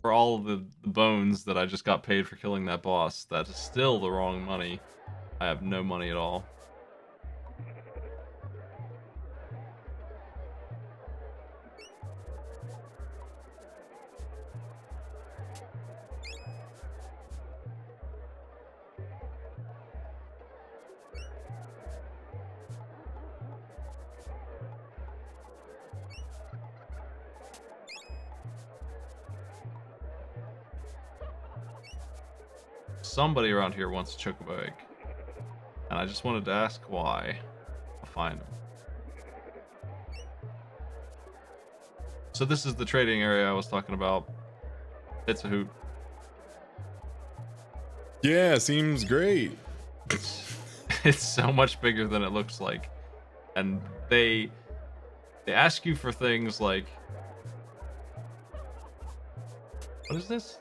For all of the bones that I just got paid for killing that boss, that is still the wrong money. I have no money at all. Somebody around here wants a chocobo egg. And I just wanted to ask why. I'll find them. So this is the trading area I was talking about. It's a hoot. Yeah, seems great. It's it's so much bigger than it looks like, and they ask you for things like, what is this?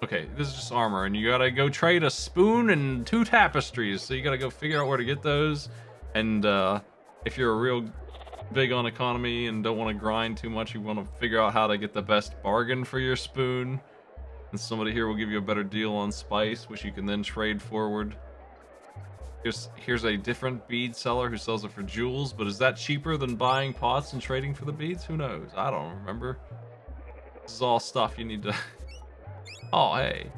Okay, this is just armor, and you gotta go trade a spoon and 2 tapestries. So you gotta go figure out where to get those. And if you're a real big on economy and don't want to grind too much, you want to figure out how to get the best bargain for your spoon. And somebody here will give you a better deal on spice, which you can then trade forward. Here's a different bead seller who sells it for jewels, but is that cheaper than buying pots and trading for the beads? Who knows? I don't remember. This is all stuff you need to... Oh, hey.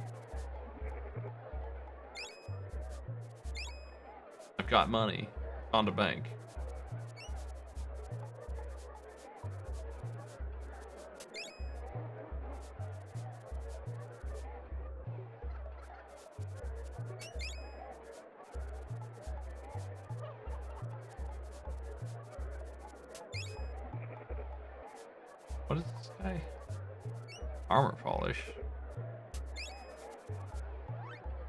I've got money. Found a bank. What is this guy? Armor polish.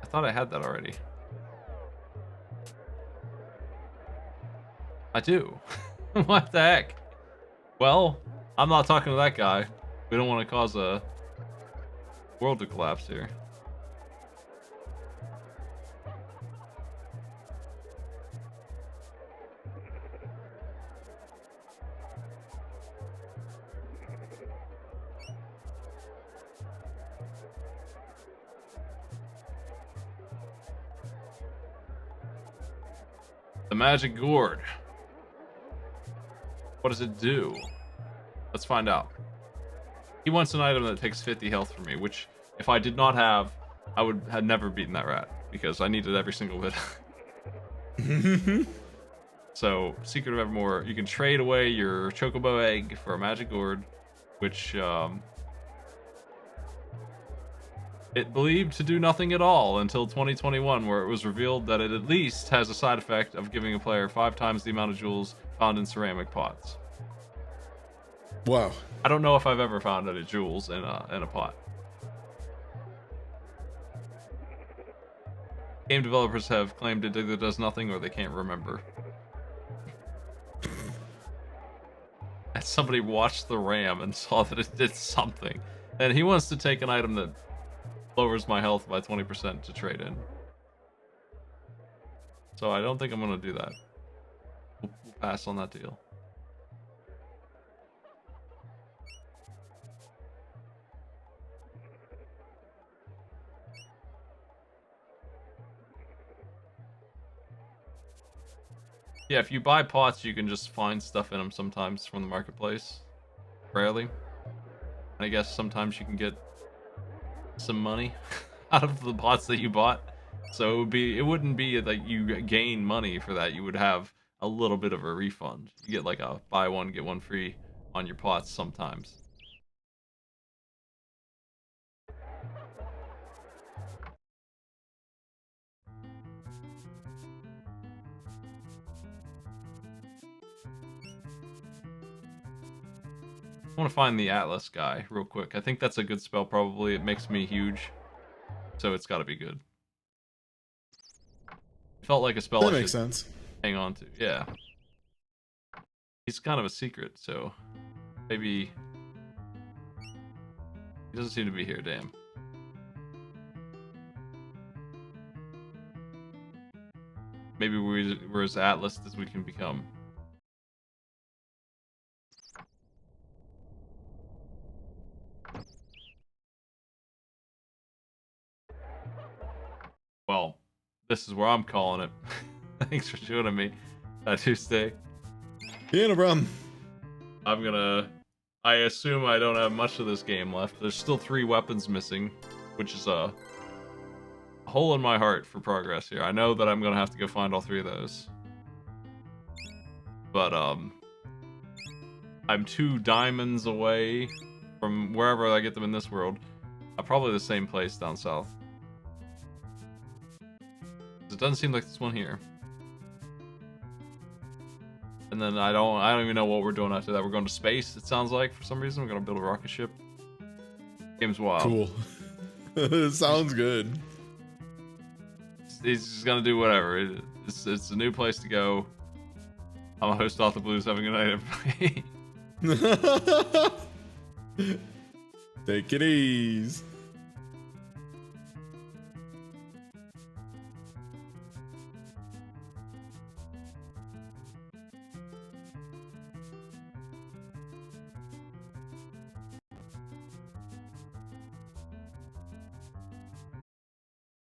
I thought I had that already. I do. What the heck? Well, I'm not talking to that guy. We don't want to cause a world to collapse here. The magic gourd. What does it do? Let's find out. He wants an item that takes 50 health from me, which if I did not have, I would have never beaten that rat because I needed every single bit. So, Secret of Evermore, you can trade away your chocobo egg for a magic gourd, which it believed to do nothing at all until 2021, where it was revealed that it at least has a side effect of giving a player 5 times the amount of jewels found in ceramic pots. Wow. I don't know if I've ever found any jewels in a pot. Game developers have claimed it either does nothing or they can't remember. And somebody watched the RAM and saw that it did something. And he wants to take an item that lowers my health by 20% to trade in. So I don't think I'm going to do that. We'll pass on that deal. Yeah, if you buy pots, you can just find stuff in them sometimes from the marketplace. Rarely. And I guess sometimes you can get some money out of the pots that you bought. So it wouldn't be like you gain money for that. You would have a little bit of a refund. You get like a buy one, get one free on your pots sometimes. I want to find the Atlas guy real quick. I think that's a good spell probably. It makes me huge. So it's got to be good. It felt like a spell That I makes should sense. hang on to. Yeah. He's kind of a secret, so maybe he doesn't seem to be here, damn. Maybe we're as Atlas as we can become. Well, this is where I'm calling it. Thanks for joining me. Tuesday. Yeah, no problem. I assume I don't have much of this game left. There's still 3 weapons missing, which is a hole in my heart for progress here. I know that I'm gonna have to go find all 3 of those. But, I'm 2 diamonds away from wherever I get them in this world. Probably the same place down south. It doesn't seem like this one here. And then I don't even know what we're doing after that. We're going to space, it sounds like, for some reason. We're gonna build a rocket ship. Game's wild. Cool. Sounds good. He's just gonna do whatever. It's a new place to go. I'm a host off the blues. Have a good night, everybody. Take it easy.